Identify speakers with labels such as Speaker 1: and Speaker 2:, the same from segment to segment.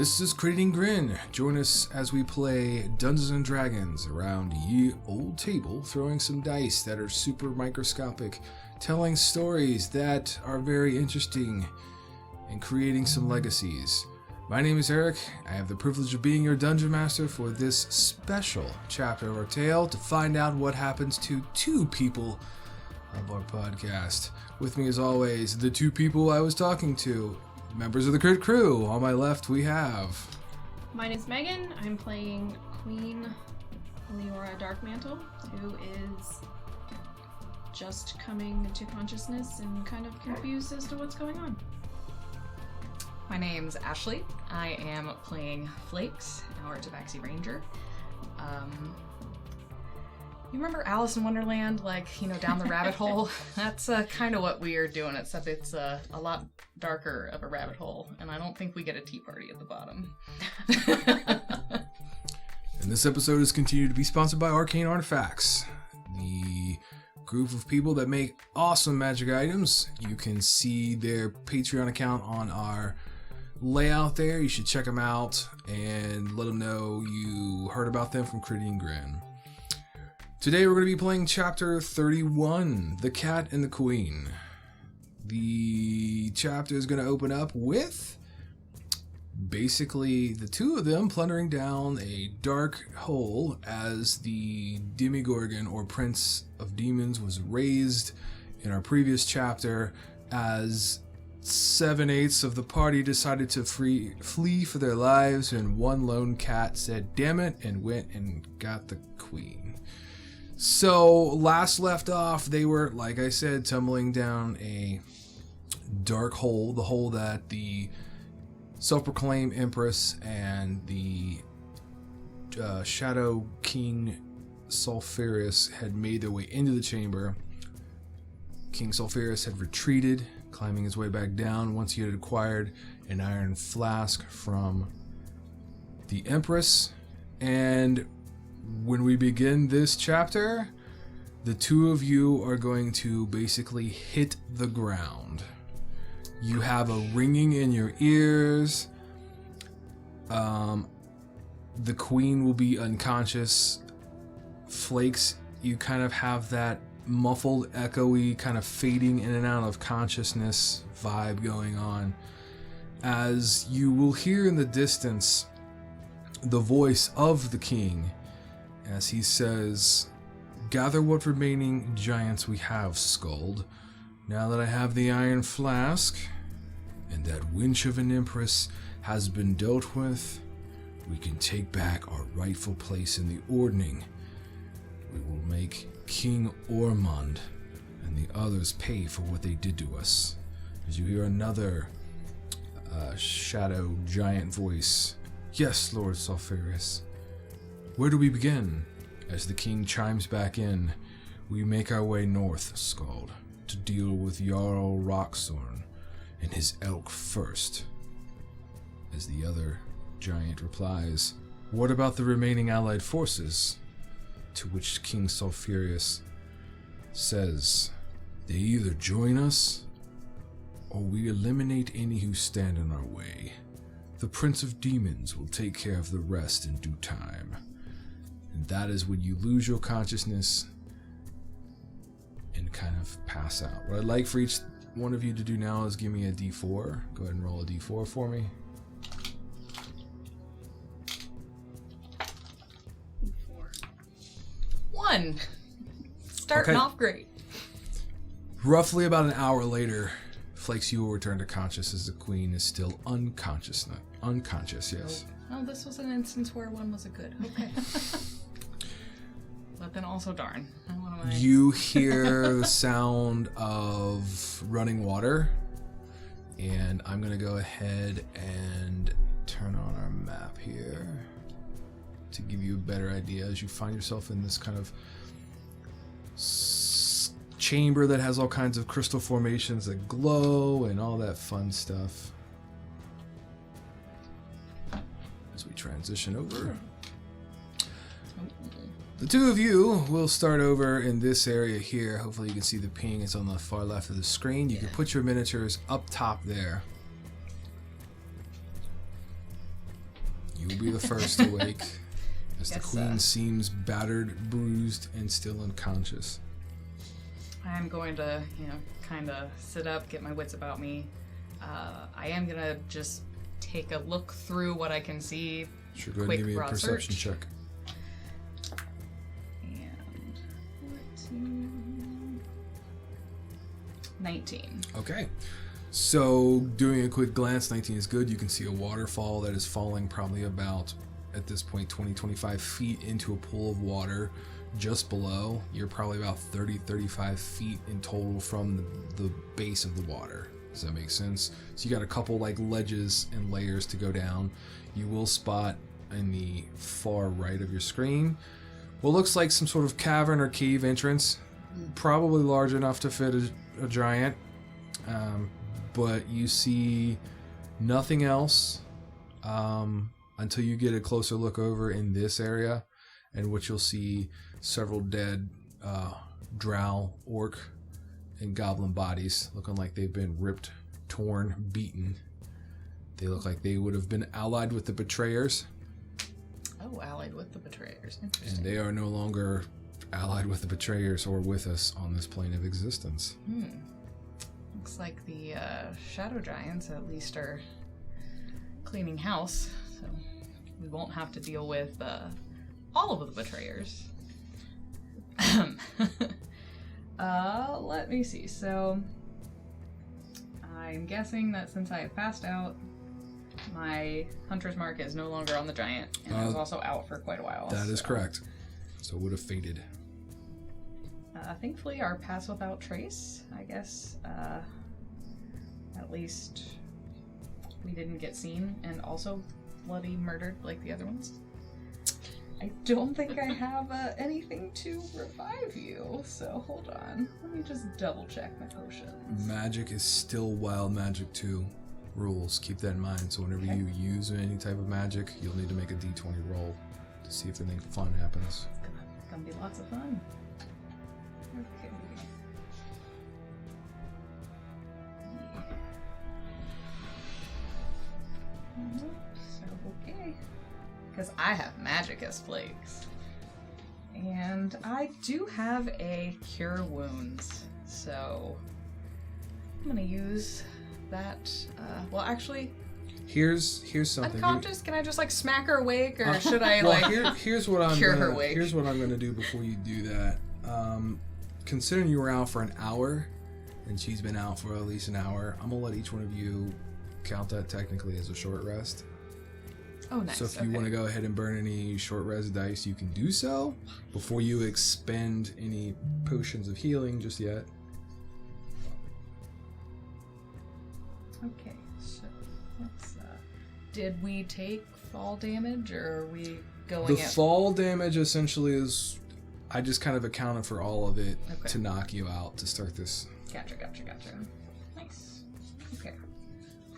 Speaker 1: This is Creating Grin. Join us as we play Dungeons and Dragons around ye old table, throwing some dice that are super microscopic, telling stories that are very interesting, and creating some legacies. My name is Eric. I have the privilege of being your Dungeon Master for this special chapter of our tale to find out what happens to two people of our podcast. With me as always, the two people I was talking to, members of the Crit Crew. On my left we have...
Speaker 2: My name's Megan. I'm playing Queen Liara Darkmantle, who is just coming to consciousness and kind of confused as to what's going on.
Speaker 3: My name's Ashley. I am playing Flakes, our Tabaxi Ranger. You remember Alice in Wonderland, down the rabbit hole? That's kind of what we are doing, except it's a lot darker of a rabbit hole, and I don't think we get a tea party at the bottom.
Speaker 1: And this episode is continued to be sponsored by Arcane Artifacts, the group of people that make awesome magic items. You can see their Patreon account on our layout there. You should check them out and let them know you heard about them from Creating Grin. Today we're going to be playing Chapter 31, The Cat and the Queen. The chapter is going to open up with basically the two of them plundering down a dark hole as the Demogorgon, or Prince of Demons, was raised in our previous chapter, as 7/8 of the party decided to flee for their lives, and one lone cat said, "Damn it," and went and got the queen. So, last left off, they were, like I said, tumbling down a dark hole, the hole that the self-proclaimed Empress and the Shadow King Sulfuris had made their way into the chamber. King Sulfuris had retreated, climbing his way back down once he had acquired an iron flask from the Empress. And when we begin this chapter, the two of you are going to basically hit the ground. You have a ringing in your ears. The queen will be unconscious. Flakes, you kind of have that muffled, echoey, kind of fading in and out of consciousness vibe going on, as you will hear in the distance the voice of the king as he says, "Gather what remaining giants we have, Skuld. Now that I have the iron flask, and that winch of an empress has been dealt with, we can take back our rightful place in the ordning. We will make King Ormond and the others pay for what they did to us." As you hear another shadow giant voice, "Yes, Lord Sulfuris. Where do we begin?" As the king chimes back in, "We make our way north, Skuld, to deal with Jarl Roxorn and his elk first." As the other giant replies, "What about the remaining allied forces?" To which King Sulfuris says, "They either join us, or we eliminate any who stand in our way. The Prince of Demons will take care of the rest in due time." And that is when you lose your consciousness and kind of pass out. What I'd like for each one of you to do now is give me a d4. Go ahead and roll a d4 for me.
Speaker 3: One. Starting off great.
Speaker 1: Roughly about an hour later, Flakes, you will return to conscious as the queen is still unconscious, yes.
Speaker 3: Oh, this was an instance where one was a good. Okay. But then also, darn.
Speaker 1: You hear the sound of running water, and I'm going to go ahead and turn on our map here to give you a better idea as you find yourself in this kind of chamber that has all kinds of crystal formations that glow and all that fun stuff. As we transition over. The two of you will start over in this area here. Hopefully you can see the ping. It's on the far left of the screen. You can put your miniatures up top there. will be the first to wake, as the
Speaker 3: Guess,
Speaker 1: queen seems battered, bruised, and still unconscious.
Speaker 3: I'm going to, kind of sit up, get my wits about me. I am going to just take a look through what I can see.
Speaker 1: Sure, go ahead
Speaker 3: Quick
Speaker 1: and give me a
Speaker 3: broad
Speaker 1: perception
Speaker 3: search.
Speaker 1: check.
Speaker 3: And 14, 19.
Speaker 1: Okay. So, doing a quick glance, 19 is good. You can see a waterfall that is falling probably about, at this point, 20-25 feet into a pool of water just below. You're probably about 30-35 feet in total from the base of the water. Does that make sense? So you got a couple like ledges and layers to go down. You will spot in the far right of your screen what looks like some sort of cavern or cave entrance, probably large enough to fit a giant. But you see nothing else until you get a closer look over in this area, in which you'll see several dead drow, orc, and goblin bodies looking like they've been ripped, torn, beaten. They look like they would have been allied with the betrayers.
Speaker 3: Oh, allied with the betrayers.
Speaker 1: And
Speaker 3: Interesting.
Speaker 1: they are no longer allied with the betrayers or with us on this plane of existence.
Speaker 3: Looks like the shadow giants at least are cleaning house, so we won't have to deal with all of the betrayers. Let me see. So I'm guessing that since I have passed out, my hunter's mark is no longer on the giant, and I was also out for quite a while.
Speaker 1: That is correct. So it would have faded.
Speaker 3: Thankfully, our pass without trace, I guess, at least we didn't get seen and also bloody murdered like the other ones. I don't think I have anything to revive you, so hold on. Let me just double check my potions.
Speaker 1: Magic is still wild magic 2 rules. Keep that in mind. So whenever you use any type of magic, you'll need to make a d20 roll to see if anything fun happens.
Speaker 3: It's gonna be lots of fun. Okay. So, okay. Because I have magic as Flakes. And I do have a Cure Wounds. So, I'm gonna use that. Well, actually,
Speaker 1: Here's something.
Speaker 3: unconscious. Can I just like smack her awake, or should I
Speaker 1: Well,
Speaker 3: like
Speaker 1: here's what I'm
Speaker 3: cure
Speaker 1: gonna,
Speaker 3: her awake?
Speaker 1: Here's what I'm gonna do before you do that. Considering you were out for an hour, and she's been out for at least an hour, I'm gonna let each one of you count that technically as a short rest.
Speaker 3: Oh, nice.
Speaker 1: So if you want to go ahead and burn any short rest dice, you can do so before you expend any potions of healing just yet.
Speaker 3: Okay, so let's. Did we take fall damage, or are we going?
Speaker 1: The fall damage essentially is, I just kind of accounted for all of it to knock you out to start this.
Speaker 3: Gotcha. Nice. Okay.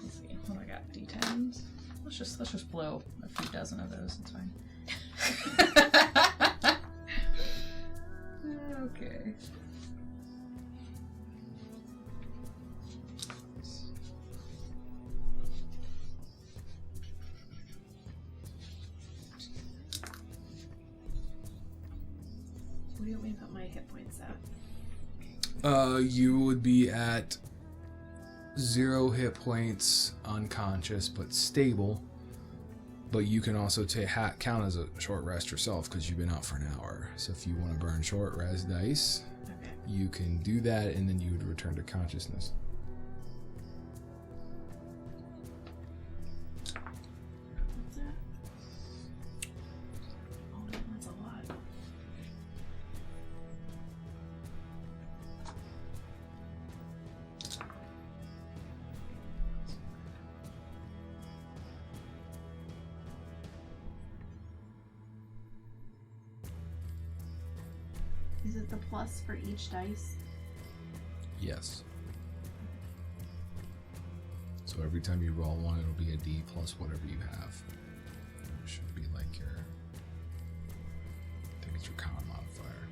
Speaker 3: Let's see. What do I got? D10s. Let's just blow a few dozen of those. It's fine. Okay.
Speaker 2: Where do you want me to put my hit points at?
Speaker 1: You would be at 0 hit points, unconscious but stable. But you can also count as a short rest yourself because you've been out for an hour. So if you want to burn short rest dice, you can do that, and then you would return to consciousness.
Speaker 2: What's that? Oh, that's a lot. Is it the plus for each dice?
Speaker 1: Yes. So every time you roll one, it'll be a D plus whatever you have. It should be like your, I think it's your con modifier.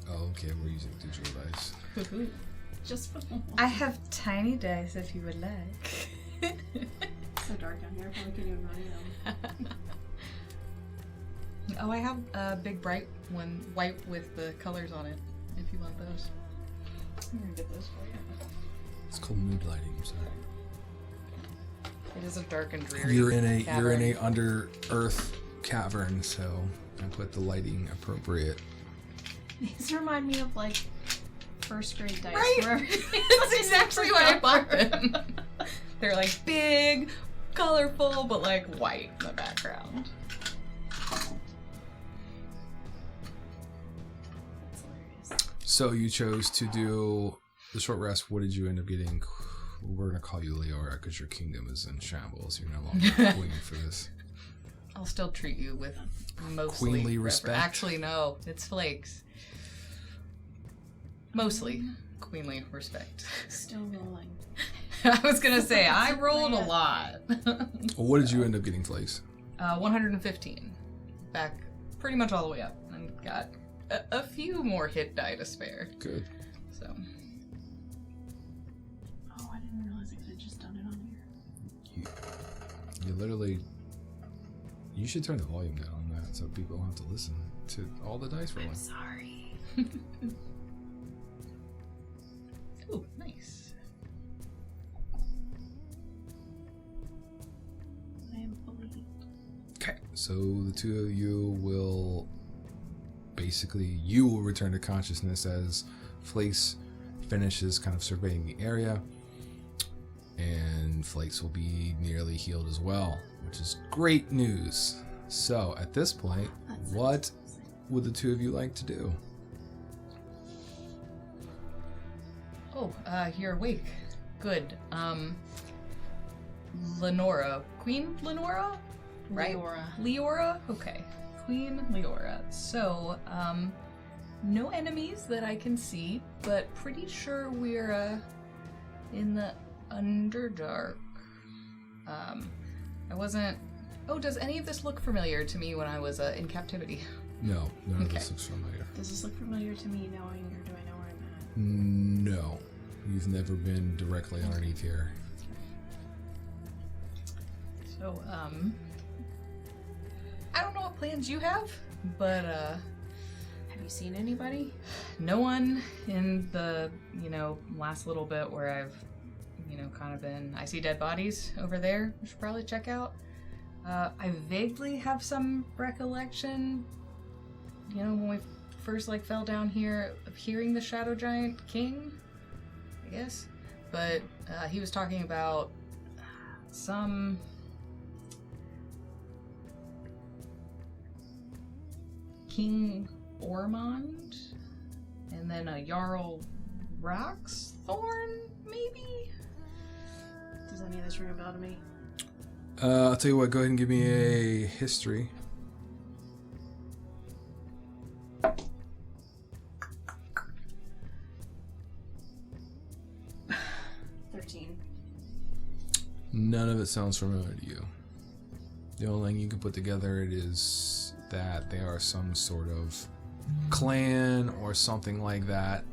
Speaker 1: Oh, okay, we're using digital dice.
Speaker 2: Just for
Speaker 3: I have tiny dice if you would like.
Speaker 2: so dark down here, I probably couldn't even run them.
Speaker 3: Oh, I have a big bright one, white with the colors on it, if you want those. I'm gonna get those for you.
Speaker 1: It's called mood lighting. I'm sorry.
Speaker 3: It is a dark and dreary
Speaker 1: You're in a
Speaker 3: cavern.
Speaker 1: under earth cavern, so I put the lighting appropriate.
Speaker 2: These remind me of like first grade dice.
Speaker 3: Right?
Speaker 2: Where
Speaker 3: That's exactly why I bought them. They're like big, colorful, but like white in the background.
Speaker 2: That's hilarious.
Speaker 1: So you chose to do the short rest. What did you end up getting? We're gonna call you Liara because your kingdom is in shambles. You're no longer queen for this.
Speaker 3: I'll still treat you with mostly
Speaker 1: Queenly respect?
Speaker 3: Actually, no, it's Flakes. Mostly queenly respect.
Speaker 2: Still rolling.
Speaker 3: I was gonna say I rolled a lot.
Speaker 1: Well, what did you end up getting, Flakes?
Speaker 3: 115, back pretty much all the way up, and got a few more hit die to spare.
Speaker 1: Good.
Speaker 3: So
Speaker 2: Oh, I didn't realize I could have just done it on here.
Speaker 1: You literally. You should turn the volume down on that so people don't have to listen to all the dice rolling.
Speaker 2: I'm sorry.
Speaker 3: ooh, nice.
Speaker 2: I am fully.
Speaker 1: Okay, so the two of you will you will return to consciousness as Flakes finishes kind of surveying the area, and Flakes will be nearly healed as well, which is great news. So at this point, what would the two of you like to do?
Speaker 3: Oh, you're awake. Good. Lenora. Queen Lenora? Right? Liara? Okay. Queen Liara. So, no enemies that I can see, but pretty sure we're, in the Underdark. I wasn't... Oh, does any of this look familiar to me when I was, in captivity?
Speaker 1: No, none of
Speaker 3: Okay.
Speaker 1: this looks familiar.
Speaker 2: Does this look familiar to me knowing, or do I know where I'm at?
Speaker 1: No, you've never been directly underneath here.
Speaker 3: So, I don't know what plans you have, but,
Speaker 2: Have you seen anybody?
Speaker 3: no one in the, last little bit where I've, kind of been... I see dead bodies over there. We should probably check out. I vaguely have some recollection, when we first, fell down here, of hearing the Shadow Giant King, I guess. But, he was talking about some... King Ormond, and then a Jarl Roxthorn, maybe?
Speaker 2: Does any of this ring a bell to me?
Speaker 1: I'll tell you what, go ahead and give me a history. None of it sounds familiar to you. The only thing you can put together it is that they are some sort of clan or something like that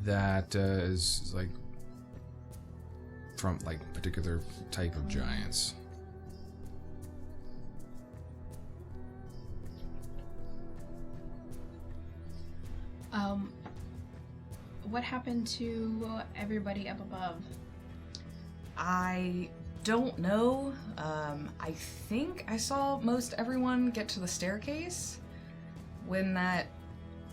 Speaker 1: that is from particular type of giants.
Speaker 2: What happened to everybody up above?
Speaker 3: I don't know. I think I saw most everyone get to the staircase when that...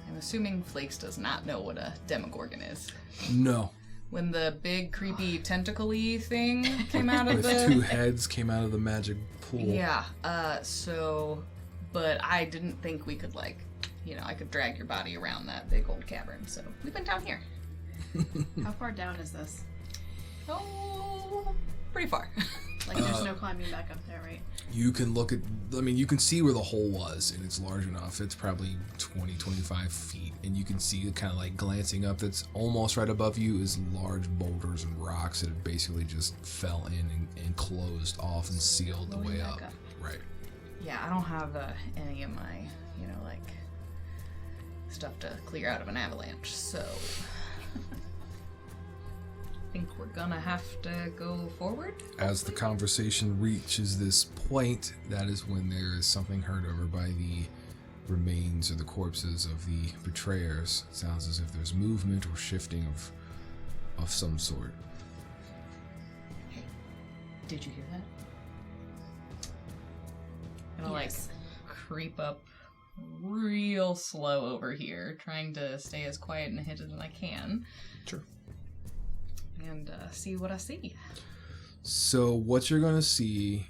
Speaker 3: I'm assuming Flakes does not know what a Demogorgon is.
Speaker 1: No.
Speaker 3: When the big, creepy, tentacle-y thing came out of
Speaker 1: With
Speaker 3: the...
Speaker 1: two heads came out of the magic pool.
Speaker 3: Yeah, but I didn't think we could, I could drag your body around that big old cavern, so we've been down here.
Speaker 2: How far down is this?
Speaker 3: Oh, pretty far.
Speaker 2: There's no climbing back up there, right?
Speaker 1: You can look at, you can see where the hole was, and it's large enough. It's probably 20, 25 feet, and you can see it kind of glancing up. That's almost right above you is large boulders and rocks that basically just fell in and closed off and sealed the way up. Right.
Speaker 3: Yeah, I don't have any of my, stuff to clear out of an avalanche, so... think we're gonna have to go forward.
Speaker 1: As the conversation reaches this point, that is when there is something heard over by the remains or the corpses of the betrayers. It sounds as if there's movement or shifting of some sort.
Speaker 3: Hey, did you hear that? I'm gonna
Speaker 2: Yes.
Speaker 3: creep up real slow over here, trying to stay as quiet and hidden as I can.
Speaker 1: Sure.
Speaker 3: And see what I see.
Speaker 1: So what you're going to see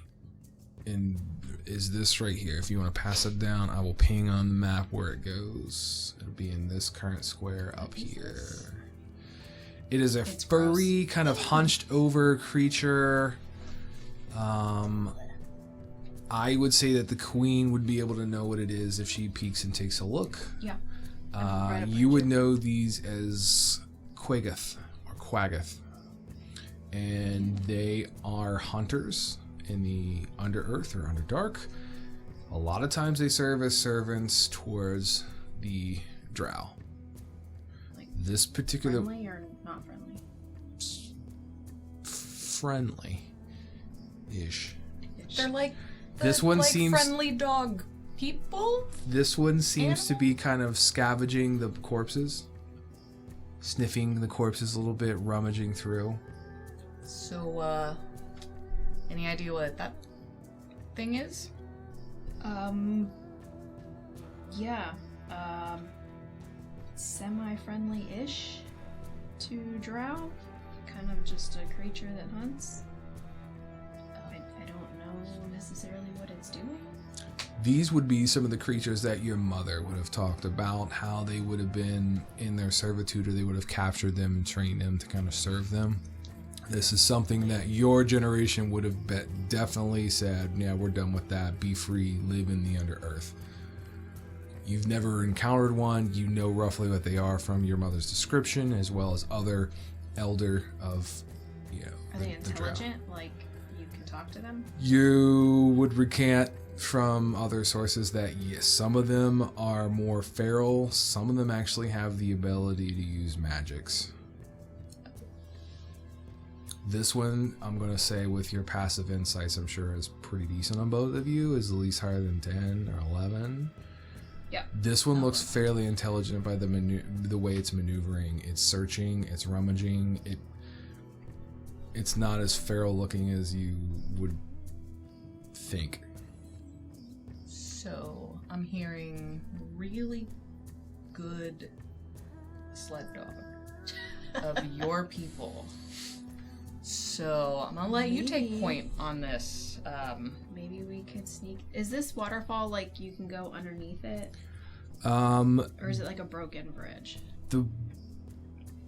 Speaker 1: is this right here. If you want to pass it down, I will ping on the map where it goes. It'll be in this current square up here. It is a
Speaker 2: It's
Speaker 1: furry, kind of hunched over creature. I would say that the queen would be able to know what it is if she peeks and takes a look.
Speaker 2: Yeah.
Speaker 1: You would know these as Quagath or Quagath. And they are hunters in the Underearth or Underdark. A lot of times they serve as servants towards the Drow.
Speaker 2: Like
Speaker 1: This particular
Speaker 2: friendly or not friendly?
Speaker 1: friendly-ish.
Speaker 3: They're like
Speaker 1: This one seems
Speaker 3: friendly dog people.
Speaker 1: This one seems to be kind of scavenging the corpses, sniffing the corpses a little bit, rummaging through.
Speaker 3: So, any idea what that thing is?
Speaker 2: Yeah. Semi-friendly-ish to drow. Kind of just a creature that hunts. I don't know necessarily what it's doing.
Speaker 1: These would be some of the creatures that your mother would have talked about, how they would have been in their servitude, or they would have captured them and trained them to kind of serve them. This is something that your generation would have definitely said, yeah, we're done with that. Be free, live in the Underearth. You've never encountered one. You know roughly what they are from your mother's description, as well as other elder of,
Speaker 2: Are they
Speaker 1: the Drow.
Speaker 2: intelligent? Like, you can talk to them?
Speaker 1: You would recant from other sources that, yes, some of them are more feral. Some of them actually have the ability to use magics. This one, I'm going to say with your passive insights, I'm sure is pretty decent on both of you, is at least higher than 10 or 11.
Speaker 2: Yeah.
Speaker 1: This one looks fairly intelligent by the way it's maneuvering. It's searching, it's rummaging. It's not as feral looking as you would think.
Speaker 3: So, I'm hearing really good sled dog of your people. So, I'm gonna let you take
Speaker 2: Maybe.
Speaker 3: point on this.
Speaker 2: Maybe we could sneak. Is this waterfall like you can go underneath it? Or is it like a broken bridge?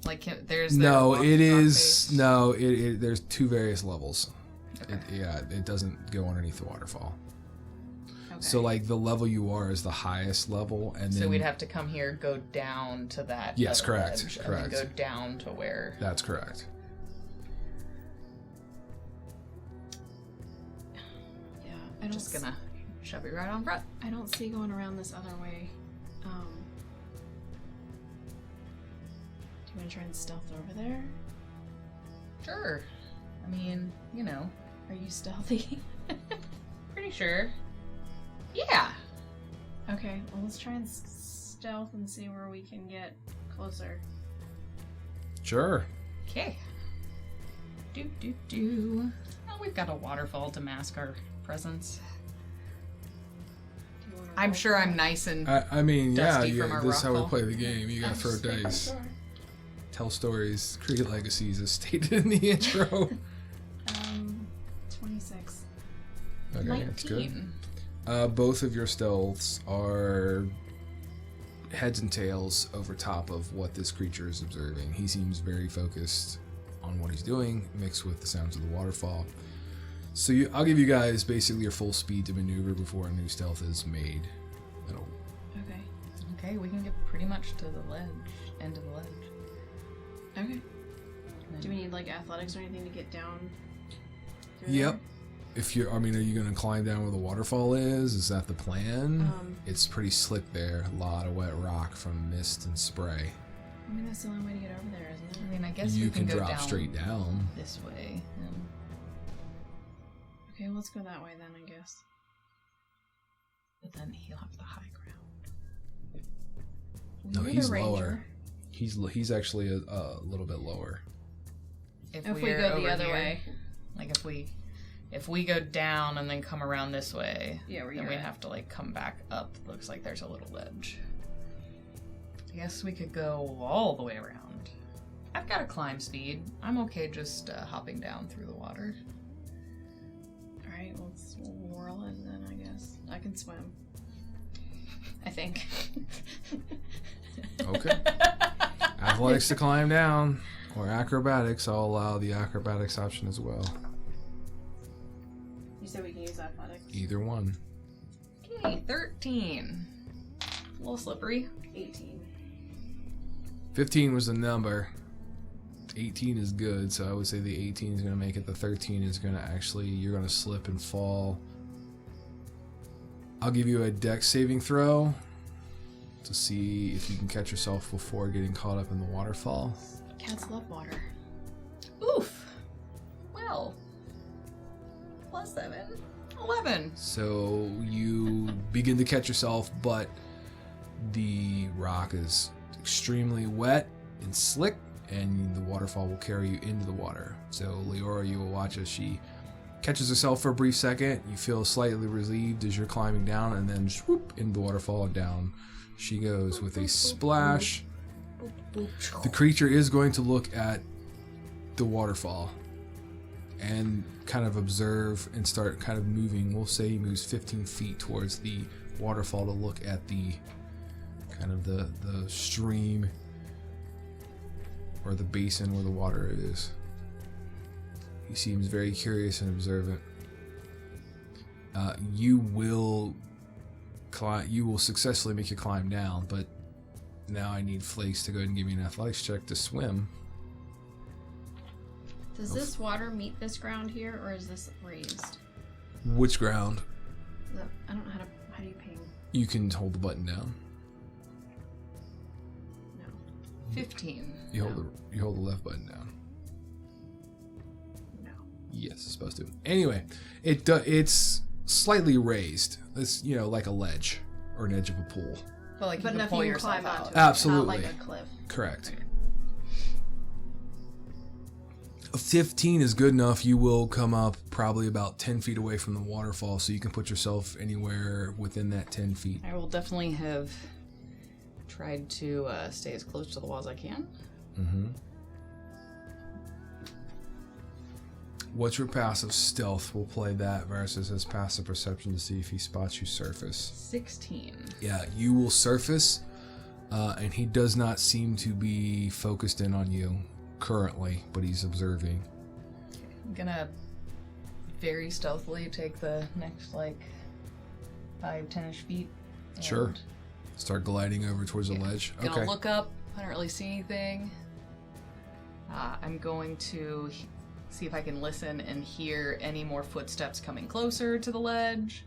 Speaker 3: Like, there's
Speaker 1: No,
Speaker 3: there a
Speaker 1: it
Speaker 3: rock
Speaker 1: is
Speaker 3: face?
Speaker 1: no. There's two various levels.
Speaker 3: Okay.
Speaker 1: It doesn't go underneath the waterfall.
Speaker 3: Okay.
Speaker 1: So like the level you are is the highest level, and then
Speaker 3: So we'd have to come here, go down to that.
Speaker 1: Yes,
Speaker 3: other
Speaker 1: correct,
Speaker 3: ledge,
Speaker 1: correct.
Speaker 3: And then go down to where.
Speaker 1: That's correct.
Speaker 2: Yeah, I don't.
Speaker 3: Just gonna shove it right on front.
Speaker 2: I don't see going around this other way. Do you want to try and stealth over there?
Speaker 3: Sure. I mean,
Speaker 2: Are you stealthy?
Speaker 3: pretty sure. Yeah.
Speaker 2: Okay, well let's try and stealth and see where we can get closer.
Speaker 1: Sure.
Speaker 3: Okay. Do. Oh, we've got a waterfall to mask our presence.
Speaker 2: Do you wanna
Speaker 3: I'm
Speaker 2: roll
Speaker 3: sure
Speaker 2: for
Speaker 3: I'm
Speaker 2: it?
Speaker 3: nice and
Speaker 1: I mean,
Speaker 3: Dusty from our
Speaker 1: this is how we
Speaker 3: rockfall.
Speaker 1: play the game. You gotta throw dice, tell stories, create legacies, as stated in the intro.
Speaker 2: 26.
Speaker 1: Okay, that's good.
Speaker 3: 19.
Speaker 1: Both of your stealths are heads and tails over top of what this creature is observing. He seems very focused on what he's doing, mixed with the sounds of the waterfall. So I'll give you guys basically your full speed to maneuver before a new stealth is made.
Speaker 2: Okay.
Speaker 3: Okay, we can get pretty much to the end of the ledge.
Speaker 2: Okay.
Speaker 3: And
Speaker 2: Do we need like athletics or anything to get down? through
Speaker 1: Yep. Are you gonna climb down where the waterfall is? Is that the plan? It's pretty slick there. A lot of wet rock from mist and spray.
Speaker 2: I mean, that's the only way to get over there, isn't it?
Speaker 3: I mean, I guess
Speaker 1: You
Speaker 3: we
Speaker 1: can
Speaker 3: go
Speaker 1: drop
Speaker 3: down
Speaker 1: straight down.
Speaker 3: this way.
Speaker 2: Okay, well, let's go that way then, I guess.
Speaker 3: But then he'll have the high ground.
Speaker 1: No,
Speaker 2: You're
Speaker 1: he's
Speaker 2: the ranger.
Speaker 1: lower. He's actually a little bit lower.
Speaker 2: If we go the other way.
Speaker 3: Like if we go down and then come around this way,
Speaker 2: Yeah, where
Speaker 3: then
Speaker 2: you're
Speaker 3: we
Speaker 2: at.
Speaker 3: have to like come back up. Looks like there's a little ledge. I guess we could go all the way around. I've got a climb speed. I'm okay just hopping down through the water.
Speaker 2: Alright, we'll whirl it then, I guess. I can swim. I think.
Speaker 1: Okay. Athletics to climb down, or acrobatics. I'll allow the acrobatics option as well.
Speaker 2: You said we can use athletics.
Speaker 1: Either one.
Speaker 3: Okay, 13. A little slippery.
Speaker 2: 18.
Speaker 1: 15 was the number. 18 is good, so I would say the 18 is going to make it. The 13 is going to actually, you're going to slip and fall. I'll give you a dex saving throw to see if you can catch yourself before getting caught up in the waterfall.
Speaker 2: Cats love water.
Speaker 3: Oof. Well. +7. 11.
Speaker 1: So you begin to catch yourself, but the rock is extremely wet and slick, and the waterfall will carry you into the water. So Liara, you will watch as she catches herself for a brief second. You feel slightly relieved as you're climbing down, and then swoop into the waterfall and down she goes with a splash. The creature is going to look at the waterfall and kind of observe and start kind of moving. We'll say he moves 15 feet towards the waterfall to look at the kind of the stream or the basin where the water is. He seems very curious and observant. You will successfully make you climb down, but now I need Flakes to go ahead and give me an athletics check to swim.
Speaker 2: Does this water meet this ground here, or is this raised?
Speaker 1: Which ground?
Speaker 2: I don't know how do you ping?
Speaker 1: You can hold the button down.
Speaker 2: No.
Speaker 3: 15.
Speaker 1: You hold the left button down.
Speaker 2: No.
Speaker 1: Yes, it's supposed to. Anyway, it's slightly raised. It's like a ledge or an edge of a pool.
Speaker 3: But like you can
Speaker 2: enough
Speaker 3: pull
Speaker 2: you can
Speaker 3: yourself
Speaker 2: climb
Speaker 3: out.
Speaker 2: onto it.
Speaker 1: Absolutely.
Speaker 2: Not like a cliff.
Speaker 1: Correct. A 15 is good enough. You will come up probably about 10 feet away from the waterfall, so you can put yourself anywhere within that 10 feet.
Speaker 3: I will definitely have tried to stay as close to the wall as I can.
Speaker 1: Mm-hmm. What's your passive stealth? We'll play that versus his passive perception to see if he spots you surface.
Speaker 3: 16.
Speaker 1: Yeah, you will surface, and he does not seem to be focused in on you currently, but he's observing.
Speaker 3: I'm gonna very stealthily take the next 5-10ish feet.
Speaker 1: Sure. Start gliding over towards the ledge.
Speaker 3: Gonna
Speaker 1: Okay.
Speaker 3: look up. I don't really see anything. I'm going to see if I can listen and hear any more footsteps coming closer to the ledge.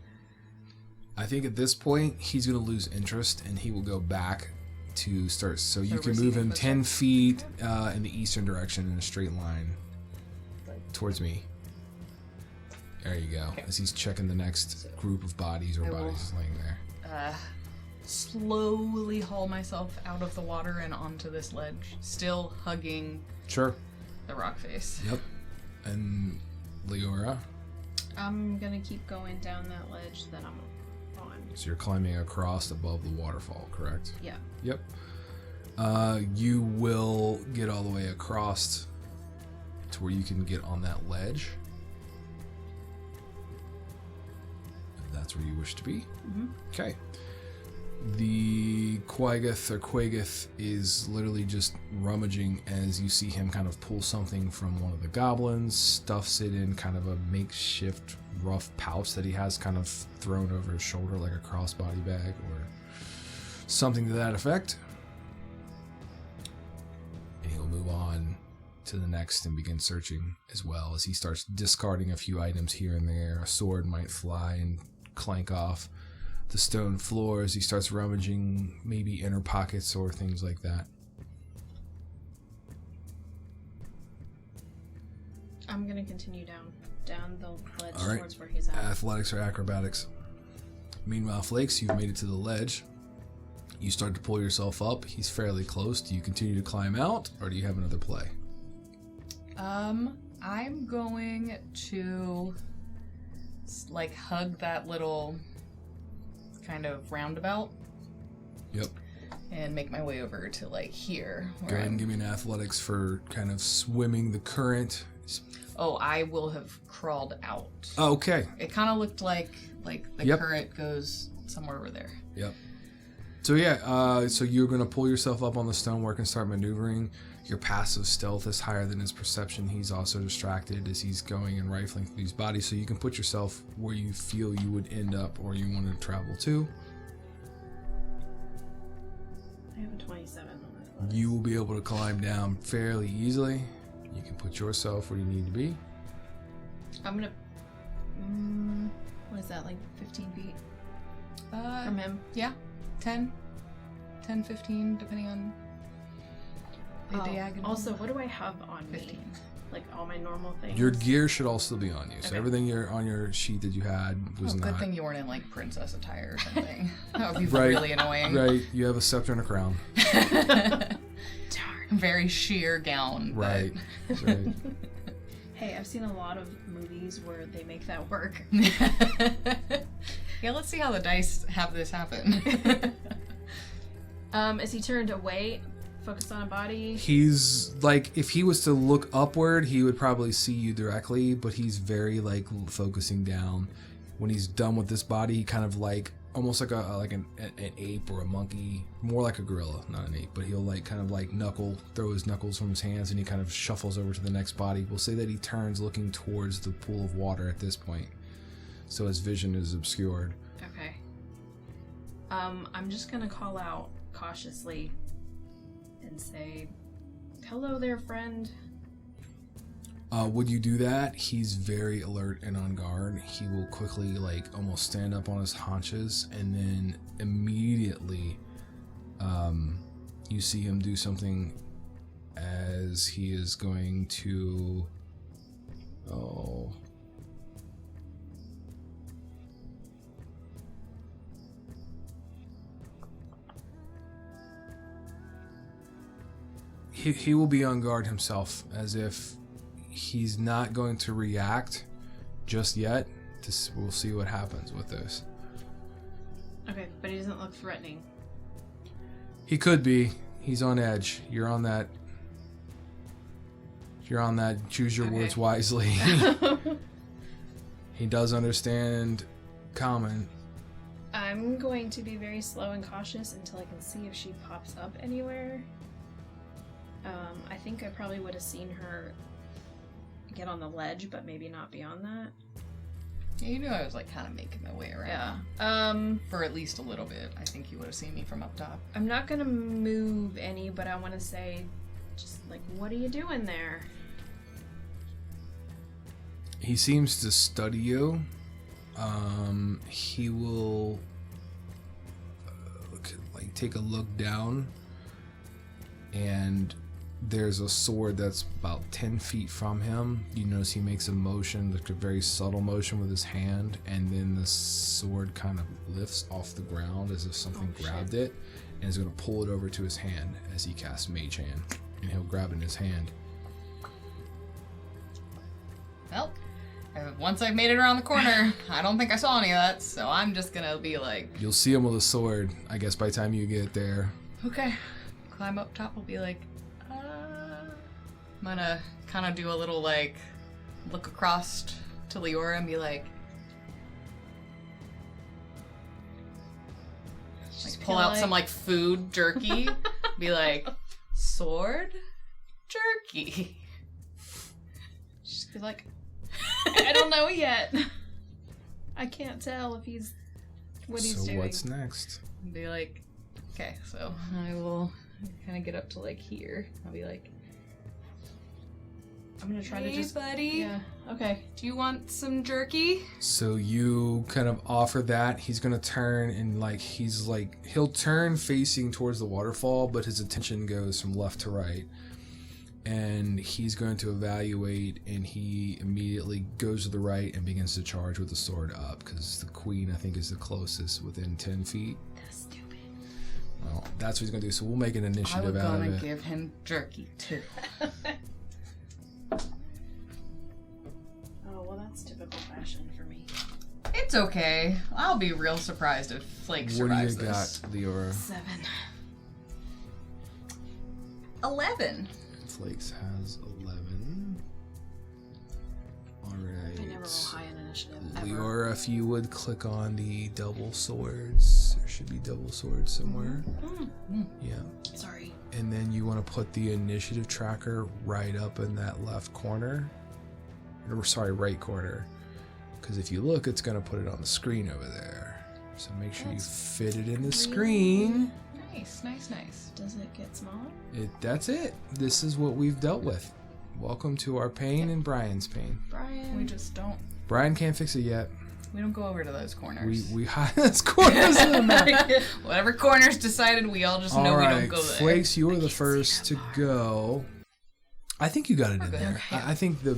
Speaker 1: I think at this point he's going to lose interest and he will go back to start. So you can move him 10 feet in the eastern direction in a straight line towards me. There you go. Okay. As he's checking the next group of bodies or bodies laying there.
Speaker 3: Slowly haul myself out of the water and onto this ledge, still hugging the rock face.
Speaker 1: Yep. And Liara?
Speaker 2: I'm gonna keep going down that ledge that I'm on.
Speaker 1: So you're climbing across above the waterfall, correct?
Speaker 2: Yeah.
Speaker 1: Yep. You will get all the way across to where you can get on that ledge. If that's where you wish to be.
Speaker 2: Mm-hmm.
Speaker 1: Okay. The Quaggoth is literally just rummaging as you see him kind of pull something from one of the goblins, stuffs it in kind of a makeshift rough pouch that he has kind of thrown over his shoulder like a crossbody bag or something to that effect. And he'll move on to the next and begin searching as well as he starts discarding a few items here and there. A sword might fly and clank off the stone floor as he starts rummaging maybe inner pockets or things like that.
Speaker 2: I'm gonna continue down the ledge
Speaker 1: All right.
Speaker 2: towards where he's at.
Speaker 1: Athletics or acrobatics. Meanwhile, Flakes, you've made it to the ledge. You start to pull yourself up. He's fairly close. Do you continue to climb out, or do you have another play?
Speaker 3: I'm going to like hug that little kind of roundabout.
Speaker 1: Yep.
Speaker 3: And make my way over to like here.
Speaker 1: Go ahead and give me an athletics for kind of swimming the current.
Speaker 3: Oh, I will have crawled out.
Speaker 1: Oh, okay.
Speaker 3: It kind of looked like the current goes somewhere over there.
Speaker 1: Yep. So yeah, so you're gonna pull yourself up on the stonework and start maneuvering. Your passive stealth is higher than his perception. He's also distracted as he's going and rifling through these bodies. So you can put yourself where you feel you would end up or you want to travel to.
Speaker 2: I have a 27 on that.
Speaker 1: You will be able to climb down fairly easily. You can put yourself where you need to be.
Speaker 2: I'm gonna. What is that, like 15 feet from him?
Speaker 3: Yeah, 10, 15, depending on the diagonal.
Speaker 2: Also, what do I have on
Speaker 3: 15.
Speaker 2: me? Like all my normal things.
Speaker 1: Your gear should also be on you. So
Speaker 2: Okay.
Speaker 1: everything on your sheet that you had was not.
Speaker 3: Good thing you weren't in like princess attire or something. That would be
Speaker 1: Right.
Speaker 3: really annoying.
Speaker 1: Right. You have a scepter and a crown.
Speaker 2: Darn.
Speaker 3: Very sheer gown. but-
Speaker 1: Right. Right.
Speaker 2: Hey, I've seen a lot of movies where they make that work.
Speaker 3: Yeah, let's see how the dice have this happen.
Speaker 2: Is he turned away, focused on a body?
Speaker 1: He's like, if he was to look upward, he would probably see you directly, but he's very like focusing down. When he's done with this body, he kind of like almost like an ape or a monkey, more like a gorilla, not an ape, but he'll like kind of like throw his knuckles from his hands, and he kind of shuffles over to the next body. We'll say that he turns looking towards the pool of water at this point, so his vision is obscured.
Speaker 2: Okay. I'm just gonna call out cautiously and say, "Hello there, friend."
Speaker 1: Would you do that? He's very alert and on guard. He will quickly, like, almost stand up on his haunches, and then immediately, you see him do something as he is going to. Oh. He will be on guard himself, as if he's not going to react just yet. We'll see what happens with this.
Speaker 2: Okay, but he doesn't look threatening.
Speaker 1: He could be. He's on edge. You're on that. Choose your words wisely. He does understand common.
Speaker 2: I'm going to be very slow and cautious until I can see if she pops up anywhere. I think I probably would have seen her get on the ledge, but maybe not beyond that.
Speaker 3: Yeah, you knew I was like kind of making my way around.
Speaker 2: Yeah.
Speaker 3: For at least a little bit. I think you would have seen me from up top.
Speaker 2: I'm not gonna move any, but I want to say, just like, what are you doing there?
Speaker 1: He seems to study you. He will take a look down, and there's a sword that's about 10 feet from him. You notice he makes a motion, like a very subtle motion with his hand, and then the sword kind of lifts off the ground as if something grabbed it, and is going to pull it over to his hand as he casts Mage Hand, and he'll grab it in his hand.
Speaker 3: Well, once I've made it around the corner, I don't think I saw any of that, so I'm just gonna be like...
Speaker 1: You'll see him with a sword, I guess, by the time you get there.
Speaker 3: Okay. Climb up top, will be like... I'm gonna kind of do a little, like, look across to Liara and be like... pull out some, like, food jerky. Be like, sword? Jerky.
Speaker 2: Just be like, I don't know yet. I can't tell if he's what he's doing.
Speaker 1: So what's next?
Speaker 3: Be like, okay, so I will kind of get up to like here. I'll be like,
Speaker 2: I'm gonna try
Speaker 3: hey,
Speaker 2: to just,
Speaker 3: buddy.
Speaker 2: yeah, okay.
Speaker 3: Do you want some jerky?
Speaker 1: So you kind of offer that. He's gonna turn and he'll turn facing towards the waterfall, but his attention goes from left to right. and he's going to evaluate, and he immediately goes to the right and begins to charge with the sword up, because the queen, I think, is the closest within 10 feet.
Speaker 2: That's stupid.
Speaker 1: Well, that's what he's going to do, so we'll make an
Speaker 3: I
Speaker 1: initiative
Speaker 3: was
Speaker 1: out of
Speaker 3: gonna
Speaker 1: it.
Speaker 3: give him jerky too.
Speaker 2: Oh, well, that's typical fashion for me.
Speaker 3: It's okay. I'll be real surprised if Flake
Speaker 1: What do you
Speaker 3: survives this.
Speaker 1: got, Liara?
Speaker 2: 7.
Speaker 3: 11.
Speaker 1: Flakes has 11. Alright.
Speaker 2: I never roll high in initiative. Ever.
Speaker 1: Liara, if you would click on the double swords. There should be double swords somewhere. Yeah.
Speaker 2: Sorry.
Speaker 1: And then you want to put the initiative tracker right up in that left corner. Or, sorry, right corner. Because if you look, it's going to put it on the screen over there. So make sure you fit it in the screen.
Speaker 3: Nice, nice, nice.
Speaker 2: Does it get smaller?
Speaker 1: That's it. This is what we've dealt with. Welcome to our pain and Brian's pain.
Speaker 2: Brian.
Speaker 3: We just don't.
Speaker 1: Brian can't fix it yet.
Speaker 3: We don't go over to those corners.
Speaker 1: We hide those corners in the map.
Speaker 3: Whatever corners decided, we all just know
Speaker 1: All
Speaker 3: we
Speaker 1: right,
Speaker 3: don't go there.
Speaker 1: Flakes, you were the first to go. I think you got it in
Speaker 3: Okay.
Speaker 1: there. I think the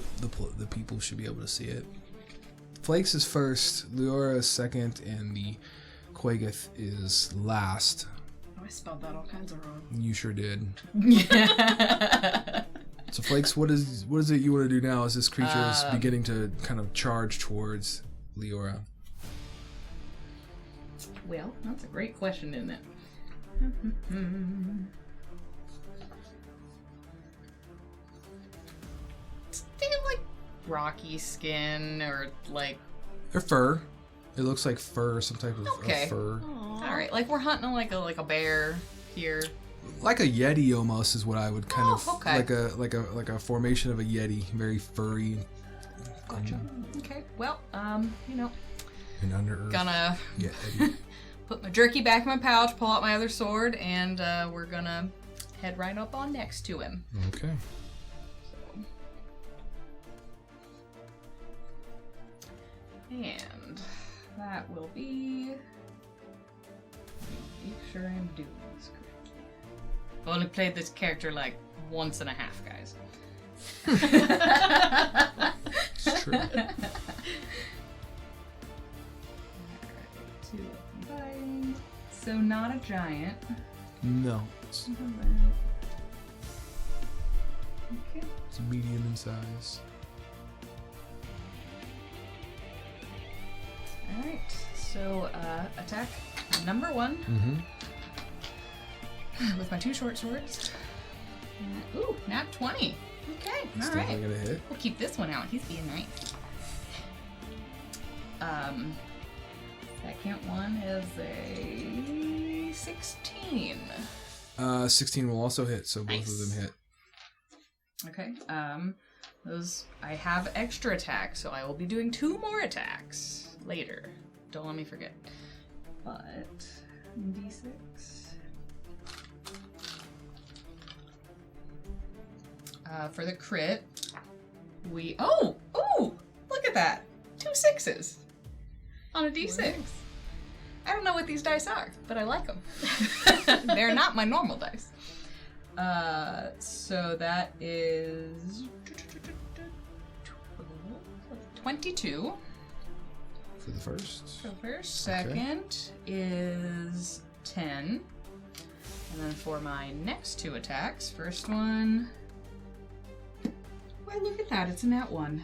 Speaker 1: people should be able to see it. Flakes is first, Liara is second, and the Quageth is last.
Speaker 2: Oh, I spelled that all kinds of wrong.
Speaker 1: You sure did.
Speaker 3: Yeah.
Speaker 1: So Flakes, what is it you want to do now as this creature is beginning to kind of charge towards Liara?
Speaker 3: Well, that's a great question, isn't it? They have like rocky skin or like.
Speaker 1: Their fur. It looks like fur, some type of
Speaker 3: Okay.
Speaker 1: fur.
Speaker 2: Aww.
Speaker 3: All right, like we're hunting like a bear here.
Speaker 1: Like a yeti almost is what I would kind of
Speaker 3: okay.
Speaker 1: like a formation of a yeti, very furry.
Speaker 3: Gotcha. Okay. Well, you know,
Speaker 1: And under earth.
Speaker 3: gonna
Speaker 1: Yeti.
Speaker 3: put my jerky back in my pouch, pull out my other sword, and we're gonna head right up on next to him.
Speaker 1: Okay.
Speaker 3: And that will be. Make sure I'm doing this correctly. I've only played this character like once and a half, guys.
Speaker 1: It's true.
Speaker 3: Alright, 2 combined. So not a giant.
Speaker 1: No. It's
Speaker 3: Okay.
Speaker 1: medium in size.
Speaker 3: Alright. So attack number 1
Speaker 1: Mm-hmm.
Speaker 3: with my 2 short swords. Ooh, nat 20. Okay,
Speaker 1: It's
Speaker 3: alright.
Speaker 1: definitely gonna hit.
Speaker 3: We'll keep this one out. He's being nice. Second one is a 16.
Speaker 1: 16 will also hit, so both
Speaker 3: Nice.
Speaker 1: of them hit.
Speaker 3: Okay. Those I have extra attacks, so I will be doing 2 more attacks later. Don't let me forget. But D6. For the crit, we look at that, 2 6s on a D6. I don't know what these dice are, but I like them. They're not my normal dice. So that is 22
Speaker 1: For the first.
Speaker 3: for the first. Second is 10. And then for my next 2 attacks, first one. Why, look at that, it's a nat 1.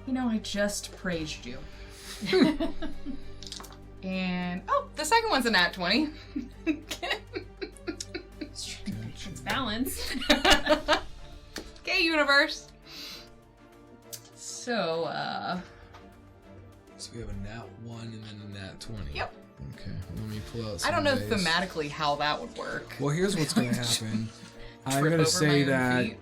Speaker 3: You know, I just praised you. And, the second one's a nat 20.
Speaker 2: It's balance.
Speaker 3: Okay, universe. So,
Speaker 1: So we have a nat 1 and then a nat 20.
Speaker 3: Yep.
Speaker 1: Okay, let me pull out some
Speaker 3: I don't know
Speaker 1: dice.
Speaker 3: thematically how that would work.
Speaker 1: Well, here's what's going to happen. I'm
Speaker 3: Trip
Speaker 1: going to
Speaker 3: over
Speaker 1: say
Speaker 3: my own
Speaker 1: that.
Speaker 3: feet,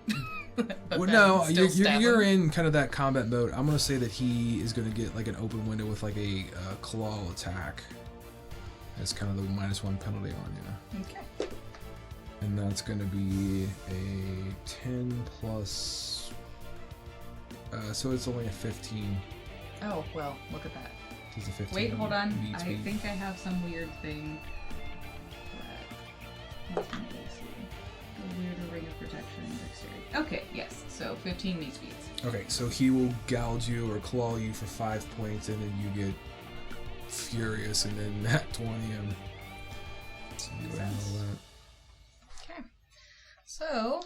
Speaker 3: but
Speaker 1: Well,
Speaker 3: then
Speaker 1: no,
Speaker 3: still stab
Speaker 1: you're
Speaker 3: him.
Speaker 1: in kind of that combat mode. I'm going to say that he is going to get like an open window with like a claw attack. That's kind of the -1 penalty on you.
Speaker 3: Okay.
Speaker 1: And that's going to be a 10 plus. So it's only a 15.
Speaker 3: Oh, well, look at that.
Speaker 1: Does the 15
Speaker 3: Wait, hold on.
Speaker 1: beat
Speaker 3: I
Speaker 1: speed?
Speaker 3: think I have some weird thing. Let me see. A weird ring of protection. Okay, yes. So 15 meat speeds.
Speaker 1: Okay, so he will gouge you or claw you for 5 points, and then you get furious, and then that 20. So you go ahead and roll that.
Speaker 3: Okay. So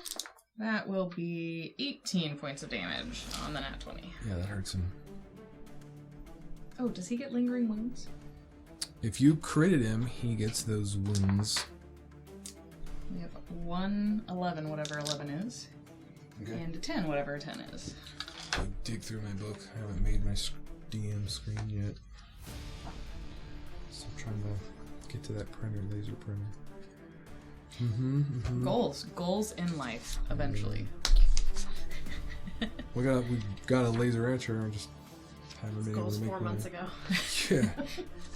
Speaker 3: that will be 18 points of damage on the nat 20.
Speaker 1: Yeah, that hurts him.
Speaker 3: Oh, does he get lingering wounds?
Speaker 1: If you critted him, he gets those wounds.
Speaker 3: We have 1, 11, whatever 11 is, and a 10, whatever a 10 is.
Speaker 1: I dig through my book. I haven't made my DM screen yet. Still trying to get to that printer, laser printer.
Speaker 3: Goals in life, eventually.
Speaker 1: We got a laser etcher. I just haven't been able
Speaker 2: Goals
Speaker 1: to make
Speaker 2: 4 months ago.
Speaker 1: Yeah.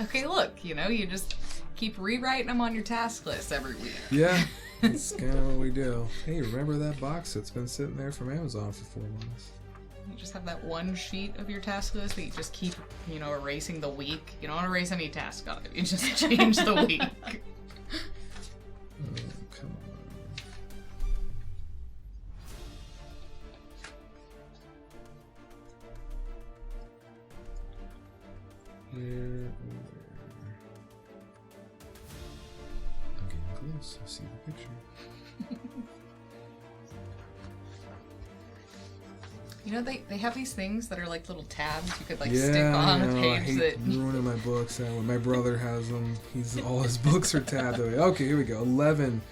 Speaker 3: Okay, look, you just keep rewriting them on your task list every week.
Speaker 1: Yeah, that's kind of what we do. Hey, remember that box that's been sitting there from Amazon for 4 months?
Speaker 3: You just have that one sheet of your task list that you just keep, erasing the week. You don't want to erase any task on it. You just change the week.
Speaker 1: Oh, come on. Where? I'm getting close. I see the picture.
Speaker 3: They have these things that are like little tabs you could
Speaker 1: Yeah,
Speaker 3: stick on
Speaker 1: I
Speaker 3: a
Speaker 1: know. I
Speaker 3: page
Speaker 1: hate
Speaker 3: that.
Speaker 1: ruining my books. My brother has them. All his books are tabbed away. Okay, here we go. 11.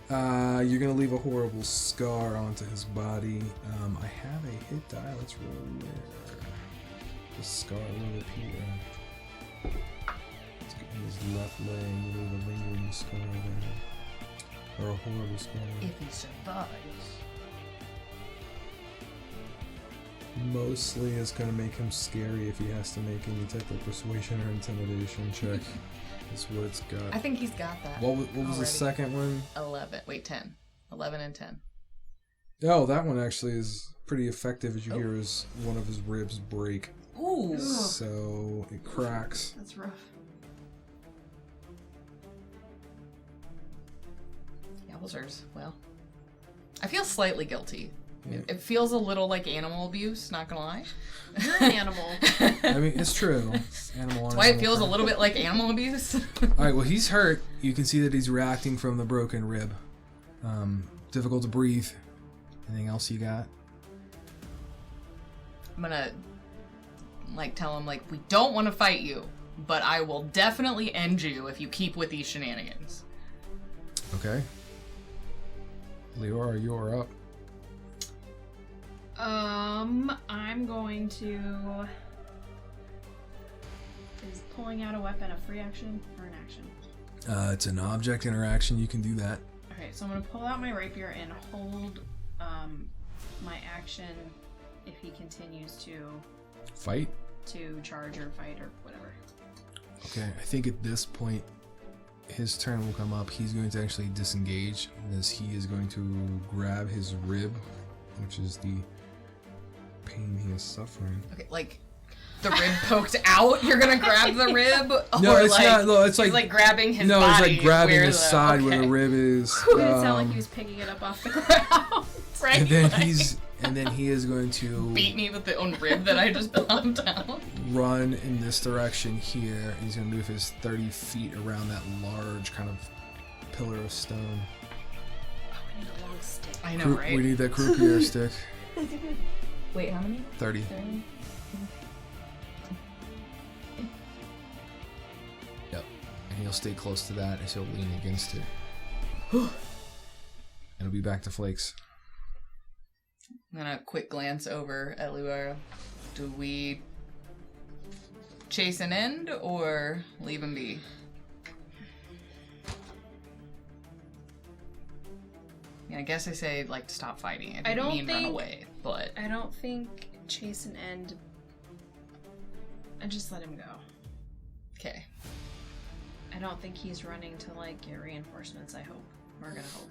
Speaker 1: You're gonna leave a horrible scar onto his body. I have a hit die. Let's roll there. The scar will appear. Let's get his left leg. Leave a lingering scar there, or a horrible scar.
Speaker 3: If he survives.
Speaker 1: Mostly it's going to make him scary if he has to make any type of persuasion or intimidation check. That's what it's got.
Speaker 3: I think he's got that.
Speaker 1: What was the second one?
Speaker 3: 11. Wait, 10. 11 and 10.
Speaker 1: Oh, that one actually is pretty effective. As you hear one of his ribs break.
Speaker 3: Ooh.
Speaker 1: So it cracks.
Speaker 2: That's rough.
Speaker 3: Yowzers. Well, I feel slightly guilty.
Speaker 1: Yeah.
Speaker 3: It feels a little like animal abuse, not gonna lie.
Speaker 2: You're an animal.
Speaker 1: I mean, it's true. Animal.
Speaker 3: That's why it feels a little bit like animal abuse.
Speaker 1: Alright, well, he's hurt. You can see that he's reacting from the broken rib. Difficult to breathe. Anything else you got?
Speaker 3: I'm gonna, tell him, we don't want to fight you, but I will definitely end you if you keep with these shenanigans.
Speaker 1: Okay. Liara, you're up.
Speaker 2: I'm going to... Is pulling out a weapon a free action or an action?
Speaker 1: It's an object interaction. You can do that.
Speaker 2: Okay, so I'm going to pull out my rapier and hold my action if he continues to
Speaker 1: Fight?
Speaker 2: To charge or fight or whatever.
Speaker 1: Okay, I think at this point, his turn will come up. He's going to actually disengage, as he is going to grab his rib, which is the pain he is suffering.
Speaker 3: Okay, the rib poked out, you're gonna grab the rib?
Speaker 1: No,
Speaker 3: or
Speaker 1: it's not. No, it's
Speaker 3: he's grabbing his
Speaker 1: no,
Speaker 3: body.
Speaker 1: it's like grabbing
Speaker 3: where
Speaker 1: his side where the rib is.
Speaker 2: It sounded like he was picking it up off the ground.
Speaker 3: Right?
Speaker 1: And then he is going to
Speaker 3: beat me with the own rib that I just bombed down.
Speaker 1: Run in this direction here. He's going to move his 30 feet around that large kind of pillar of stone.
Speaker 2: Oh, we need a long stick.
Speaker 3: I know, right?
Speaker 1: We need that croupier stick.
Speaker 3: Wait, how many?
Speaker 1: 30. Yep. And he'll stay close to that as he'll lean against it. It'll be back to Flakes.
Speaker 3: I'm gonna quick glance over at Liara. Do we chase an end or leave him be? Yeah, I guess I say to stop fighting. I didn't mean run away, but
Speaker 2: I don't think chase an end. I just let him go.
Speaker 3: okay.
Speaker 2: I don't think he's running to get reinforcements. I hope. We're gonna hope.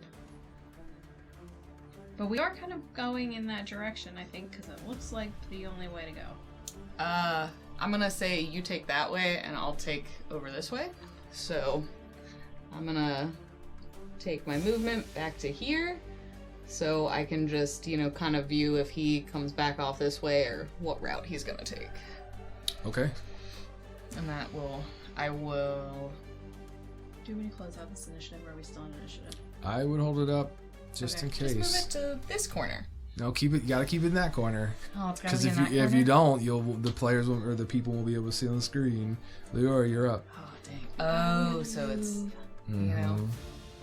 Speaker 2: But we are kind of going in that direction, I think, because it looks like the only way to go.
Speaker 3: I'm gonna say you take that way and I'll take over this way. So I'm gonna take my movement back to here so I can just, kind of view if he comes back off this way or what route he's gonna take.
Speaker 1: Okay.
Speaker 3: And I will...
Speaker 2: Do we close out this initiative, or are we still in initiative?
Speaker 1: I would hold it up just in case.
Speaker 3: Just move it to this corner.
Speaker 1: No, keep it. You gotta keep it in that corner.
Speaker 3: Oh, it's gotta
Speaker 1: Because
Speaker 3: be in that corner?
Speaker 1: if you don't, the players will, or the people won't be able to see on the screen. Leora, you're up.
Speaker 3: Oh, dang. Oh, so it's,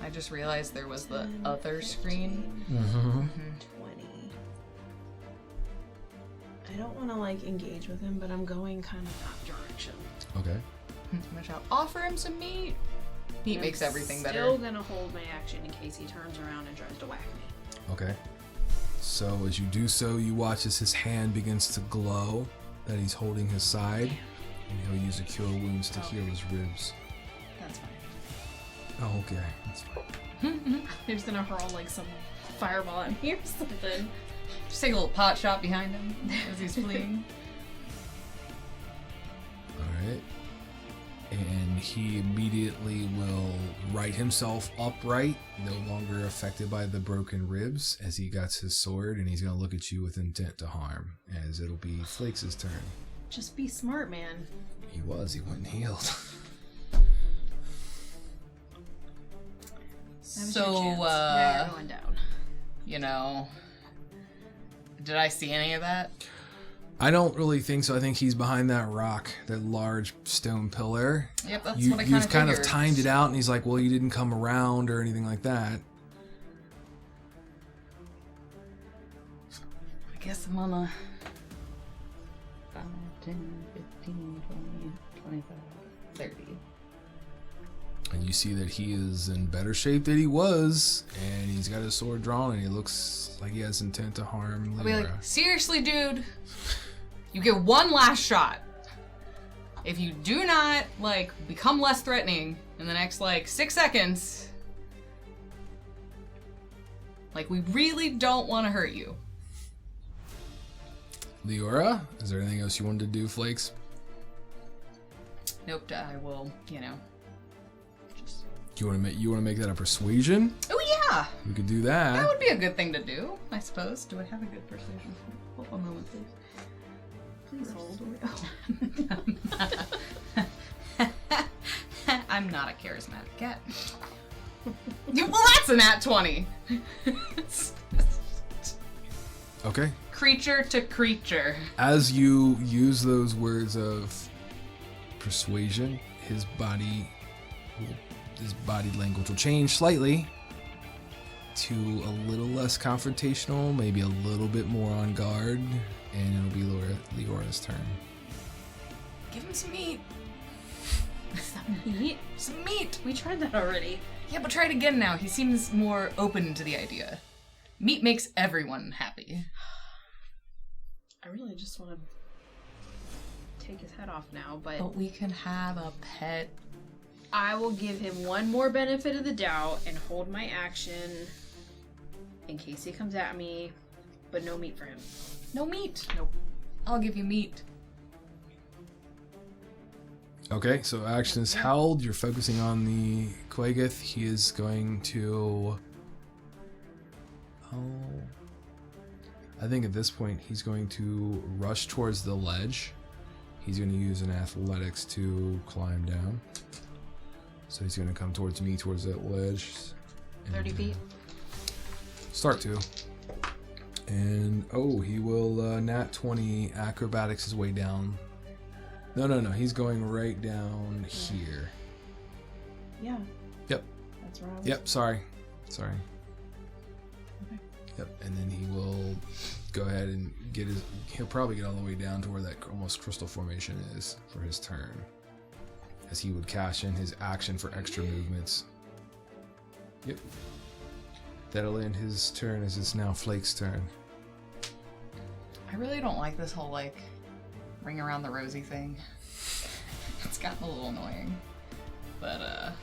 Speaker 3: I just realized there was the other screen.
Speaker 2: 20. I don't want to, engage with him, but I'm going kind of that direction.
Speaker 1: Okay.
Speaker 3: I'll offer him some meat. Meat makes everything better.
Speaker 2: Still gonna hold my action in case he turns around and tries to whack me.
Speaker 1: Okay. So as you do so, you watch as his hand begins to glow, that he's holding his side, and he'll use a cure wounds to heal his ribs.
Speaker 3: That's fine.
Speaker 1: Oh, okay. That's fine.
Speaker 2: He's gonna hurl some fireball at me or something.
Speaker 3: Just take a little pot shot behind him as he's fleeing.
Speaker 1: Alright. And he immediately will right himself upright, no longer affected by the broken ribs, as he gets his sword, and he's going to look at you with intent to harm, as it'll be Flakes' turn.
Speaker 2: Just be smart, man.
Speaker 1: He wasn't healed.
Speaker 3: So,
Speaker 2: now you're going down.
Speaker 3: Did I see any of that?
Speaker 1: I don't really think so. I think he's behind that rock, that large stone pillar.
Speaker 3: Yep, that's
Speaker 1: You've
Speaker 3: what I
Speaker 1: kind of timed it out, and he's like, well, you didn't come around or anything like that.
Speaker 3: I guess I'm on a 5, 10, 15, 20, 25, 30.
Speaker 1: And you see that he is in better shape than he was, and he's got his sword drawn, and he looks like he has intent to harm
Speaker 3: I'll be
Speaker 1: Leora.
Speaker 3: like, seriously, dude, you get one last shot. If you do not, become less threatening in the next, 6 seconds, we really don't want to hurt you.
Speaker 1: Leora, is there anything else you wanted to do, Flakes?
Speaker 3: Nope, I will, just...
Speaker 1: Do you want to make that a persuasion?
Speaker 3: Oh, yeah!
Speaker 1: We could do that.
Speaker 3: That would be a good thing to do, I suppose. Do I have a good persuasion? Hold on a moment, please.
Speaker 2: Please hold.
Speaker 3: I'm not a charismatic cat. Well, that's a nat 20.
Speaker 1: Okay.
Speaker 3: Creature to creature.
Speaker 1: As you use those words of persuasion, his body language will change slightly to a little less confrontational, maybe a little bit more on guard, and it'll be Leora's turn.
Speaker 3: Give him some meat.
Speaker 2: Some meat?
Speaker 3: Some meat.
Speaker 2: We tried that already.
Speaker 3: Yeah, but try it again now. He seems more open to the idea. Meat makes everyone happy.
Speaker 2: I really just want to take his head off now,
Speaker 3: But we can have a pet.
Speaker 2: I will give him one more benefit of the doubt and hold my action in case he comes at me, but no meat for him.
Speaker 3: No meat.
Speaker 2: Nope.
Speaker 3: I'll give you meat.
Speaker 1: Okay, so action is held. You're focusing on the Quageth. He is going to... I think at this point he's going to rush towards the ledge. He's going to use an athletics to climb down. So he's going to come towards me, towards that ledge.
Speaker 2: 30 feet.
Speaker 1: Start to. And, he will nat 20 acrobatics his way down. No. He's going right down here.
Speaker 2: Yeah.
Speaker 1: Yep.
Speaker 2: That's where I was.
Speaker 1: Yep, sorry.
Speaker 2: Okay.
Speaker 1: Yep, and then he will go ahead and he'll probably get all the way down to where that almost crystal formation is for his turn. As he would cash in his action for extra movements. Yep. That'll end his turn as it's now Flake's turn.
Speaker 3: I really don't like this whole, ring around the rosy thing. It's gotten a little annoying. But,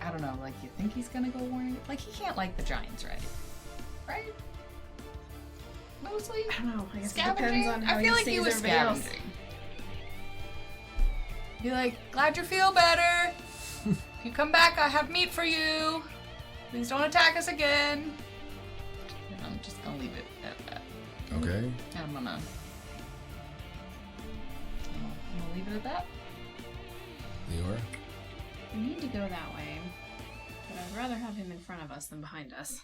Speaker 3: I don't know, you think he's gonna go warning? He can't like the giants, right? Mostly?
Speaker 2: I don't know. I guess
Speaker 3: Scavenging?
Speaker 2: it depends on how
Speaker 3: I feel
Speaker 2: he
Speaker 3: like he
Speaker 2: sees
Speaker 3: was
Speaker 2: everybody else.
Speaker 3: scavenging. Be like, glad you feel better. If you come back, I have meat for you. Please don't attack us again. And I'm just gonna leave it at that.
Speaker 1: Okay.
Speaker 3: And I'm gonna leave it at that.
Speaker 1: Liara?
Speaker 2: We need to go that way, but I'd rather have him in front of us than behind us.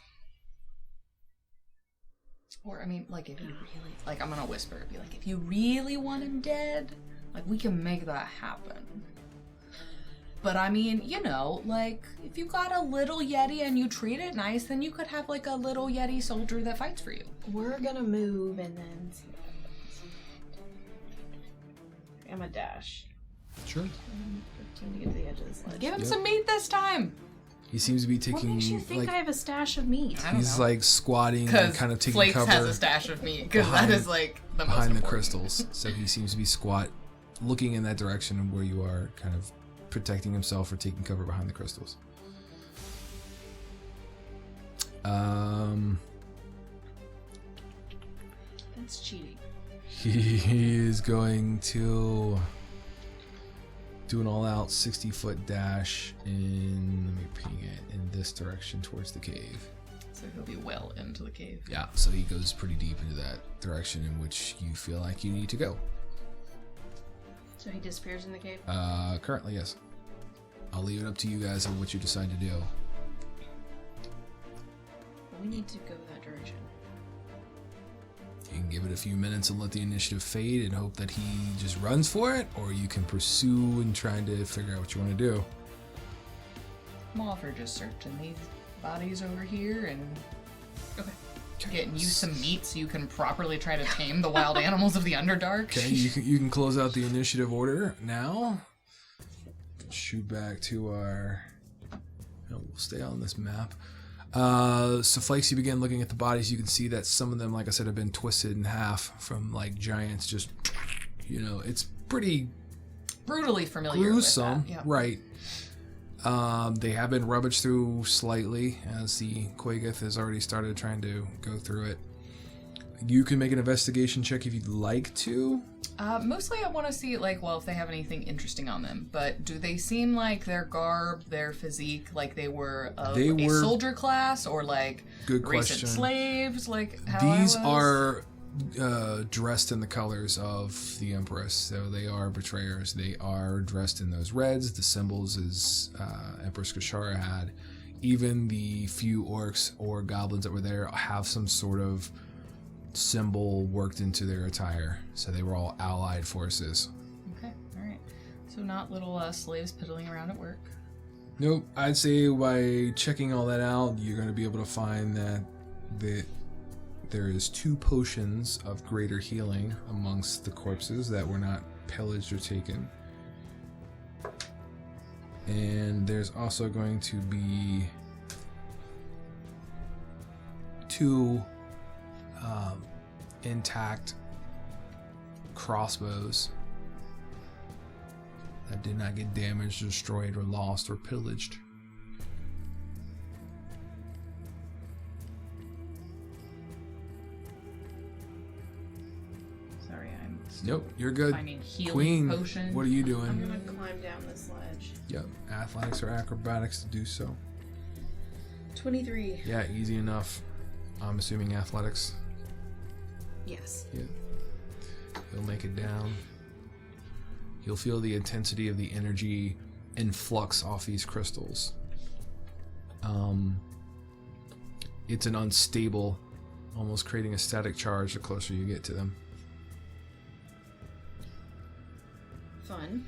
Speaker 3: Or, I mean, like, if you really... Like, I'm gonna whisper. Be like, if you really want him dead, like, we can make that happen. But, I mean, you know, like, if you got a little Yeti and you treat it nice, then you could have, like, a little Yeti soldier that fights for you.
Speaker 2: We're gonna move and then see what happens. I'm a dash.
Speaker 1: Sure.
Speaker 2: 15 to get to the edge of this ledge.
Speaker 3: Give him some meat this time!
Speaker 1: He seems to be taking...
Speaker 2: What makes you think I have a stash of meat?
Speaker 3: I don't
Speaker 1: He's
Speaker 3: know.
Speaker 1: like squatting and kind of taking
Speaker 3: Flakes
Speaker 1: cover
Speaker 3: has a stash of meat, because that is, like, the most
Speaker 1: behind the
Speaker 3: important.
Speaker 1: crystals. So he seems to be looking in that direction where you are, kind of protecting himself or taking cover behind the crystals.
Speaker 2: That's cheating.
Speaker 1: He is going to do an all-out 60-foot dash in, let me ping it, in this direction towards the cave.
Speaker 3: So he'll be well into the cave.
Speaker 1: Yeah, so he goes pretty deep into that direction in which you feel like you need to go.
Speaker 2: So he disappears in the cave?
Speaker 1: Currently, yes. I'll leave it up to you guys on what you decide to do.
Speaker 2: We need to go that direction.
Speaker 1: You can give it a few minutes and let the initiative fade and hope that he just runs for it, or you can pursue and trying to figure out what you want to do.
Speaker 3: I'm all for just searching these bodies over here and
Speaker 2: Okay.
Speaker 3: getting you some meat so you can properly try to tame the wild animals of the Underdark.
Speaker 1: Okay, you can close out the initiative order now. Shoot back to our... No, we'll stay on this map. So Flakes, you begin looking at the bodies. You can see that some of them, like I said, have been twisted in half from like giants. Just, you know, it's pretty
Speaker 3: Brutally familiar
Speaker 1: gruesome,
Speaker 3: with that. Yeah.
Speaker 1: right? They have been rubbaged through slightly as the Quaggoth has already started trying to go through it. You can make an investigation check if you'd like to.
Speaker 3: Mostly I want to see, like, well, if they have anything interesting on them. But do they seem like their garb, their physique, like they were of a soldier class or, like,
Speaker 1: Good
Speaker 3: recent
Speaker 1: question.
Speaker 3: slaves? Like, how
Speaker 1: These
Speaker 3: I was?
Speaker 1: are dressed in the colors of the Empress, so they are betrayers. They are dressed in those reds, the symbols as Empress Kashara had. Even the few orcs or goblins that were there have some sort of symbol worked into their attire, so they were all allied forces.
Speaker 3: Okay, alright. So not little slaves piddling around at work.
Speaker 1: Nope. I'd say by checking all that out, you're going to be able to find that there is 2 potions of greater healing amongst the corpses that were not pillaged or taken. And there's also going to be 2 intact crossbows that did not get damaged, destroyed, or lost, or pillaged.
Speaker 3: Sorry, I'm still
Speaker 1: Nope, you're good.
Speaker 3: finding healing
Speaker 1: Queen,
Speaker 3: potion.
Speaker 1: what are you
Speaker 2: I'm
Speaker 1: doing?
Speaker 2: gonna climb down this ledge.
Speaker 1: Yep, athletics or acrobatics to do so.
Speaker 2: 23.
Speaker 1: Yeah, easy enough. I'm assuming athletics.
Speaker 2: Yes.
Speaker 1: Yeah. You'll make it down. You'll feel the intensity of the energy influx off these crystals. It's an unstable, almost creating a static charge the closer you get to them.
Speaker 2: Fun.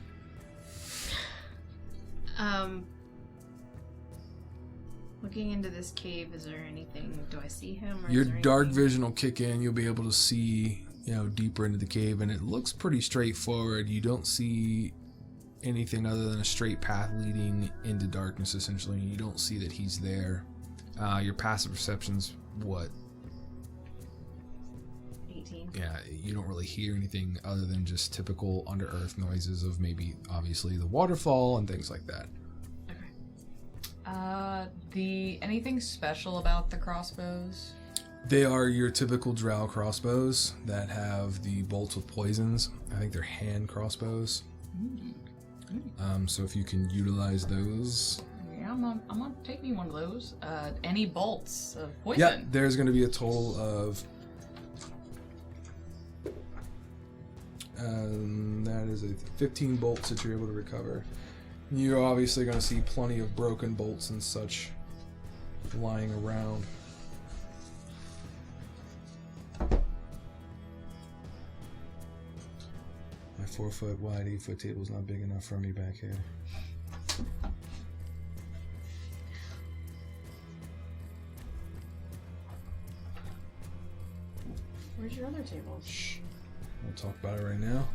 Speaker 2: Looking into this cave, is there anything? Do I see him? Or
Speaker 1: Your
Speaker 2: is there
Speaker 1: dark
Speaker 2: anything?
Speaker 1: vision will kick in. You'll be able to see, deeper into the cave, and it looks pretty straightforward. You don't see anything other than a straight path leading into darkness, essentially. You don't see that he's there. Your passive perception's what?
Speaker 2: 18.
Speaker 1: Yeah, you don't really hear anything other than just typical under-earth noises of maybe, obviously, the waterfall and things like that.
Speaker 3: Anything special about the crossbows?
Speaker 1: They are your typical drow crossbows that have the bolts with poisons. I think they're hand crossbows. So if you can utilize those,
Speaker 3: Yeah. I'm gonna take me one of those. Any bolts of poison?
Speaker 1: Yeah, there's going to be a total of... that is 15 bolts that you're able to recover. You're obviously going to see plenty of broken bolts and such lying around. My 4-foot wide, 8-foot table is not big enough for me back here.
Speaker 2: Where's your other table?
Speaker 1: Shh. We'll talk about it right now.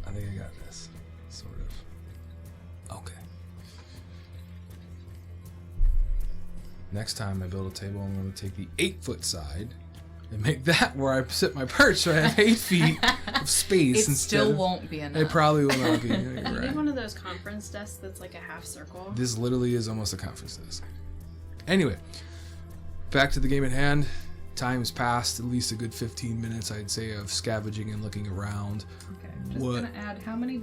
Speaker 1: I think I got this. Sort of. Okay. Next time I build a table, I'm going to take the 8-foot side and make that where I sit my perch, so I have 8 feet of space.
Speaker 3: It still won't be enough.
Speaker 1: It probably will not be. You're
Speaker 2: You
Speaker 1: right.
Speaker 2: need one of those conference desks that's like a half circle.
Speaker 1: This literally is almost a conference desk. Anyway, back to the game at hand. Time's passed at least a good 15 minutes, I'd say, of scavenging and looking around.
Speaker 3: Okay, I'm just gonna add how many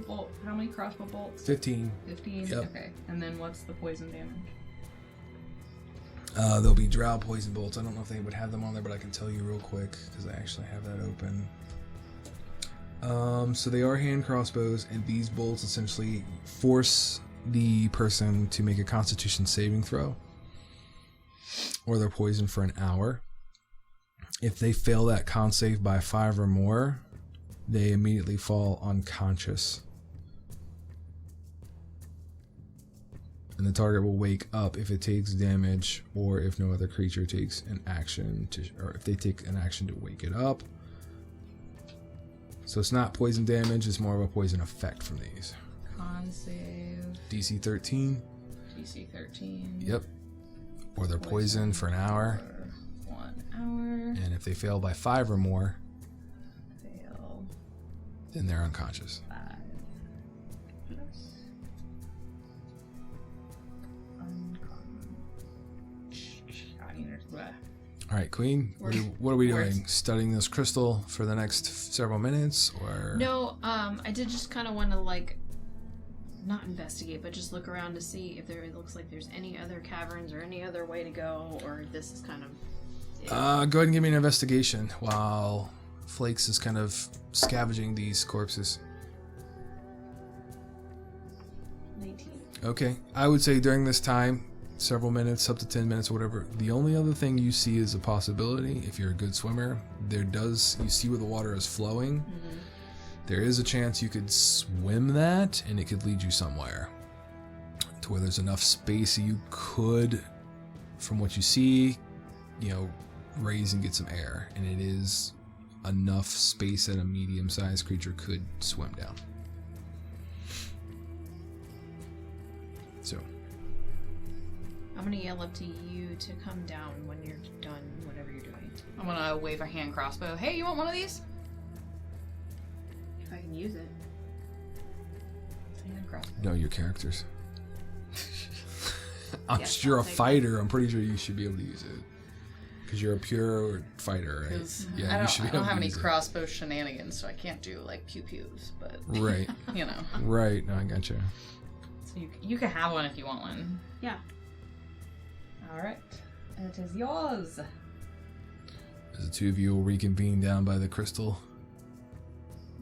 Speaker 3: crossbow bolts?
Speaker 1: 15.
Speaker 3: 15?
Speaker 1: Yep.
Speaker 3: Okay. And then what's the poison damage?
Speaker 1: There'll be drow poison bolts. I don't know if they would have them on there, but I can tell you real quick because I actually have that open. So they are hand crossbows, and these bolts essentially force the person to make a Constitution saving throw, or they're poisoned for an hour. If they fail that con save by 5 or more, they immediately fall unconscious. And the target will wake up if it takes damage, or if no other creature takes an action to, or if they take an action to wake it up. So it's not poison damage, it's more of a poison effect from these.
Speaker 3: Con save.
Speaker 1: DC 13.
Speaker 3: DC 13.
Speaker 1: Yep. Or they're poisoned for an hour.
Speaker 3: For 1 hour.
Speaker 1: And if they fail by 5 or more,
Speaker 3: Fail.
Speaker 1: then they're unconscious.
Speaker 3: 5 plus.
Speaker 1: All right, Queen. What are we
Speaker 3: Where's-
Speaker 1: doing? Studying this crystal for the next several minutes, or
Speaker 2: No, I did just kind of want to like, not investigate, but just look around to see if it looks like there's any other caverns or any other way to go, or this is kind of. It.
Speaker 1: go ahead and give me an investigation while Flakes is kind of scavenging these corpses.
Speaker 2: 19.
Speaker 1: Okay, I would say during this time, several minutes, up to 10 minutes, or whatever, the only other thing you see is a possibility, if you're a good swimmer, you see where the water is flowing.
Speaker 2: Mm-hmm.
Speaker 1: There is a chance you could swim that, and it could lead you somewhere to where there's enough space you could, from what you see, raise and get some air. And it is enough space that a medium-sized creature could swim down. So
Speaker 2: I'm gonna yell up to you to come down when you're done, whatever you're doing.
Speaker 3: I'm gonna wave a hand crossbow. Hey, you want one of these?
Speaker 2: If I can use it.
Speaker 3: Hand crossbow.
Speaker 1: know your characters.
Speaker 2: Yes,
Speaker 1: You're
Speaker 2: I'll
Speaker 1: a
Speaker 2: take
Speaker 1: fighter. I'm pretty sure you should be able to use it. Because you're a pure fighter, right?
Speaker 3: I don't have any crossbow shenanigans, so I can't do like pew pews. But
Speaker 1: Right. Right. No, I gotcha.
Speaker 3: So you can have one if you want one.
Speaker 2: Yeah.
Speaker 3: All right, it is yours.
Speaker 1: As the two of you will reconvene down by the crystal.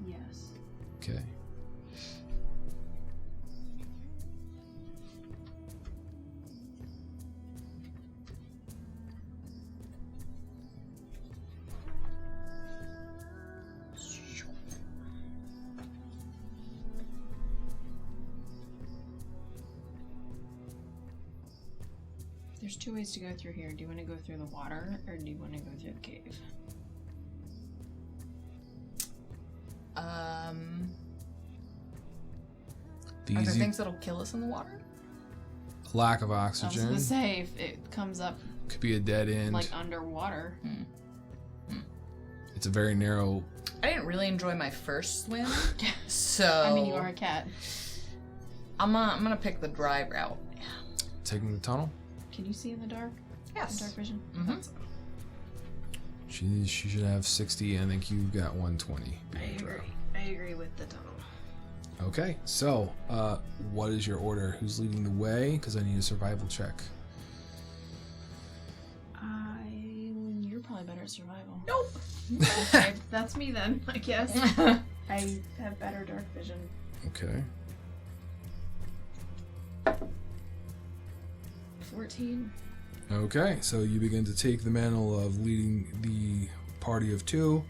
Speaker 2: Yes.
Speaker 1: Okay.
Speaker 2: There's 2 ways to go through here. Do you want to go through the water, or do you want to go through the cave?
Speaker 3: Are
Speaker 1: The
Speaker 3: there
Speaker 1: easy
Speaker 3: things that'll kill us in the water?
Speaker 1: lack of
Speaker 2: I was
Speaker 1: oxygen
Speaker 2: gonna say, if it comes up
Speaker 1: could be a dead end.
Speaker 2: like underwater.
Speaker 1: It's a very narrow.
Speaker 3: I didn't really enjoy my first swim, so
Speaker 2: I mean, you are a cat.
Speaker 3: I'm gonna pick the dry route.
Speaker 1: Taking the tunnel.
Speaker 2: Can you see in the dark?
Speaker 3: Yes.
Speaker 2: Dark vision?
Speaker 3: Mm-hmm.
Speaker 1: She should have 60. I think you've got 120.
Speaker 2: I agree with the tunnel.
Speaker 1: Okay, so what is your order? Who's leading the way? Because I need a survival check.
Speaker 2: You're probably better at survival.
Speaker 3: Nope.
Speaker 2: Okay, that's me then, I guess. I have better dark vision.
Speaker 1: Okay.
Speaker 2: 14.
Speaker 1: Okay, so you begin to take the mantle of leading the party of 2.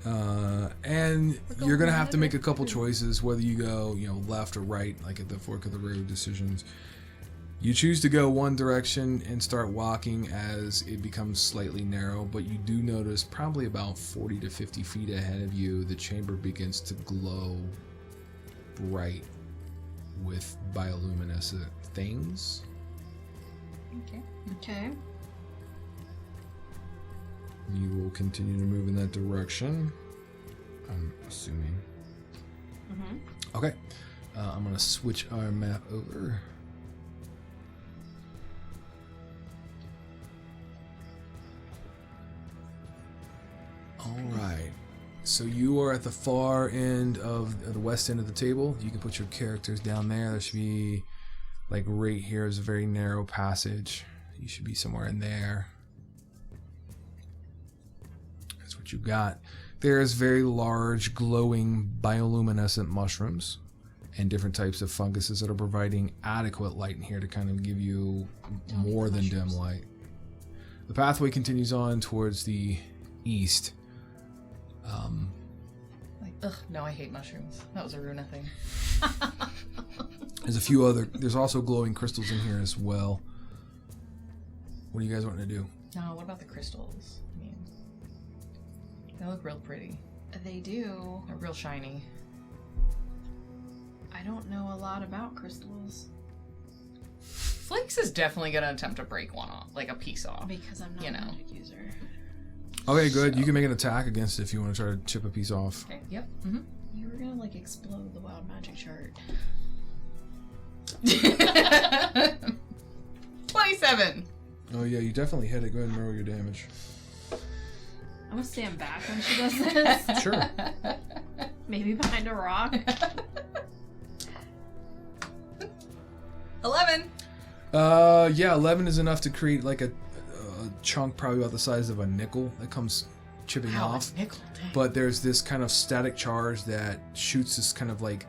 Speaker 1: And you're going to have to make a couple choices, whether you go, left or right, like at the fork of the road decisions. You choose to go one direction and start walking as it becomes slightly narrow, but you do notice probably about 40 to 50 feet ahead of you, the chamber begins to glow bright with bioluminescent things.
Speaker 2: Okay.
Speaker 1: You will continue to move in that direction, I'm assuming.
Speaker 2: Mm-hmm.
Speaker 1: Okay. I'm going to switch our map over. Alright. So you are at the far end of the west end of the table. You can put your characters down there. There should be, like right here is a very narrow passage. You should be somewhere in there. That's what you got. There's very large, glowing, bioluminescent mushrooms and different types of funguses that are providing adequate light in here to kind of give you more than dim light. The pathway continues on towards the east.
Speaker 3: No, I hate mushrooms. That was a Runa thing.
Speaker 1: There's also glowing crystals in here as well. What do you guys want to do?
Speaker 3: No, what about the crystals? I mean, they look real pretty.
Speaker 2: They do.
Speaker 3: They're real shiny.
Speaker 2: I don't know a lot about crystals.
Speaker 3: Flakes is definitely gonna attempt to break one off, like a piece off.
Speaker 2: Because I'm not a magic user.
Speaker 1: Okay, good. You can make an attack against it if you want to try to chip a piece off.
Speaker 3: Okay, yep. Mm-hmm.
Speaker 2: You were gonna explode the wild magic chart.
Speaker 3: 27.
Speaker 1: Oh yeah, you definitely hit it. Go ahead and roll your damage.
Speaker 2: I'm gonna stand back when she does this.
Speaker 1: Sure.
Speaker 2: Maybe behind a rock.
Speaker 3: 11.
Speaker 1: Yeah, 11 is enough to create like a chunk probably about the size of a nickel that comes chipping off.
Speaker 3: Nickel, dang.
Speaker 1: But there's this kind of static charge that shoots this kind of like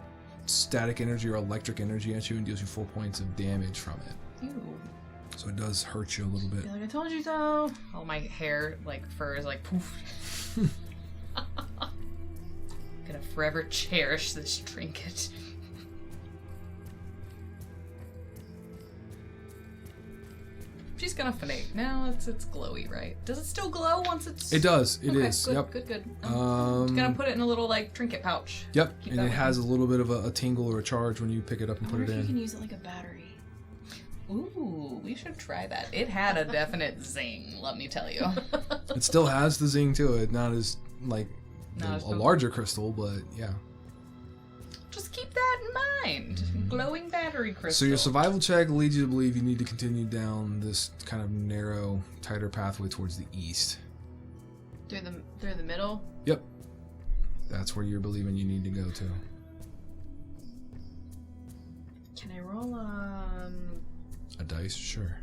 Speaker 1: static energy or electric energy at you and deals you 4 points of damage from it.
Speaker 3: Ew.
Speaker 1: So it does hurt you a little bit.
Speaker 2: Feel like I told you so.
Speaker 3: All my hair, fur is poof. Gonna forever cherish this trinket. She's gonna finate. Now it's glowy, right? Does it still glow once it's...
Speaker 1: It does. It
Speaker 3: okay,
Speaker 1: is.
Speaker 3: Good,
Speaker 1: Yep.
Speaker 3: Good. Gonna put it in a little trinket pouch.
Speaker 1: Yep.
Speaker 3: Keep
Speaker 1: And
Speaker 3: that
Speaker 1: it
Speaker 3: with
Speaker 1: has a little bit of a tingle or a charge when you pick it up and
Speaker 2: I
Speaker 1: put
Speaker 2: wonder
Speaker 1: it
Speaker 2: if you
Speaker 1: in.
Speaker 2: can use it like a battery.
Speaker 3: Ooh, we should try that. It had a definite zing, let me tell you.
Speaker 1: It still has the zing to it. Not as
Speaker 3: Not as
Speaker 1: a larger crystal, but yeah.
Speaker 3: Just keep that in mind. Glowing battery crystal.
Speaker 1: So your survival check leads you to believe you need to continue down this kind of narrow, tighter pathway towards the east.
Speaker 2: Through the middle?
Speaker 1: Yep. That's where you're believing you need to go to.
Speaker 2: Can I roll
Speaker 1: A dice? Sure.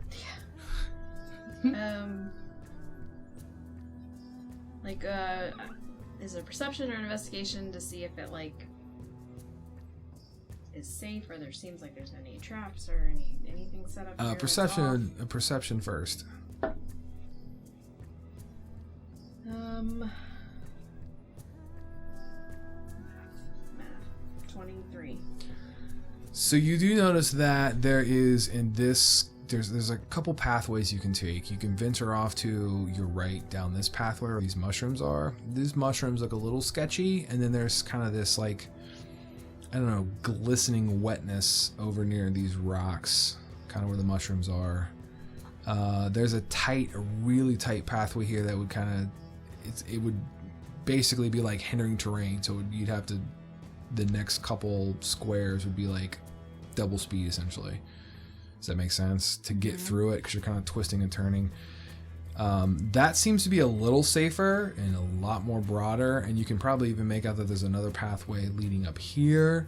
Speaker 2: is it a perception or an investigation to see if it is safe, or there seems like there's any traps or anything set up here?
Speaker 1: Perception first.
Speaker 2: Math. 23.
Speaker 1: So you do notice that there is there's a couple pathways you can take. You can venture off to your right down this pathway where these mushrooms are. These mushrooms look a little sketchy, and then there's kind of this glistening wetness over near these rocks, kind of where the mushrooms are. There's a really tight pathway here that would it would basically be like hindering terrain. So you'd have to, the next couple squares would be like double speed essentially. Does that make sense? To get through it, because you're kind of twisting and turning. That seems to be a little safer and a lot more broader, and you can probably even make out that there's another pathway leading up here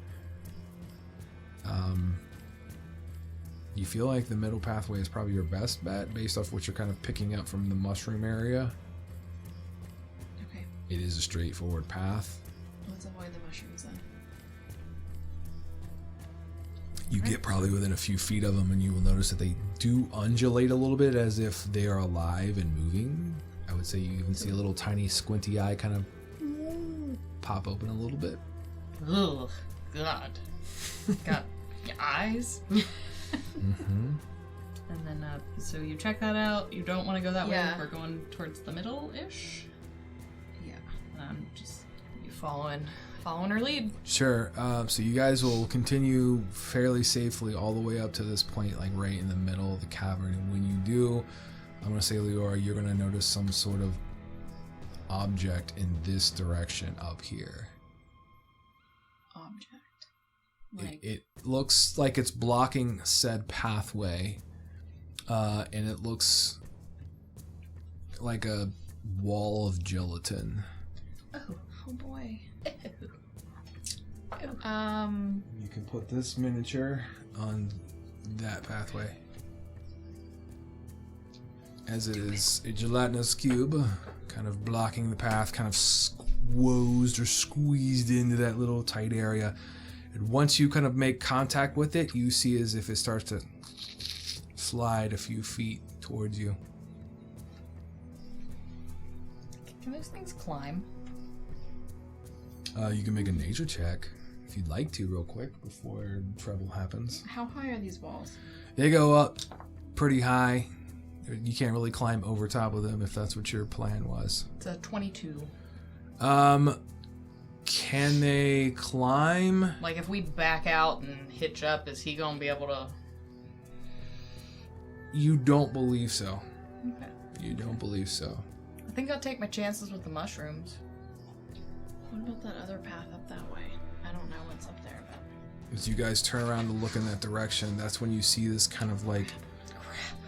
Speaker 1: You feel like the middle pathway is probably your best bet based off what you're kind of picking up from the mushroom area.
Speaker 2: Okay.
Speaker 1: It is a straightforward path.
Speaker 2: Let's avoid the mushrooms then.
Speaker 1: You get probably within a few feet of them, and you will notice that they do undulate a little bit as if they are alive and moving. I would say you even see a little tiny squinty eye kind of pop open a little bit.
Speaker 3: Ugh, God. Got eyes.
Speaker 1: Mm-hmm.
Speaker 3: And then, so you check that out. You don't want to go that way.
Speaker 2: Yeah.
Speaker 3: We're going towards the middle-ish.
Speaker 2: Yeah.
Speaker 3: Just you following her lead.
Speaker 1: Sure. So you guys will continue fairly safely all the way up to this point, like right in the middle of the cavern. And when you do, I'm going to say, Liara, you're going to notice some sort of object in this direction up here.
Speaker 2: Object.
Speaker 1: It looks like it's blocking said pathway, and it looks like a wall of gelatin.
Speaker 2: Oh boy.
Speaker 1: You can put this miniature on that pathway, as it is a gelatinous cube, kind of blocking the path, kind of squeezed into that little tight area. And once you kind of make contact with it, you see as if it starts to slide a few feet towards you.
Speaker 3: Can those things climb?
Speaker 1: You can make a nature check if you'd like to real quick before trouble happens.
Speaker 2: How high are these walls?
Speaker 1: They go up pretty high. You can't really climb over top of them if that's what your plan was.
Speaker 3: It's a 22.
Speaker 1: Can they climb?
Speaker 3: Like, if we back out and hitch up, is he gonna be able to...
Speaker 1: You don't believe so.
Speaker 3: Okay.
Speaker 1: You don't believe so.
Speaker 3: I think I'll take my chances with the mushrooms.
Speaker 2: What about that other path up that way? I don't know what's up there, but...
Speaker 1: As you guys turn around to look in that direction, that's when you see this kind of like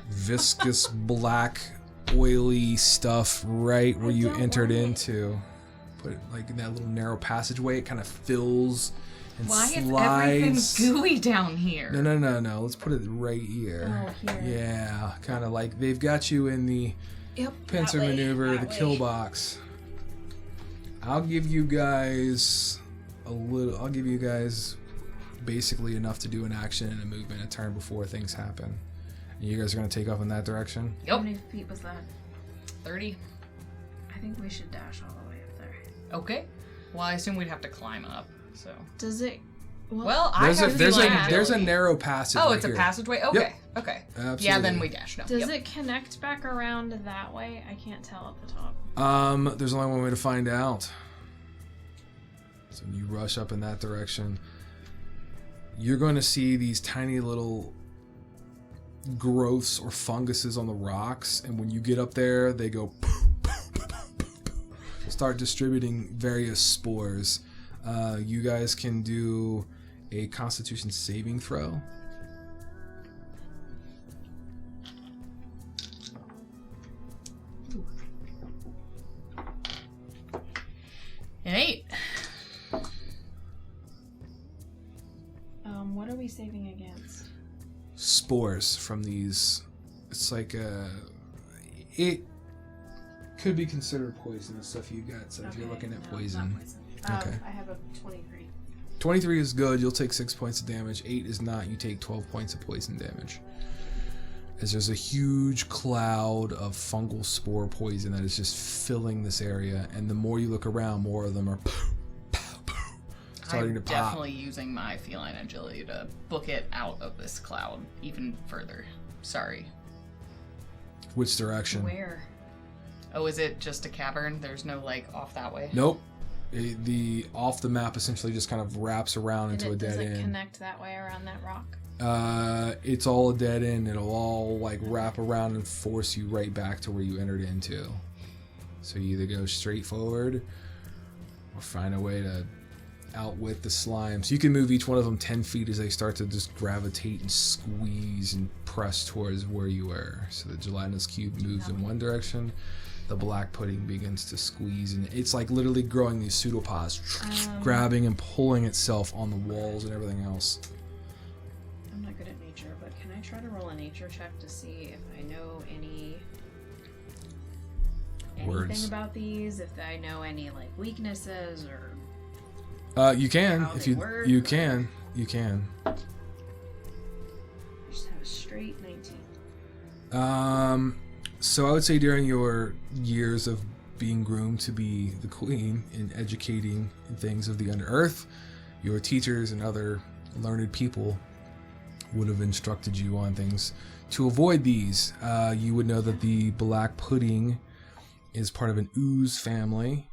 Speaker 1: viscous black oily stuff right where you entered into. Put it like in that little narrow passageway. It kind of fills and
Speaker 3: Why
Speaker 1: slides.
Speaker 3: is everything gooey down here?
Speaker 1: No. Let's put it right here.
Speaker 2: Oh, here.
Speaker 1: Yeah, kind of like they've got you in the pincer maneuver, the kill box. I'll give you guys I'll give you guys basically enough to do an action and a movement, a turn before things happen. And you guys are gonna take off in that direction.
Speaker 2: How
Speaker 3: Yep.
Speaker 2: many feet was that?
Speaker 3: 30.
Speaker 2: I think we should dash all the way up there.
Speaker 3: Okay. Well, I assume we'd have to climb up, so...
Speaker 2: Does it...
Speaker 3: Well,
Speaker 1: There's
Speaker 3: I have
Speaker 1: there's a narrow passage.
Speaker 3: Oh,
Speaker 1: right
Speaker 3: it's
Speaker 1: here.
Speaker 3: a passageway? Okay, okay.
Speaker 1: Absolutely.
Speaker 3: Yeah, then we dash. No.
Speaker 2: Does
Speaker 3: Yep.
Speaker 2: it connect back around that way? I can't tell at the top.
Speaker 1: There's only one way to find out. So when you rush up in that direction, you're going to see these tiny little growths or funguses on the rocks, and when you get up there, they go start distributing various spores. You guys can do a Constitution saving throw.
Speaker 3: An 8.
Speaker 2: What are we saving against?
Speaker 1: Spores from these. It's like it could be considered poisonous stuff you got. So if you're looking at
Speaker 2: no,
Speaker 1: poison,
Speaker 2: not poison.
Speaker 1: Okay.
Speaker 2: I have a 23.
Speaker 1: 23 is good. You'll take 6 points of damage. 8 is not. You take 12 points of poison damage. As there's a huge cloud of fungal spore poison that is just filling this area, and the more you look around, more of them are starting to
Speaker 3: I'm
Speaker 1: pop.
Speaker 3: definitely using my feline agility to book it out of this cloud even further. Sorry.
Speaker 1: Which direction?
Speaker 2: Where?
Speaker 3: Oh, is it just a cavern? There's no, like, off that way?
Speaker 1: Nope. The off the map essentially just kind of wraps around into a dead
Speaker 2: Does it
Speaker 1: end.
Speaker 2: connect that way around that rock?
Speaker 1: It's all a dead end. It'll all like wrap around and force you right back to where you entered into. So you either go straight forward or find a way to outwit the slime. So you can move each one of them 10 feet as they start to just gravitate and squeeze and press towards where you were. So the gelatinous cube moves in one direction. The black pudding begins to squeeze, and it's like literally growing these pseudopods, grabbing and pulling itself on the walls and everything else.
Speaker 2: nature, but can I try to roll a nature check to see if I know anything
Speaker 1: Words.
Speaker 2: about these? If I know any like weaknesses or
Speaker 1: You can
Speaker 2: how
Speaker 1: if
Speaker 2: they
Speaker 1: you
Speaker 2: work,
Speaker 1: you
Speaker 2: or-
Speaker 1: can you can.
Speaker 2: I just have a straight 19.
Speaker 1: So I would say during your years of being groomed to be the queen and educating things of the Underearth, your teachers and other learned people would have instructed you on things to avoid these. You would know that the black pudding is part of an ooze family.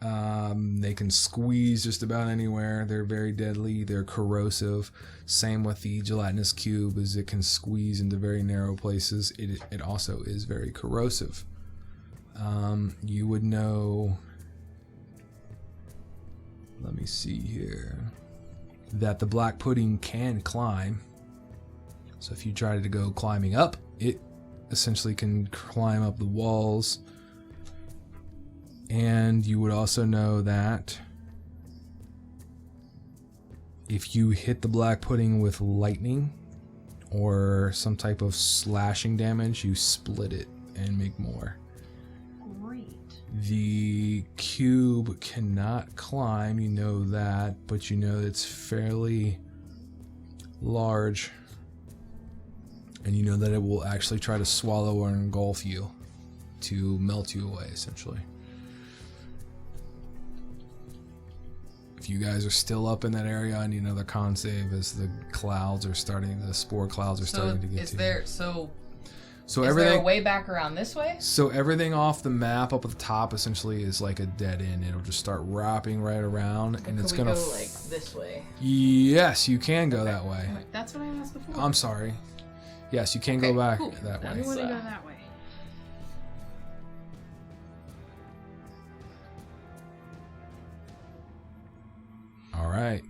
Speaker 1: They can squeeze just about anywhere. They're very deadly. They're corrosive. Same with the gelatinous cube, as it can squeeze into very narrow places. It also is very corrosive. You would know, let me see here, that the black pudding can climb. So if you try to go climbing up, it essentially can climb up the walls. And you would also know that if you hit the black pudding with lightning or some type of slashing damage, you split it and make more.
Speaker 2: Great.
Speaker 1: The cube cannot climb, you know that, but you know it's fairly large. And you know that it will actually try to swallow or engulf you to melt you away, essentially. If you guys are still up in that area, I need another con save as the spore clouds are starting to get to you.
Speaker 3: So
Speaker 1: So
Speaker 3: is
Speaker 1: everything,
Speaker 3: there a way back around this way?
Speaker 1: So everything off the map up at the top essentially is like a dead end. It'll just start wrapping right around, and it's gonna.
Speaker 3: go like this way?
Speaker 1: Yes, you can go that way.
Speaker 2: That's what I asked before.
Speaker 1: I'm sorry. Yes, you can
Speaker 3: Okay,
Speaker 1: go back
Speaker 3: cool.
Speaker 1: that
Speaker 2: I
Speaker 1: way.
Speaker 2: want to go that way.
Speaker 1: All right.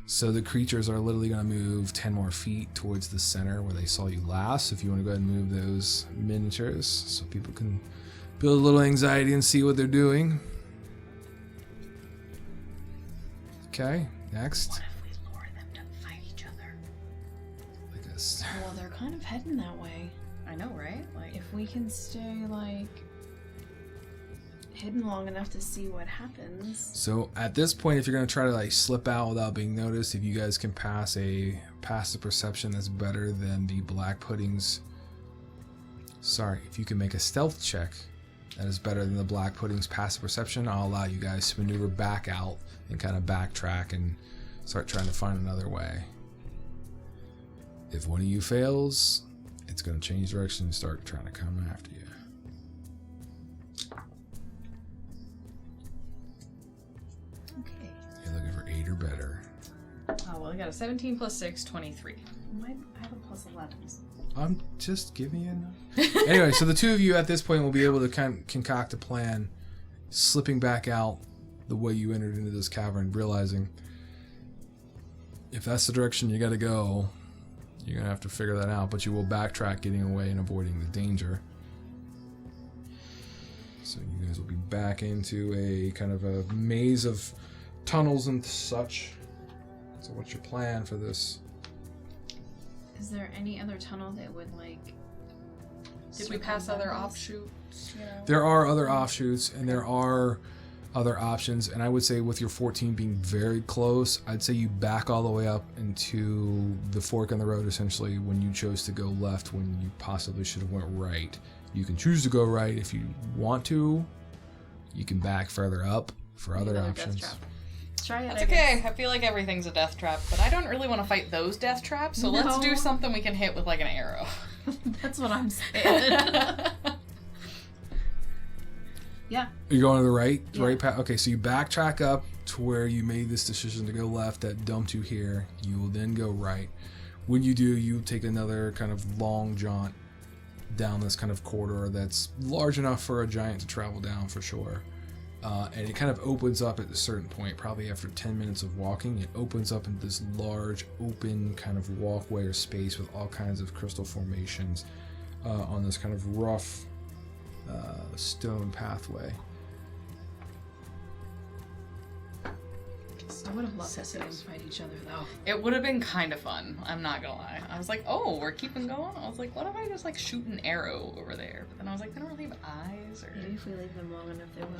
Speaker 1: So the creatures are literally going to move 10 more feet towards the center where they saw you last. If you want to go ahead and move those miniatures so people can build a little anxiety and see what they're doing. Okay, next.
Speaker 2: What if we lure them to fight each other?
Speaker 1: I guess.
Speaker 2: Well, they're kind of heading that way.
Speaker 3: I know, right? Like,
Speaker 2: If we can stay, like, hidden long enough to see what happens.
Speaker 1: So at this point, if you're going to try to like slip out without being noticed, if you guys can pass the perception that's better than the black pudding's. Sorry, if you can make a stealth check that is better than the black pudding's passive perception, I'll allow you guys to maneuver back out and kind of backtrack and start trying to find another way. If one of you fails, it's going to change direction and start trying to come after you.
Speaker 2: Okay.
Speaker 1: You're looking for 8 or better.
Speaker 3: oh well, I got a 17 plus 6, 23.
Speaker 2: I have a plus 11s.
Speaker 1: I'm just giving you enough. Anyway, so the two of you at this point will be able to concoct a plan, slipping back out the way you entered into this cavern, realizing if that's the direction you got to go, you're going to have to figure that out, but you will backtrack, getting away and avoiding the danger. So you guys will be back into a kind of a maze of tunnels and such. So what's your plan for this?
Speaker 2: Is there any other tunnel that would, like...
Speaker 3: Did we pass other offshoots? You know?
Speaker 1: There are other offshoots, and there are other options, and I would say with your 14 being very close, I'd say you back all the way up into the fork in the road, essentially, when you chose to go left when you possibly should have went right. You can choose to go right if you want to. You can back further up for other
Speaker 3: Another
Speaker 1: options.
Speaker 3: death trap.
Speaker 2: Try it,
Speaker 3: It's
Speaker 2: I
Speaker 3: okay.
Speaker 2: guess.
Speaker 3: I feel like everything's a death trap, but I don't really want to fight those death traps, so let's
Speaker 2: No.
Speaker 3: do something we can hit with like an arrow.
Speaker 2: That's what I'm saying. Yeah.
Speaker 1: You're going to the right?
Speaker 2: Yeah.
Speaker 1: Right path? Okay, so you backtrack up to where you made this decision to go left that dumped you here. You will then go right. When you do, you take another kind of long jaunt down this kind of corridor that's large enough for a giant to travel down for sure. And it kind of opens up at a certain point, probably after 10 minutes of walking. It opens up into this large, open kind of walkway or space with all kinds of crystal formations on this kind of rough stone pathway.
Speaker 3: just
Speaker 2: I would have loved to
Speaker 3: sit
Speaker 2: see them
Speaker 3: those.
Speaker 2: fight each other, though.
Speaker 3: It would have been kind of fun. I'm not gonna lie. I was like, oh, we're keeping going. I was like, what if I just like shoot an arrow over there? But then I was like, they don't really have eyes, or
Speaker 2: Maybe if we leave them long enough, they will.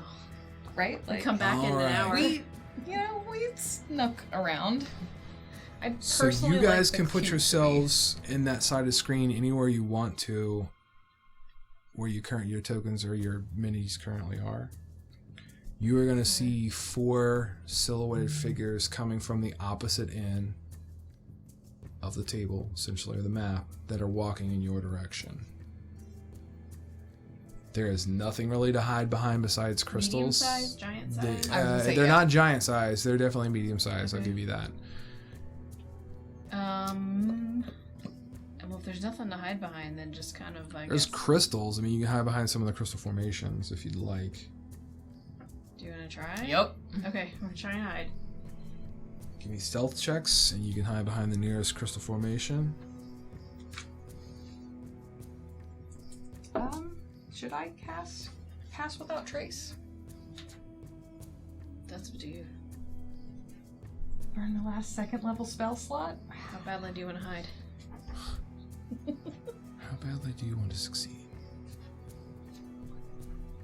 Speaker 3: right?
Speaker 2: We
Speaker 3: Like,
Speaker 2: come back in an
Speaker 1: Alright.
Speaker 2: hour.
Speaker 3: we snuck around. I
Speaker 1: So
Speaker 3: personally
Speaker 1: you guys
Speaker 3: like the
Speaker 1: can put
Speaker 3: cute
Speaker 1: yourselves in that side of the screen anywhere you want to, where your tokens or your minis currently are. You are going to see 4 silhouetted figures coming from the opposite end of the table, essentially, or the map, that are walking in your direction. There is nothing really to hide behind besides crystals.
Speaker 2: Medium size, giant size.
Speaker 3: I was gonna say,
Speaker 1: They're
Speaker 3: yeah.
Speaker 1: not giant size. They're definitely medium size. I'll
Speaker 2: Okay.
Speaker 1: give you that.
Speaker 2: Well, if there's nothing to hide behind, then just kind of, I
Speaker 1: There's
Speaker 2: guess.
Speaker 1: crystals. I mean, you can hide behind some of the crystal formations if you'd like.
Speaker 2: Do you want to try?
Speaker 3: Yep.
Speaker 2: Okay, we're trying to hide.
Speaker 1: Give me stealth checks, and you can hide behind the nearest crystal formation.
Speaker 3: Should I cast Pass Without Trace?
Speaker 2: That's up to you.
Speaker 3: Burn the last 2nd level spell slot?
Speaker 2: How badly do you want to hide?
Speaker 1: How badly do you want to succeed?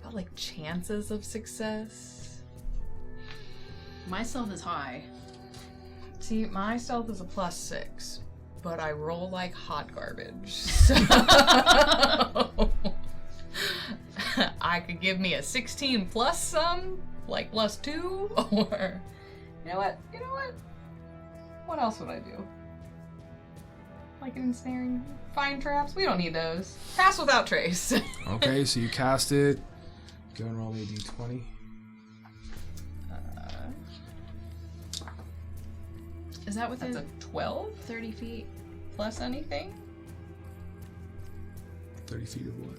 Speaker 3: About like chances of success.
Speaker 2: My stealth is high.
Speaker 3: See, my stealth is a +6, but I roll like hot garbage. So I could give me a 16 plus some, like +2, or you know what? What else would I do? Like ensnaring, fine traps? We don't need those. Pass Without Trace.
Speaker 1: Okay, so you cast it. Go and roll me a d20.
Speaker 2: Is that within
Speaker 3: That's a 12
Speaker 2: 30 feet?
Speaker 3: plus anything?
Speaker 1: 30 feet of what?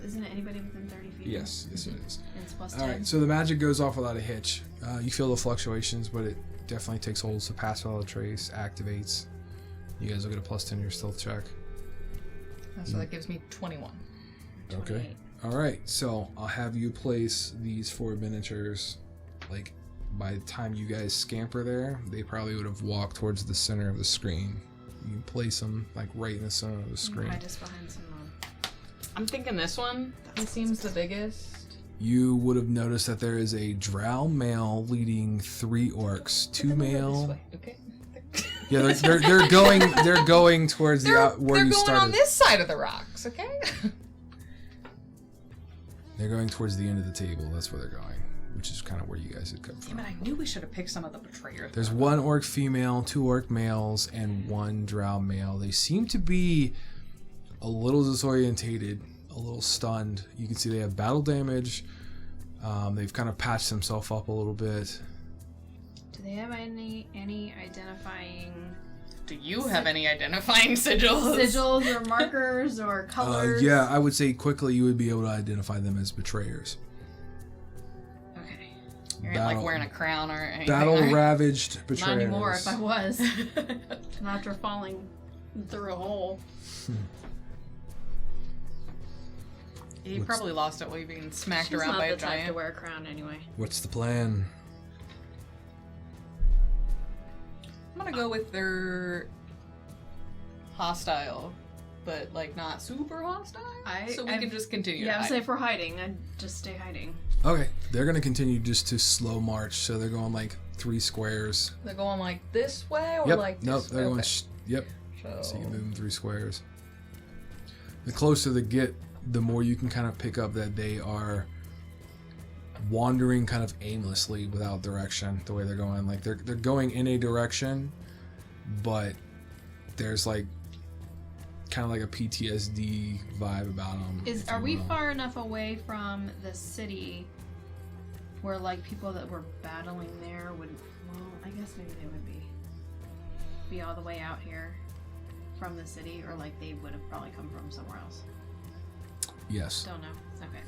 Speaker 2: Isn't it anybody within 30 feet?
Speaker 1: Yes, yes it is.
Speaker 2: And it's plus 10.
Speaker 1: Alright, so the magic goes off without a hitch. You feel the fluctuations, but it definitely takes hold. So Pass Without a Trace activates. You guys will get a +10 to your stealth check.
Speaker 3: So that gives me 21.
Speaker 1: Okay. Alright, so I'll have you place these 4 miniatures. Like, by the time you guys scamper there, they probably would have walked towards the center of the screen. You can place them, like, right in the center of the screen.
Speaker 2: Hide just behind some.
Speaker 3: I'm thinking this one. It seems the biggest.
Speaker 1: You would have noticed that there is a drow male leading 3 orcs. 2
Speaker 3: This
Speaker 1: male.
Speaker 3: way, okay.
Speaker 1: Yeah, they're going towards
Speaker 3: They're
Speaker 1: where you
Speaker 3: going
Speaker 1: started.
Speaker 3: on this side of the rocks, okay?
Speaker 1: They're going towards the end of the table. That's where they're going, which is kind of where you guys had come from.
Speaker 3: Damn it, I knew we should have picked some of the betrayer.
Speaker 1: There's 1 orc female, 2 orc males, and 1 drow male. They seem to be a little disorientated, a little stunned. You can see they have battle damage. They've kind of patched themselves up a little bit.
Speaker 2: Do they have any identifying
Speaker 3: Do you have any identifying sigils?
Speaker 2: sigils or markers or colors?
Speaker 1: Yeah, I would say quickly you would be able to identify them as betrayers.
Speaker 2: Okay.
Speaker 3: You ain't like wearing a crown or anything. right?
Speaker 1: Battle-ravaged betrayers.
Speaker 2: Not anymore if I was. Not after falling through a hole.
Speaker 3: He probably lost it while you being smacked
Speaker 2: She's
Speaker 3: around
Speaker 2: not
Speaker 3: by
Speaker 2: the
Speaker 3: a
Speaker 2: type to
Speaker 3: giant.
Speaker 2: wear a crown anyway.
Speaker 1: What's the plan?
Speaker 3: I'm gonna go with their hostile, but like not super hostile. So we can just continue.
Speaker 2: Yeah, I
Speaker 3: to
Speaker 2: would say
Speaker 3: hide.
Speaker 2: if we're hiding, I'd just stay hiding.
Speaker 1: Okay, they're going to continue just to slow march, so they're going like 3 squares.
Speaker 3: They're going like this way or
Speaker 1: Yep,
Speaker 3: like this
Speaker 1: nope,
Speaker 3: way?
Speaker 1: they're going,
Speaker 3: Okay.
Speaker 1: yep,
Speaker 3: So
Speaker 1: so you can move them 3 squares. The closer they get, the more you can kind of pick up that they are wandering kind of aimlessly without direction, the way they're going. Like they're going in a direction, but there's like kind of like a PTSD vibe about them.
Speaker 2: Are we far enough away from the city where like people that were battling there would? Well, I guess maybe they would be all the way out here from the city, or like they would have probably come from somewhere else.
Speaker 1: Yes.
Speaker 2: Don't know. Okay.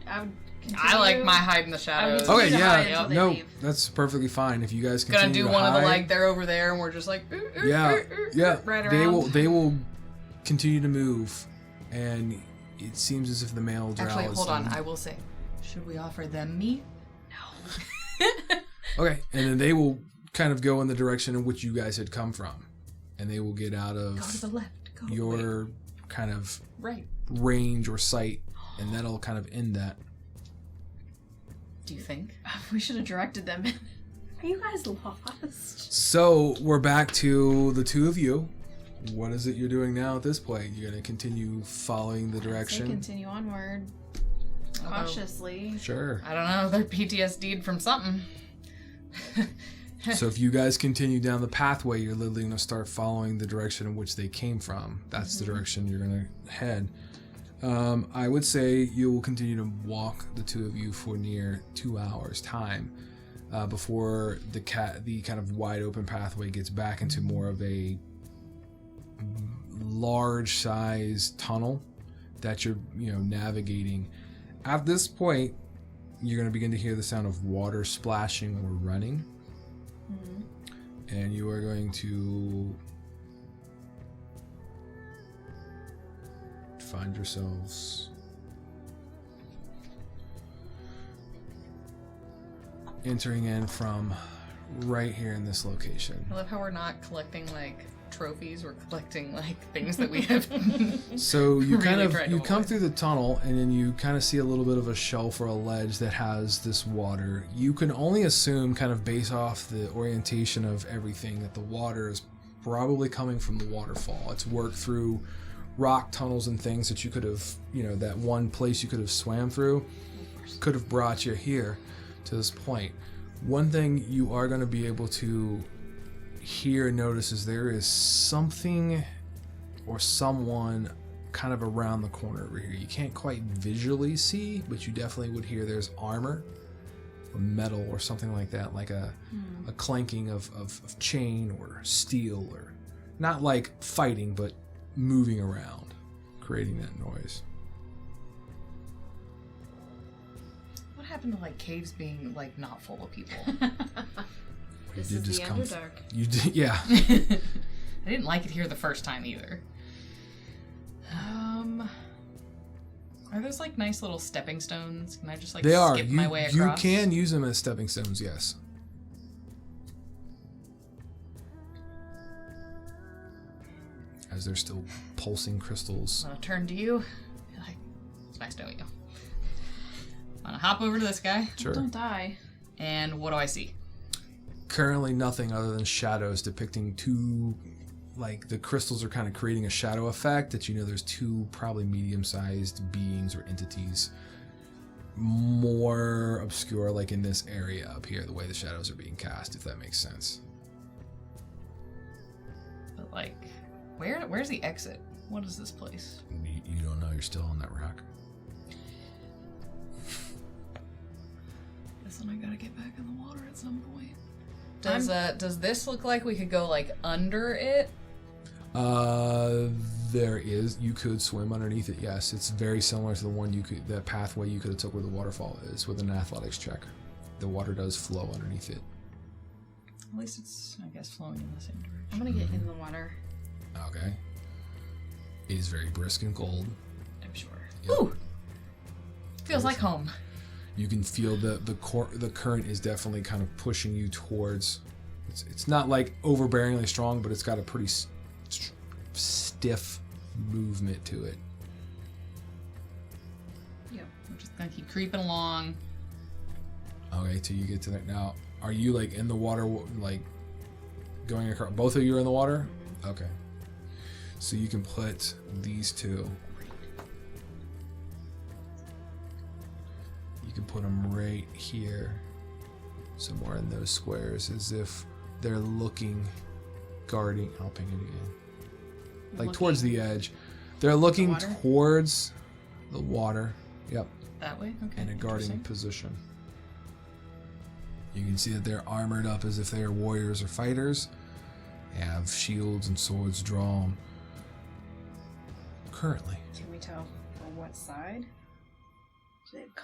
Speaker 2: I would continue.
Speaker 3: I like my hide in the shadows.
Speaker 2: I would
Speaker 1: Okay,
Speaker 2: to hide
Speaker 1: yeah,
Speaker 2: until they
Speaker 1: no,
Speaker 2: leave.
Speaker 1: that's perfectly fine. If you guys
Speaker 3: Gonna
Speaker 1: continue
Speaker 3: do
Speaker 1: to
Speaker 3: one of the
Speaker 1: hide,
Speaker 3: like they're over there and we're just like
Speaker 1: yeah,
Speaker 3: right
Speaker 1: they
Speaker 3: around.
Speaker 1: they will continue to move, and it seems as if the male drow
Speaker 3: Actually,
Speaker 1: is
Speaker 3: hold on. I will say, Should we offer them meat?
Speaker 2: No.
Speaker 1: Okay, and then they will kind of go in the direction in which you guys had come from. And they will get out of
Speaker 3: Go to the left. Go
Speaker 1: your kind of
Speaker 3: right.
Speaker 1: range or sight, and that'll kind of end that.
Speaker 3: Do you think?
Speaker 2: We should have directed them. Are you guys lost?
Speaker 1: So we're back to the two of you. What is it you're doing now at this point? You're going to continue following the direction?
Speaker 2: Continue onward. Cautiously.
Speaker 1: Sure.
Speaker 3: I don't know. They're PTSD'd from something.
Speaker 1: So if you guys continue down the pathway, you're literally going to start following the direction in which they came from. That's the direction you're going to head. I would say you will continue to walk, the two of you, for near 2 hours time before the kind of wide open pathway gets back into more of a large size tunnel that you're navigating. At this point, you're going to begin to hear the sound of water splashing or running. And you are going to find yourselves entering in from right here in this location.
Speaker 3: I love how we're not collecting like trophies, we're collecting like things that we have.
Speaker 1: So you
Speaker 3: really
Speaker 1: you come through the tunnel, and then you kind of see a little bit of a shelf or a ledge that has this water. You can only assume, kind of based off the orientation of everything, that the water is probably coming from the waterfall. It's worked through rock tunnels and things that you could have, that one place you could have swam through could have brought you here to this point. One thing you are going to be able to hear and notice is there is something or someone kind of around the corner over here. You can't quite visually see, but you definitely would hear there's armor or metal or something like that, like a clanking of chain or steel, or not like fighting, but moving around, creating that noise.
Speaker 3: What happened to like caves being like not full of people?
Speaker 2: This is the Underdark.
Speaker 1: You did, yeah.
Speaker 3: I didn't like it here the first time either. Are those like nice little stepping stones? Can I just like skip my way across?
Speaker 1: You can use them as stepping stones, yes. As they're still pulsing crystals.
Speaker 3: I'm gonna turn to you. Be like, it's nice knowing you. I'm gonna hop over to this guy.
Speaker 1: Sure.
Speaker 2: Don't die.
Speaker 3: And what do I see?
Speaker 1: Currently nothing other than shadows depicting two, like the crystals are kind of creating a shadow effect that there's two probably medium-sized beings or entities, more obscure, like in this area up here, the way the shadows are being cast, if that makes sense.
Speaker 3: But like, where's the exit? What is this place?
Speaker 1: You don't know, you're still on that rock.
Speaker 3: Guess then I gotta get back in the water at some point. Does this look like we could go like under it?
Speaker 1: You could swim underneath it, yes. It's very similar to the pathway you could have took where the waterfall is with an athletics check. The water does flow underneath it.
Speaker 3: At least it's, I guess, flowing in the same direction.
Speaker 2: I'm gonna get in the water.
Speaker 1: Okay. It is very brisk and cold.
Speaker 3: I'm sure.
Speaker 1: Yep.
Speaker 3: Ooh! Feels like home.
Speaker 1: You can feel the current is definitely kind of pushing you towards. It's not like overbearingly strong, but it's got a pretty stiff movement to it.
Speaker 3: Yep. We're just gonna keep creeping along.
Speaker 1: Okay, till you get to that. Now, are you like in the water, like going across? Both of you are in the water? Okay. So you can put these two. You can put them right here, somewhere in those squares, as if they're looking, guarding. I'll ping it again. Like towards the edge. They're looking towards the water. Yep.
Speaker 3: That way? Okay.
Speaker 1: In a guarding position. You can see that they're armored up as if they are warriors or fighters. They have shields and swords drawn. Currently.
Speaker 2: Can we tell on what side?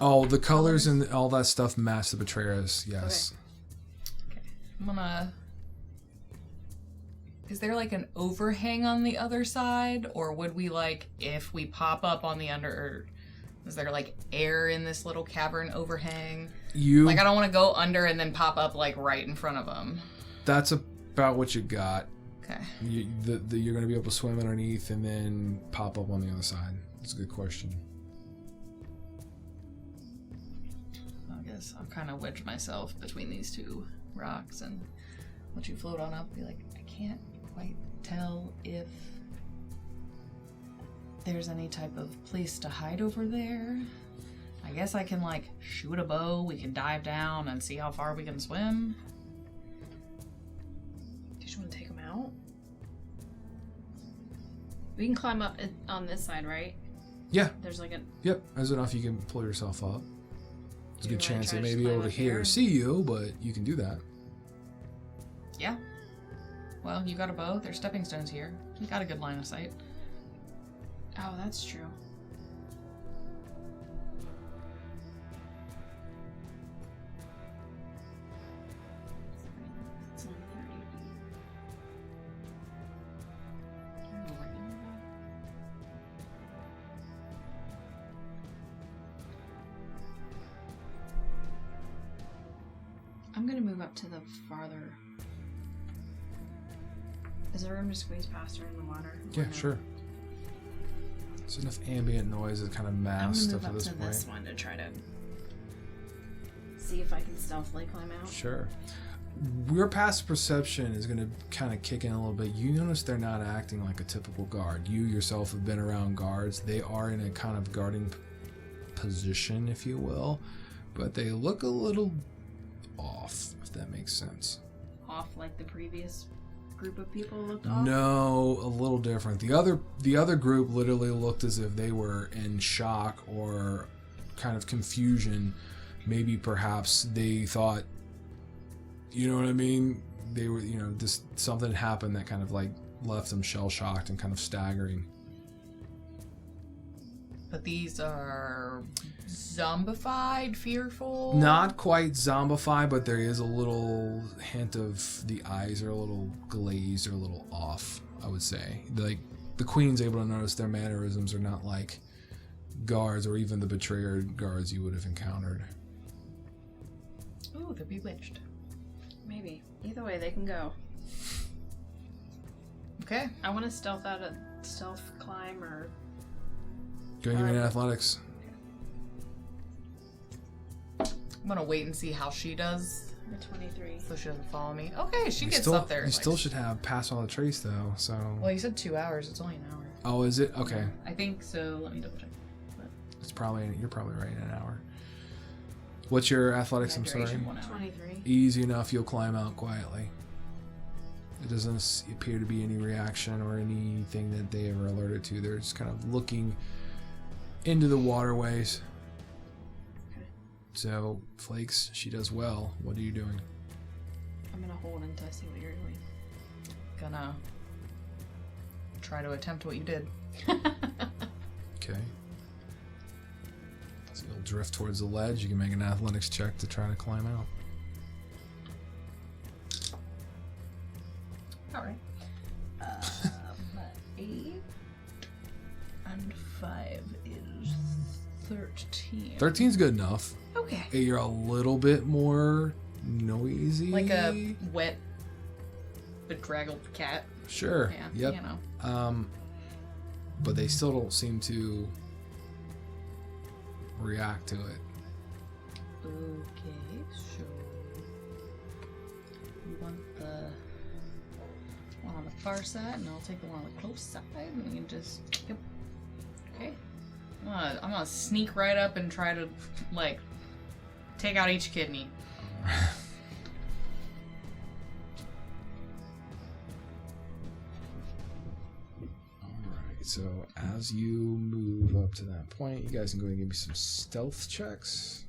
Speaker 1: Oh, the colors and all that stuff match the Betrayers, yes.
Speaker 3: Okay. I'm gonna... Is there like an overhang on the other side? Or would we like, if we pop up on the Is there like air in this little cavern overhang?
Speaker 1: You
Speaker 3: Like I don't want to go under and then pop up like right in front of them.
Speaker 1: That's about what you got.
Speaker 3: Okay.
Speaker 1: You're going to be able to swim underneath and then pop up on the other side. That's a good question.
Speaker 3: I guess I'll kind of wedge myself between these two rocks and let you float on up. Be like, I can't quite tell if there's any type of place to hide over there. I guess I can like shoot a bow. We can dive down and see how far we can swim.
Speaker 2: Do you want to take them out? We can climb up on this side, right?
Speaker 1: Yeah.
Speaker 2: There's like a...
Speaker 1: Yep. There's enough you can pull yourself up. There's a good chance they may be able to hear or see you, but you can do that.
Speaker 3: Yeah. Well, you got a bow. There's stepping stones here. You got a good line of sight.
Speaker 2: Oh, that's true. It's only 30 feet. I'm gonna move up to the farther. Is there room to squeeze past her in the water?
Speaker 1: Yeah, sure. There's enough ambient noise that kind of masked up to this point.
Speaker 2: This one to try to see if I can stealthily climb out.
Speaker 1: Sure. Your passive perception is going to kind of kick in a little bit. You notice they're not acting like a typical guard. You yourself have been around guards. They are in a kind of guarding position, if you will, but they look a little off, if that makes sense.
Speaker 2: Off like the previous group of people looked off?
Speaker 1: No, a little different. The other group literally looked as if they were in shock or kind of confusion. Maybe perhaps they thought, you know what I mean? They were, just something happened that kind of like left them shell-shocked and kind of staggering.
Speaker 3: But these are zombified, fearful?
Speaker 1: Not quite zombified, but there is a little hint of the eyes are a little glazed or a little off, I would say. Like, the queen's able to notice their mannerisms are not like guards or even the betrayer guards you would have encountered.
Speaker 3: Ooh, they're bewitched.
Speaker 2: Maybe. Either way, they can go.
Speaker 3: Okay.
Speaker 2: I want to stealth climb or...
Speaker 1: Go give me an athletics.
Speaker 3: I'm gonna wait and see how she does.
Speaker 2: A 23.
Speaker 3: So she doesn't follow me. Okay, she gets
Speaker 1: still,
Speaker 3: up there.
Speaker 1: You still should have passed all the trace though, so...
Speaker 3: Well, you said 2 hours. It's only an hour.
Speaker 1: Oh, is it? Okay.
Speaker 3: I think so. Let me double check.
Speaker 1: You're probably right in an hour. What's your athletics? I'm sorry.
Speaker 2: 23.
Speaker 1: Easy enough. You'll climb out quietly. It doesn't appear to be any reaction or anything that they ever alerted to. They're just kind of looking into the waterways.
Speaker 2: Okay.
Speaker 1: So, Flakes, she does well. What are you doing?
Speaker 2: I'm gonna hold until I see what you're doing.
Speaker 3: Gonna try to attempt what you did.
Speaker 1: Okay. So you'll drift towards the ledge. You can make an athletics check to try to climb out.
Speaker 3: Alright. 8 and 5 is 13.
Speaker 1: 13's good enough.
Speaker 3: Okay.
Speaker 1: You're a little bit more noisy.
Speaker 3: Like a wet, bedraggled cat.
Speaker 1: Sure.
Speaker 3: Yeah,
Speaker 1: Yep.
Speaker 3: you know.
Speaker 1: But they still don't seem to react to it.
Speaker 3: Okay, so you want the one on the far side, and I'll take the one on the close side, and we can just... Yep. Okay. I'm gonna sneak right up and try to, like, take out each kidney.
Speaker 1: Alright, so as you move up to that point, you guys can go ahead and give me some stealth checks.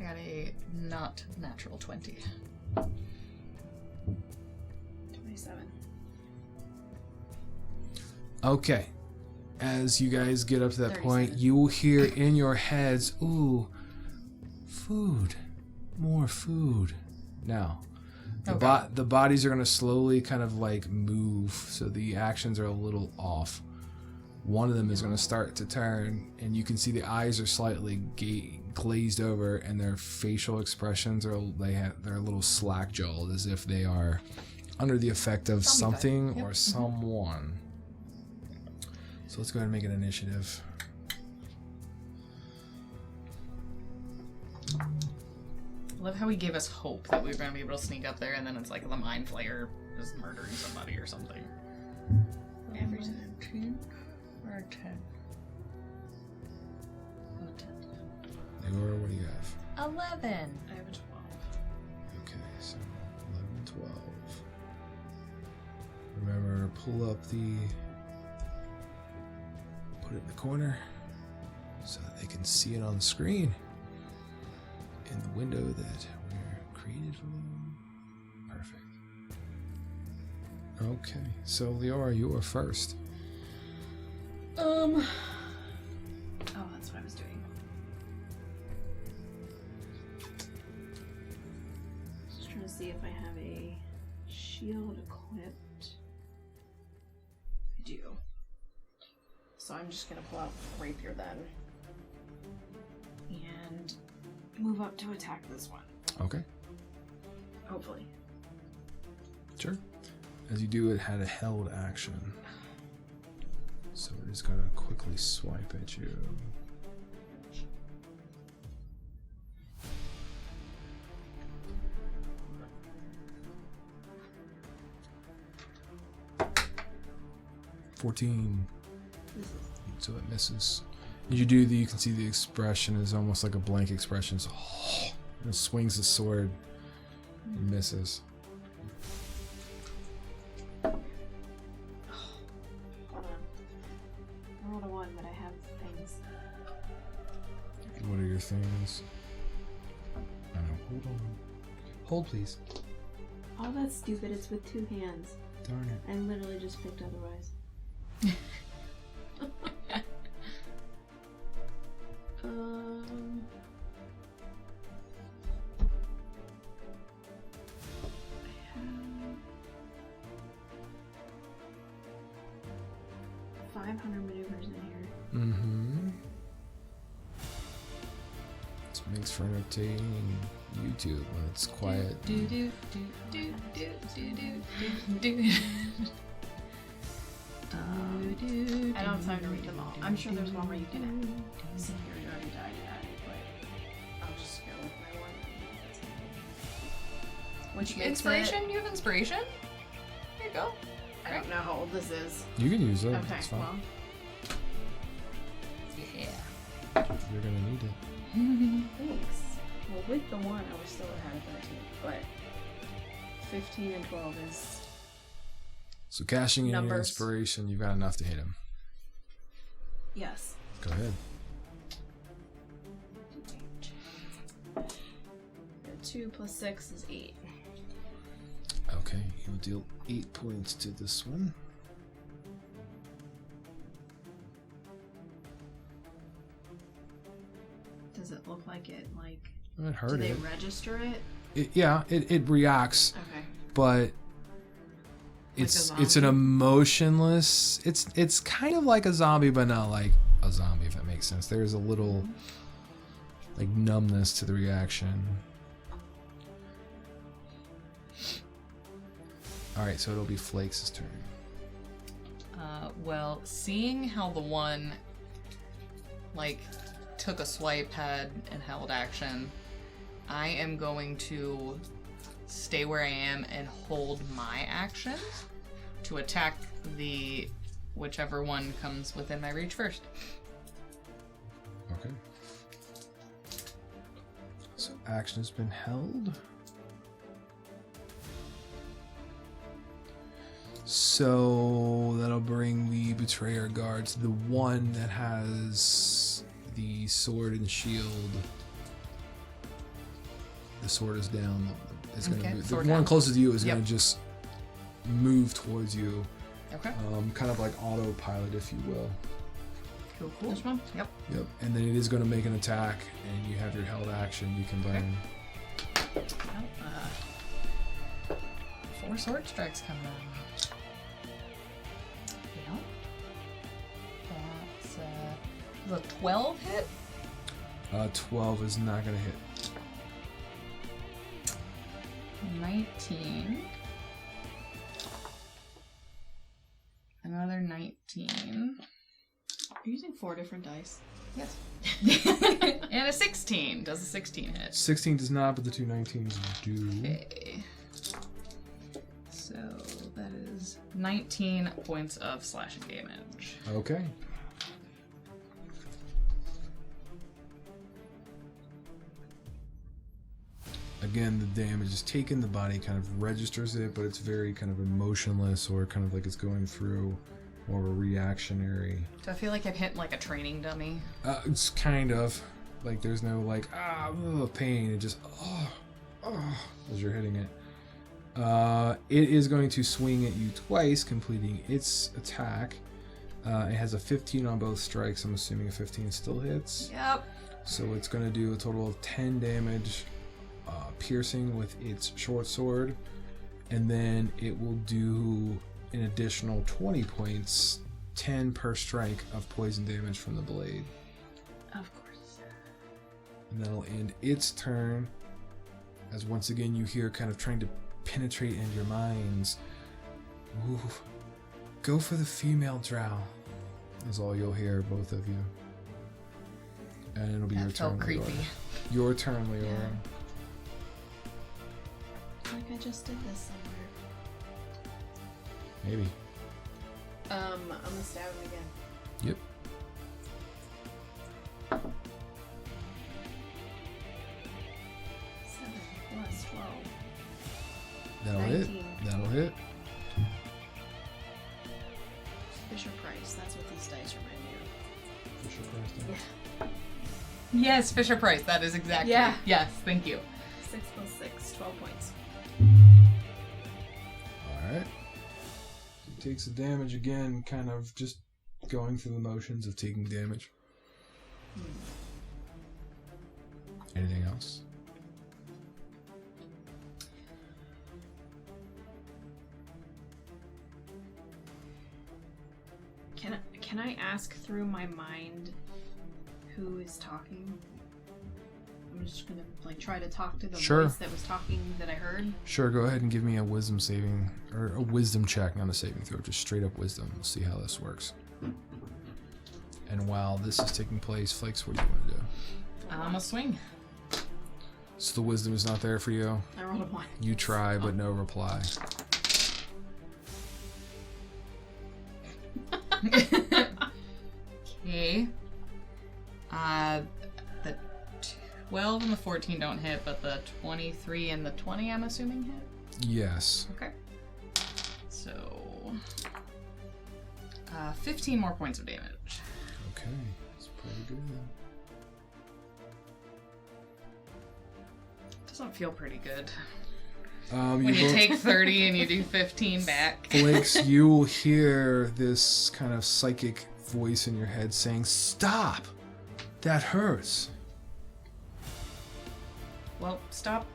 Speaker 3: I got a not natural 20.
Speaker 2: 27.
Speaker 1: Okay. As you guys get up to that
Speaker 2: 37.
Speaker 1: point, you will hear in your heads, ooh, food. More food. Now,
Speaker 3: Okay.
Speaker 1: the bodies are going to slowly kind of like move, so the actions are a little off. One of them is going to start to turn, and you can see the eyes are slightly glazed over, and their facial expressions are they're a little slack jawed, as if they are under the effect of something or someone. So let's go ahead and make an initiative.
Speaker 3: I love how he gave us hope that we were going to be able to sneak up there, and then it's like the mind flayer is murdering somebody or something.
Speaker 2: Every time.
Speaker 3: 10 or 10? Oh, 10.
Speaker 1: Laura, what do you have?
Speaker 3: 11.
Speaker 2: I have a 12.
Speaker 1: Okay, so 11, 12. Remember, pull up put it in the corner so that they can see it on the screen in the window that we're created for them. Perfect. Okay, so Liara, you are first.
Speaker 2: Oh, that's what I was doing. Just trying to see if I have a shield equipped. I do. So I'm just gonna pull out rapier then. And move up to attack this one.
Speaker 1: Okay,
Speaker 2: Hopefully.
Speaker 1: sure. As you do, it had a held action. So it is going to quickly swipe at you. $14. So it misses. As you do, you can see the expression is almost like a blank expression. So it swings the sword and misses.
Speaker 2: Hold on. I rolled a 1, but I have things.
Speaker 1: What are your things? I know. Hold on. Hold, please.
Speaker 2: Oh, that's stupid. It's with 2 hands.
Speaker 1: Darn it.
Speaker 2: I literally just picked otherwise. I have 500 maneuvers in here.
Speaker 1: Mm-hmm. This makes for entertaining YouTube when it's quiet.
Speaker 2: I don't have time to read them all. I'm sure there's one where you can see here you already died at it, but I'll just go with my one. Which makes
Speaker 3: Inspiration?
Speaker 2: it,
Speaker 3: You have inspiration? There you go.
Speaker 2: I don't know how old this is.
Speaker 1: You can use it.
Speaker 2: Okay,
Speaker 1: It's fine.
Speaker 2: well,
Speaker 3: Yeah.
Speaker 1: You're gonna need it.
Speaker 2: thanks. Well, with the 1, I was still ahead of 13, but 15 and 12 is...
Speaker 1: So cashing in your
Speaker 2: Numbers.
Speaker 1: inspiration, you've got enough to hit him.
Speaker 2: Yes.
Speaker 1: Go ahead.
Speaker 2: 2 plus 6 is 8.
Speaker 1: Okay, you'll deal 8 points to this one.
Speaker 2: Does it look like it, like...
Speaker 1: It
Speaker 2: Do
Speaker 1: hurt
Speaker 2: they
Speaker 1: it.
Speaker 2: register it?
Speaker 1: It reacts,
Speaker 2: Okay.
Speaker 1: but
Speaker 2: Like a
Speaker 1: it's an
Speaker 2: zombie?
Speaker 1: emotionless. It's kind of like a zombie, but not like a zombie, if that makes sense. There's a little like numbness to the reaction. All right, so it'll be Flakes' turn.
Speaker 3: Well, seeing how the one, like, took a swipe, had and held action, I am going to stay where I am and hold my action to attack the whichever one comes within my reach first.
Speaker 1: Okay. So action has been held. So that'll bring the Betrayer guards, the one that has the sword and shield. The sword is down. Is
Speaker 3: Okay,
Speaker 1: gonna move. The
Speaker 3: sword
Speaker 1: one
Speaker 3: down.
Speaker 1: closest to you is
Speaker 3: Yep.
Speaker 1: gonna just move towards you,
Speaker 3: Okay.
Speaker 1: kind of like autopilot, if you will.
Speaker 3: Cool. This one? Yep.
Speaker 1: Yep. And then it is going to make an attack, and you have your held action. You can burn.
Speaker 3: Well, 4 sword strikes coming out. Yeah. That's a 12 hit?
Speaker 1: 12 is not going to hit.
Speaker 3: 19. Another 19.
Speaker 2: You're using 4 different dice.
Speaker 3: Yes. And a 16. Does a 16 hit?
Speaker 1: 16 does not, but the two 19s do.
Speaker 3: Okay. So that is 19 points of slashing damage.
Speaker 1: Okay. Again, the damage is taken, the body kind of registers it, but it's very kind of emotionless, or kind of like it's going through more of a reactionary.
Speaker 3: Do I feel like I've hit like a training dummy?
Speaker 1: It's kind of like there's no like pain. It just as you're hitting it. It is going to swing at you twice, completing its attack. It has a 15 on both strikes. I'm assuming a 15 still hits.
Speaker 3: Yep.
Speaker 1: So it's going to do a total of 10 damage, piercing with its short sword, and then it will do an additional 20 points, 10 per strike of poison damage from the blade.
Speaker 3: Of course.
Speaker 1: And that'll end its turn, as once again you hear kind of trying to penetrate into your minds. Ooh, go for the female drow. Is all you'll hear, both of you. And it'll be your turn.
Speaker 3: Felt creepy.
Speaker 1: Leora. Your turn, Leora.
Speaker 2: Yeah. Like I just did this somewhere.
Speaker 1: Maybe.
Speaker 2: I'm gonna stab him again.
Speaker 1: Yep.
Speaker 2: 7 plus 12.
Speaker 1: That'll
Speaker 2: 19.
Speaker 1: hit. That'll hit.
Speaker 2: Fisher Price. That's what these dice remind me of.
Speaker 1: Fisher Price dice.
Speaker 2: Yeah.
Speaker 3: Yes, Fisher Price. That is exactly.
Speaker 2: Yeah.
Speaker 3: Yes, thank you.
Speaker 2: 6 plus 6. 12 points.
Speaker 1: Alright. He takes the damage again, kind of just going through the motions of taking damage. Anything else?
Speaker 2: Can I ask through my mind who is talking? I'm just gonna like try to talk to the
Speaker 1: Sure.
Speaker 2: voice that was talking that I heard.
Speaker 1: Sure, go ahead and give me a wisdom saving, or a wisdom check, not a saving throw, just straight up wisdom. We'll see how this works. And while this is taking place, Flakes, what do you want to do?
Speaker 3: I'm a swing.
Speaker 1: So the wisdom is not there for you?
Speaker 2: I rolled a 1.
Speaker 1: You try, but no reply.
Speaker 3: Okay. The 12 and the 14 don't hit, but the 23 and the 20, I'm assuming, hit?
Speaker 1: Yes.
Speaker 3: Okay. So, 15 more points of damage.
Speaker 1: Okay, that's pretty good.
Speaker 3: Doesn't feel pretty good.
Speaker 1: When
Speaker 3: When you take 30 and you do 15 back.
Speaker 1: Flakes, you will hear this kind of psychic voice in your head saying, "Stop! That hurts."
Speaker 3: Well, stop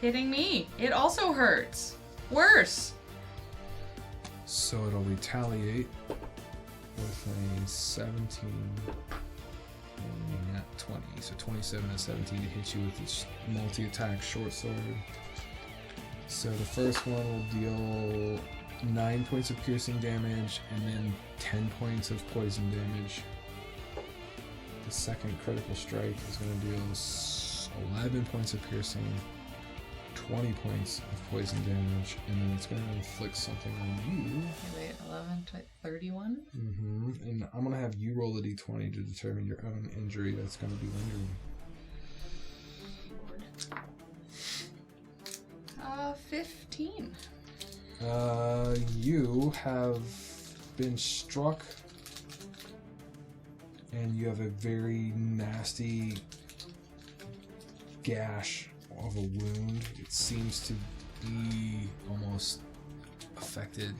Speaker 3: hitting me. It also hurts. Worse.
Speaker 1: So it'll retaliate with a 17 and not 20. So 27 and 17 to hit you with its multi-attack short sword. So the first one will deal 9 points of piercing damage and then 10 points of poison damage. The second critical strike is going to deal 11 points of piercing, 20 points of poison damage, and then it's going to inflict something on you.
Speaker 3: Okay, wait, 11 to 31?
Speaker 1: And I'm going to have you roll a d20 to determine your own injury that's going to be lingering.
Speaker 3: 15.
Speaker 1: You have been struck, and you have a very nasty gash of a wound. It seems to be almost affected,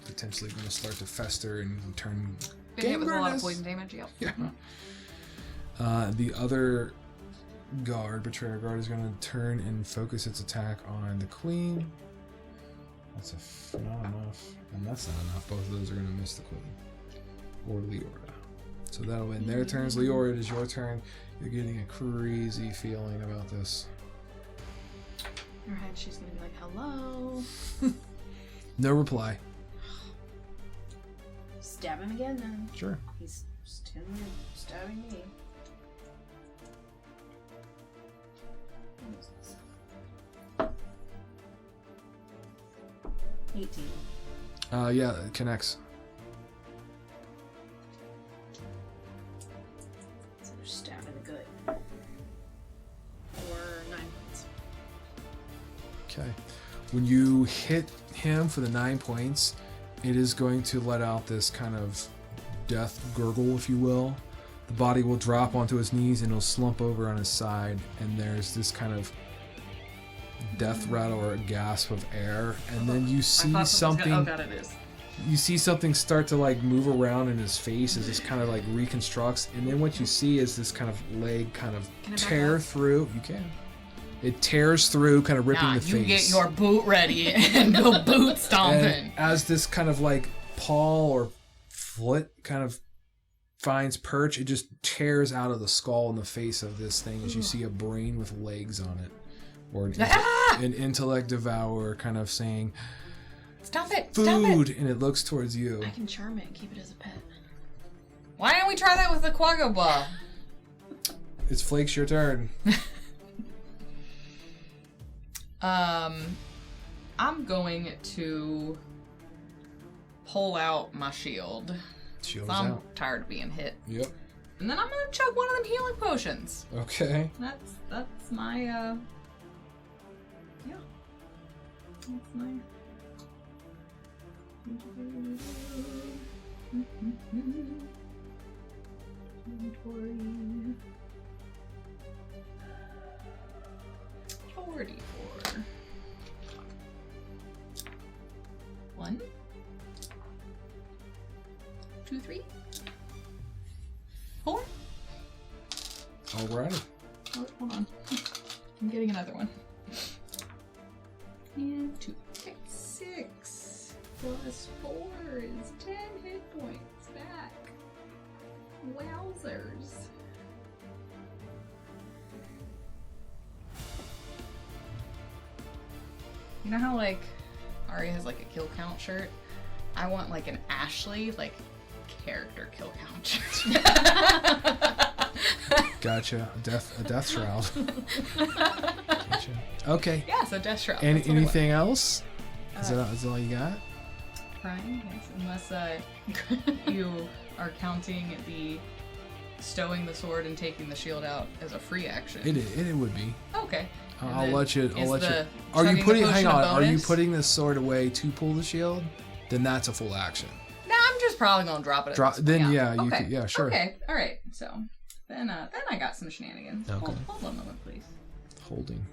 Speaker 1: potentially going to start to fester and turn
Speaker 3: Been hit with a lot of
Speaker 1: gangrenous.
Speaker 3: poison damage, yep.
Speaker 1: Yeah. The other Betrayer Guard is going to turn and focus its attack on the Queen. That's not enough. And that's not enough. Both of those are going to miss the Queen. Or Liara. So that'll end their turns. Liara, it is your turn. You're getting a crazy feeling about this.
Speaker 2: In her head, she's gonna be like, hello.
Speaker 1: No reply.
Speaker 2: Stab him again then.
Speaker 1: Sure.
Speaker 2: He's still stabbing me. 18.
Speaker 1: Yeah, it connects.
Speaker 2: So they're stabbing the good. For 9 points.
Speaker 1: Okay. When you hit him for the 9 points, it is going to let out this kind of death gurgle, if you will. The body will drop onto his knees and he'll slump over on his side, and there's this kind of death rattle or a gasp of air, and then you see something.
Speaker 3: Oh god, it is.
Speaker 1: You see something start to like move around in his face as this kind of like reconstructs, and then what you see is this kind of leg kind of tear through. You can. It tears through, kind of ripping the face.
Speaker 3: You get your boot ready and go boot stomping.
Speaker 1: And as this kind of like paw or foot kind of finds perch, it just tears out of the skull and the face of this thing as you see a brain with legs on it. Or an intellect devourer kind of saying,
Speaker 3: "Stop it!
Speaker 1: Food!"
Speaker 3: Stop it.
Speaker 1: And it looks towards you.
Speaker 2: I can charm it and keep it as a pet.
Speaker 3: Why don't we try that with the Quagga Ball?
Speaker 1: It's Flakes, your turn.
Speaker 3: I'm going to pull out my shield.
Speaker 1: Shield's
Speaker 3: I'm
Speaker 1: out.
Speaker 3: tired of being hit.
Speaker 1: Yep.
Speaker 3: And then I'm gonna chug one of them healing potions.
Speaker 1: Okay.
Speaker 3: That's my yeah. That's my inventory. 44. 1, 2, 3, 4.
Speaker 1: Alrighty.
Speaker 3: Oh, hold on. I'm getting another one. And 2. Okay, 6 plus 4 is 10 hit points back. Wowzers. You know how like Ari has like a kill count shirt? I want like an Ashley like character kill count shirt.
Speaker 1: Gotcha. A death shroud. Gotcha. Okay.
Speaker 3: Yeah, so death shroud.
Speaker 1: Anything else? Is that all you got?
Speaker 3: Crying, yes. Unless you are counting the stowing the sword and taking the shield out as a free action.
Speaker 1: It would be.
Speaker 3: Okay.
Speaker 1: I'll let you.
Speaker 3: Are you
Speaker 1: putting? Hang on. Are you putting this sword away to pull the shield? Then that's a full action.
Speaker 3: No, I'm just probably gonna drop it.
Speaker 1: Then
Speaker 3: yeah,
Speaker 1: you
Speaker 3: okay.
Speaker 1: could. Yeah, sure.
Speaker 3: Okay. All right. So then I got some shenanigans.
Speaker 1: Okay.
Speaker 3: Hold on a moment, please.
Speaker 1: Holding.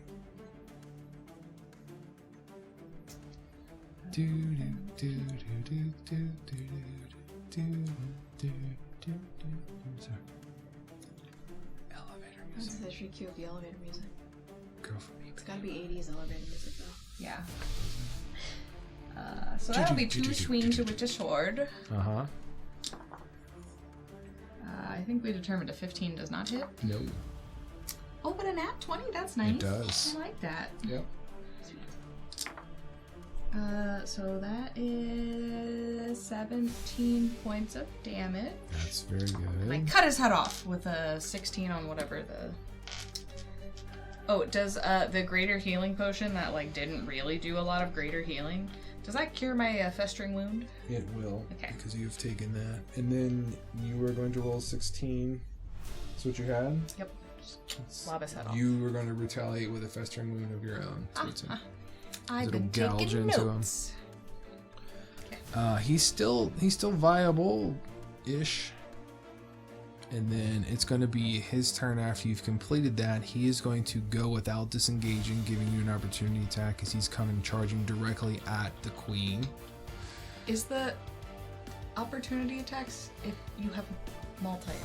Speaker 1: Sorry. Elevator music.
Speaker 2: That's the cue of the elevator music.
Speaker 1: Go for me.
Speaker 2: It's gotta be 80s elevator music though.
Speaker 3: Yeah. So that'll be 2 swings with the sword.
Speaker 1: Uh-huh.
Speaker 3: I think we determined a 15 does not hit.
Speaker 1: No.
Speaker 3: Oh, but a nat 20, that's nice.
Speaker 1: It does.
Speaker 3: I like that.
Speaker 1: Yep.
Speaker 3: So that is 17 points of damage.
Speaker 1: That's very good.
Speaker 3: And I cut his head off with a 16 on whatever the... Oh, does the greater healing potion that like didn't really do a lot of greater healing, does that cure my festering wound?
Speaker 1: It will.
Speaker 3: Okay.
Speaker 1: Because you've taken that. And then you were going to roll 16. That's what you had?
Speaker 3: Yep. Lob his head off.
Speaker 1: You were going to retaliate with a festering wound of your own.
Speaker 3: I've been taking notes.
Speaker 1: Okay. He's still viable-ish. And then it's going to be his turn after you've completed that. He is going to go without disengaging, giving you an opportunity attack as he's coming charging directly at the queen.
Speaker 3: Is the opportunity attacks if you have multi-attack?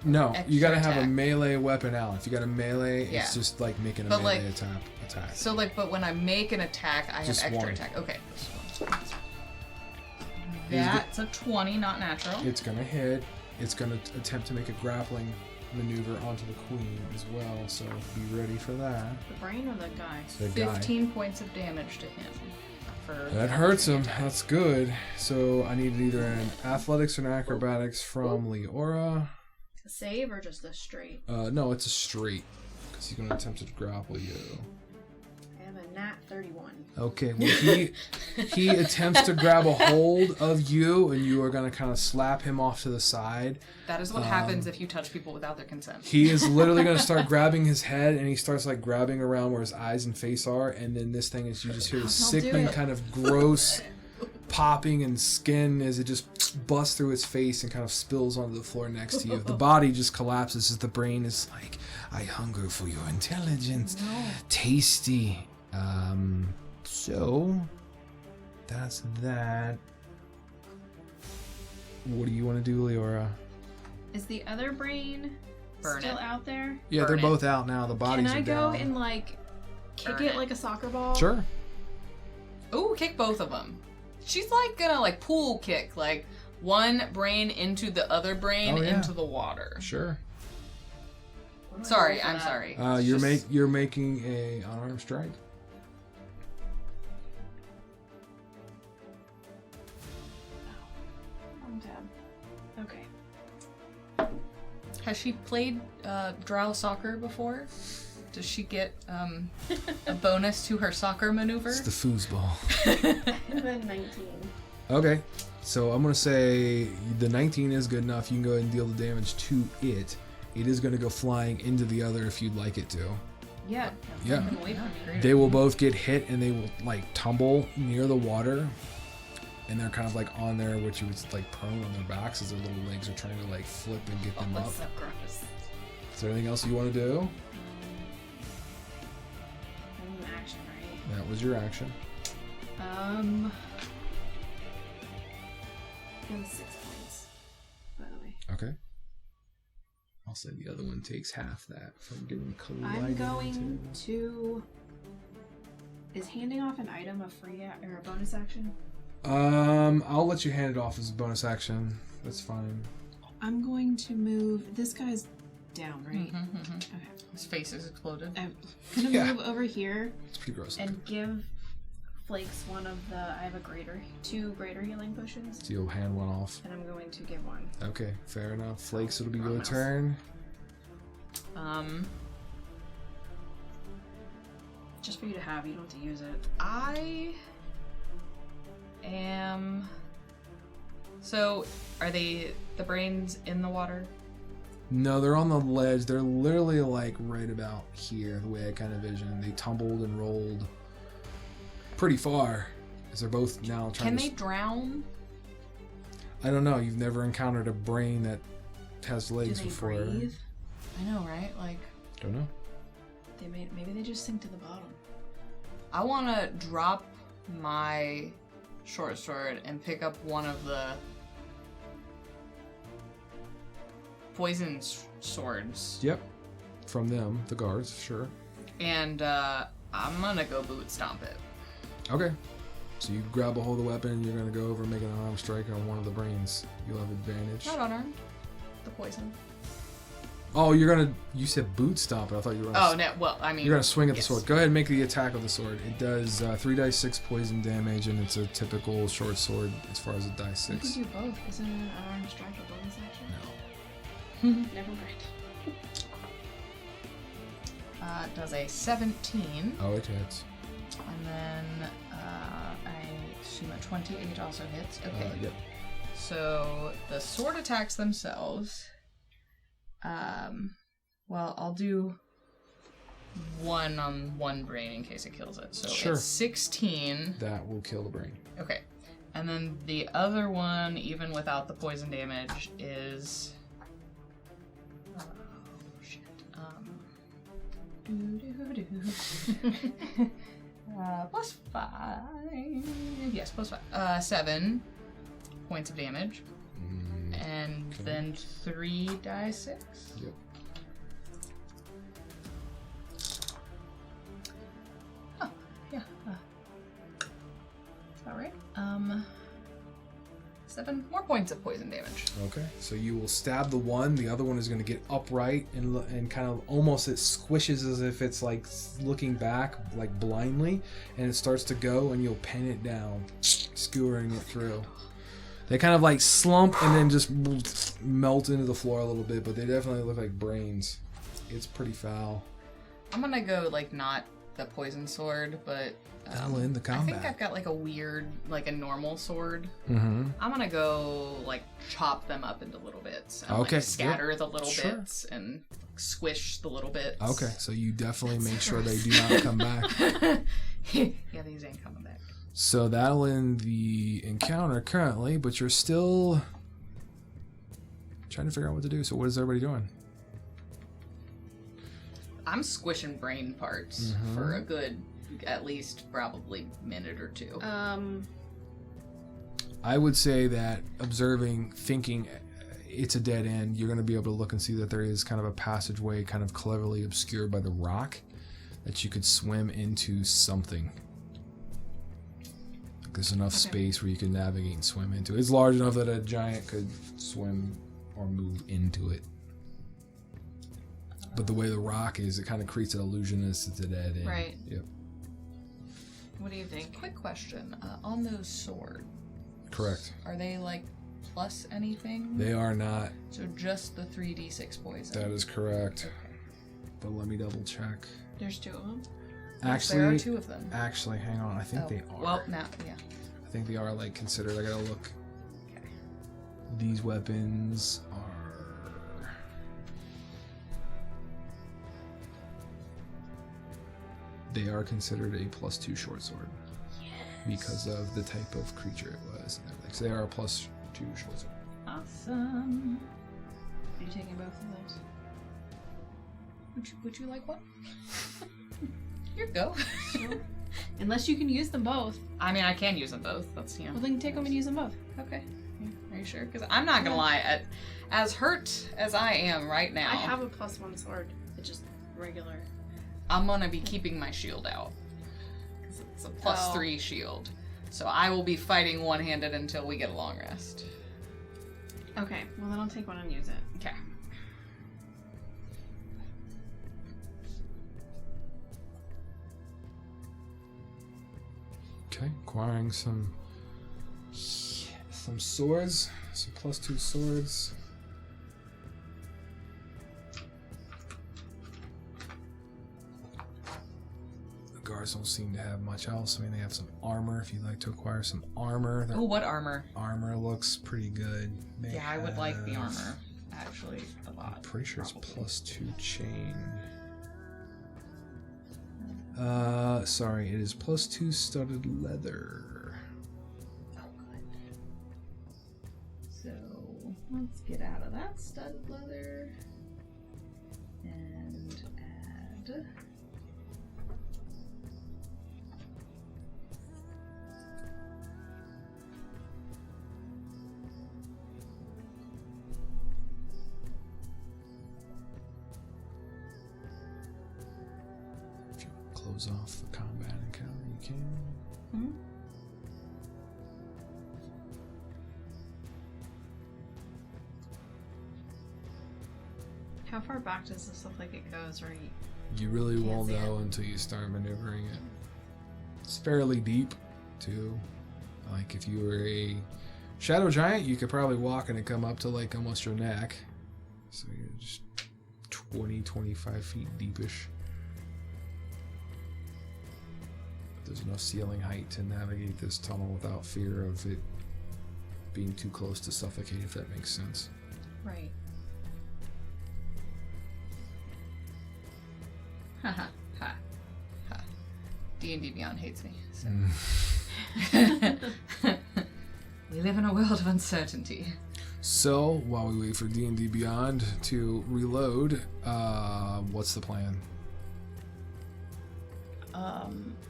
Speaker 1: No, you gotta
Speaker 3: extra
Speaker 1: have a
Speaker 3: attack.
Speaker 1: melee weapon out. If you got a melee,
Speaker 3: Yeah.
Speaker 1: it's just like making a
Speaker 3: But,
Speaker 1: melee
Speaker 3: like-
Speaker 1: attack.
Speaker 3: So, like, but when I make an attack, I have
Speaker 1: Just
Speaker 3: extra
Speaker 1: one.
Speaker 3: attack. Okay. That's a 20, not natural.
Speaker 1: It's gonna hit. It's gonna attempt to make a grappling maneuver onto the queen as well. So be ready for that.
Speaker 2: The brain or the guy?
Speaker 1: The guy.
Speaker 3: 15 points of damage to him.
Speaker 1: That hurts him. That's good. So I need either an athletics or an acrobatics from Liara.
Speaker 2: A save or just a straight?
Speaker 1: No, it's a straight because he's gonna attempt to grapple you.
Speaker 2: I have a nat 31.
Speaker 1: Okay, well he attempts to grab a hold of you, and you are gonna kind of slap him off to the side.
Speaker 3: That is what happens if you touch people without their consent.
Speaker 1: He is literally gonna start grabbing his head, and he starts like grabbing around where his eyes and face are, and then this thing is you just hear the sickening kind of gross popping and skin as it just busts through his face and kind of spills onto the floor next to you. The body just collapses as the brain is like, I hunger for your intelligence. Tasty. So that's that. What do you want to do, Liara?
Speaker 2: Is the other brain
Speaker 3: Burn
Speaker 2: still
Speaker 3: it.
Speaker 2: out there?
Speaker 1: Yeah,
Speaker 3: Burn
Speaker 1: they're
Speaker 3: it.
Speaker 1: both out now. The bodies
Speaker 2: Can I
Speaker 1: are
Speaker 2: go
Speaker 1: down.
Speaker 2: and like kick
Speaker 3: Burn
Speaker 2: it
Speaker 3: it.
Speaker 2: like a soccer ball?
Speaker 1: Sure.
Speaker 3: Ooh, kick both of them. She's like gonna like pool kick, like one brain into the other brain
Speaker 1: Oh, yeah.
Speaker 3: into the water.
Speaker 1: Sure.
Speaker 2: What do I
Speaker 3: Sorry,
Speaker 2: roll for
Speaker 3: I'm
Speaker 2: that?
Speaker 3: sorry.
Speaker 1: You're making a unarmed strike.
Speaker 2: Wrong tab. Okay.
Speaker 3: Has she played drow soccer before? Does she get a bonus to her soccer maneuver?
Speaker 1: It's the foosball.
Speaker 2: I have a 19.
Speaker 1: Okay. So I'm gonna say the 19 is good enough. You can go ahead and deal the damage to it. It is gonna go flying into the other if you'd like it to.
Speaker 2: Yeah.
Speaker 1: Yeah.
Speaker 2: Keep it away from me.
Speaker 1: They will both get hit and they will like tumble near the water. And they're kind of like on there, which you would like prone on their backs as their little legs are trying to like flip and get them up.
Speaker 2: That's so gross.
Speaker 1: Is there anything else you want to do?
Speaker 2: I need an action, right?
Speaker 1: That was your action.
Speaker 2: It was 6 points, by the way.
Speaker 1: Okay. I'll say the other one takes half that from getting collided.
Speaker 2: I'm going to. Is handing off an item a free or a bonus action?
Speaker 1: I'll let you hand it off as a bonus action. That's fine.
Speaker 2: I'm going to move. This guy's down, right? Okay.
Speaker 3: His face is exploded.
Speaker 2: I'm gonna
Speaker 1: Yeah.
Speaker 2: move over here
Speaker 1: It's pretty gross.
Speaker 2: and give Flakes one of the. I have two greater healing potions,
Speaker 1: So you'll hand one off.
Speaker 2: and I'm going to give one.
Speaker 1: Okay, fair enough. Flakes, it'll be your
Speaker 2: Promise.
Speaker 1: turn.
Speaker 2: Just for you to have. You don't have to use it.
Speaker 3: I am. So, are the brains in the water?
Speaker 1: No, they're on the ledge. They're literally like right about here, the way I kind of vision. They tumbled and rolled pretty far. Because they're both now trying
Speaker 3: Can
Speaker 1: to...
Speaker 3: they drown?
Speaker 1: I don't know. You've never encountered a brain that has
Speaker 2: Do
Speaker 1: legs
Speaker 2: they
Speaker 1: before.
Speaker 2: breathe?
Speaker 3: I know, right? Like,
Speaker 1: Don't know.
Speaker 2: Maybe they just sink to the bottom.
Speaker 3: I want to drop my short sword and pick up one of the poison swords.
Speaker 1: Yep. From them, the guards, sure.
Speaker 3: And I'm gonna go boot stomp it.
Speaker 1: Okay. So you grab a hold of the weapon, you're going to go over and make an unarmed strike on one of the brains. You'll have advantage.
Speaker 3: Not unarmed. The poison.
Speaker 1: Oh, you said boot stomp it. I thought you were gonna
Speaker 3: Oh, no. Well, I mean.
Speaker 1: You're going to swing at
Speaker 3: yes.
Speaker 1: the sword. Go ahead and make the attack of the sword. It does 3d6 poison damage, and it's a typical short sword as far as a die
Speaker 2: You can
Speaker 1: 6.
Speaker 2: do both. Isn't an unarmed strike a bonus action?
Speaker 1: No.
Speaker 2: Never mind.
Speaker 3: It does a 17.
Speaker 1: Oh, it hits.
Speaker 3: And then I assume a 28 also hits. Okay.
Speaker 1: Yep.
Speaker 3: So the sword attacks themselves. Well, I'll do one on one brain in case it kills it. So
Speaker 1: Sure.
Speaker 3: it's 16.
Speaker 1: That will kill the brain.
Speaker 3: Okay. And then the other one, even without the poison damage, is... Oh, shit. Plus 5. Yes, plus 5. 7 points of damage. And then 3 die 6?
Speaker 1: Yep.
Speaker 3: Oh, yeah. All right. 7 more points of poison damage.
Speaker 1: Okay, so you will stab the one. The other one is going to get upright and kind of almost it squishes as if it's like looking back, like blindly, and it starts to go, and you'll pin it down, skewering it through. They kind of like slump and then just melt into the floor a little bit, but they definitely look like brains. It's pretty foul.
Speaker 3: I'm gonna go like not the poison sword, but
Speaker 1: That'll end the combat.
Speaker 3: I think I've got like a weird, like a normal sword.
Speaker 1: Mm-hmm.
Speaker 3: I'm gonna go like chop them up into little bits. And,
Speaker 1: Okay,
Speaker 3: like, scatter the little
Speaker 1: Sure.
Speaker 3: bits and squish the little bits.
Speaker 1: Okay, so you definitely make sure they do not come back.
Speaker 3: Yeah, these ain't coming back.
Speaker 1: So that'll end the encounter currently, but you're still trying to figure out what to do. So what is everybody doing?
Speaker 3: I'm squishing brain parts for a good, at least probably minute or two.
Speaker 1: I would say that observing, thinking it's a dead end, you're going to be able to look and see that there is kind of a passageway kind of cleverly obscured by the rock that you could swim into something. There's enough space where you can navigate and swim into it. It's large enough that a giant could swim or move into it. But the way the rock is, it kind of creates an illusion as it's a dead end.
Speaker 2: Right.
Speaker 1: Yep.
Speaker 2: What do you think?
Speaker 3: Quick question. On those swords,
Speaker 1: Correct.
Speaker 3: are they like plus anything?
Speaker 1: They are not.
Speaker 3: So just the 3d6 poison.
Speaker 1: That is correct. But let me double check.
Speaker 2: There's 2 of them.
Speaker 1: Actually,
Speaker 3: there are 2 of them.
Speaker 1: Actually, hang on. I think they are.
Speaker 3: Well, now, yeah.
Speaker 1: I think they are like considered. I gotta look.
Speaker 3: Okay.
Speaker 1: These weapons are. They are considered a +2 short sword. Yes. Because of the type of creature it was and everything. So they are a +2 short sword.
Speaker 3: Awesome.
Speaker 2: Are you taking both of those?
Speaker 3: Would you like one? Here you go.
Speaker 2: Sure. Unless you can use them both.
Speaker 3: I mean, I can use them both. That's, you know.
Speaker 2: Well, then take them and use them both.
Speaker 3: Okay. Are you sure? Because I'm not gonna lie, as hurt as I am right now,
Speaker 2: I have a +1 sword. It's just regular.
Speaker 3: I'm gonna be keeping my shield out. Because it's a +3 shield. So I will be fighting one-handed until we get a long rest.
Speaker 2: Okay, well then I'll take one and use it.
Speaker 3: Okay.
Speaker 1: Okay, acquiring some swords, some +2 swords. The guards don't seem to have much else. I mean, they have some armor. If you'd like to acquire some armor,
Speaker 3: Oh, what armor?
Speaker 1: armor looks pretty good. They
Speaker 3: Yeah, I would like the
Speaker 1: have-
Speaker 3: armor. Actually, a lot.
Speaker 1: I'm pretty sure
Speaker 3: probably.
Speaker 1: it's +2 chain. Sorry, it is +2 studded leather.
Speaker 3: Oh, good. So, let's get out of that studded leather. And add...
Speaker 1: If you close off the combat encounter, you can.
Speaker 2: Hmm? How far back does this look like it goes, or
Speaker 1: You really
Speaker 2: Can't
Speaker 1: won't
Speaker 2: see
Speaker 1: know
Speaker 2: it.
Speaker 1: until you start maneuvering it. It's fairly deep, too. Like, if you were a shadow giant, you could probably walk and it come up to, like, almost your neck. So you're just 20, 25 feet deepish. But there's enough ceiling height to navigate this tunnel without fear of it being too close to suffocate, if that makes sense.
Speaker 2: right?
Speaker 3: Haha, ha, ha. D&D Beyond hates me. So. We live in a world of uncertainty.
Speaker 1: So, while we wait for D&D Beyond to reload, what's the plan?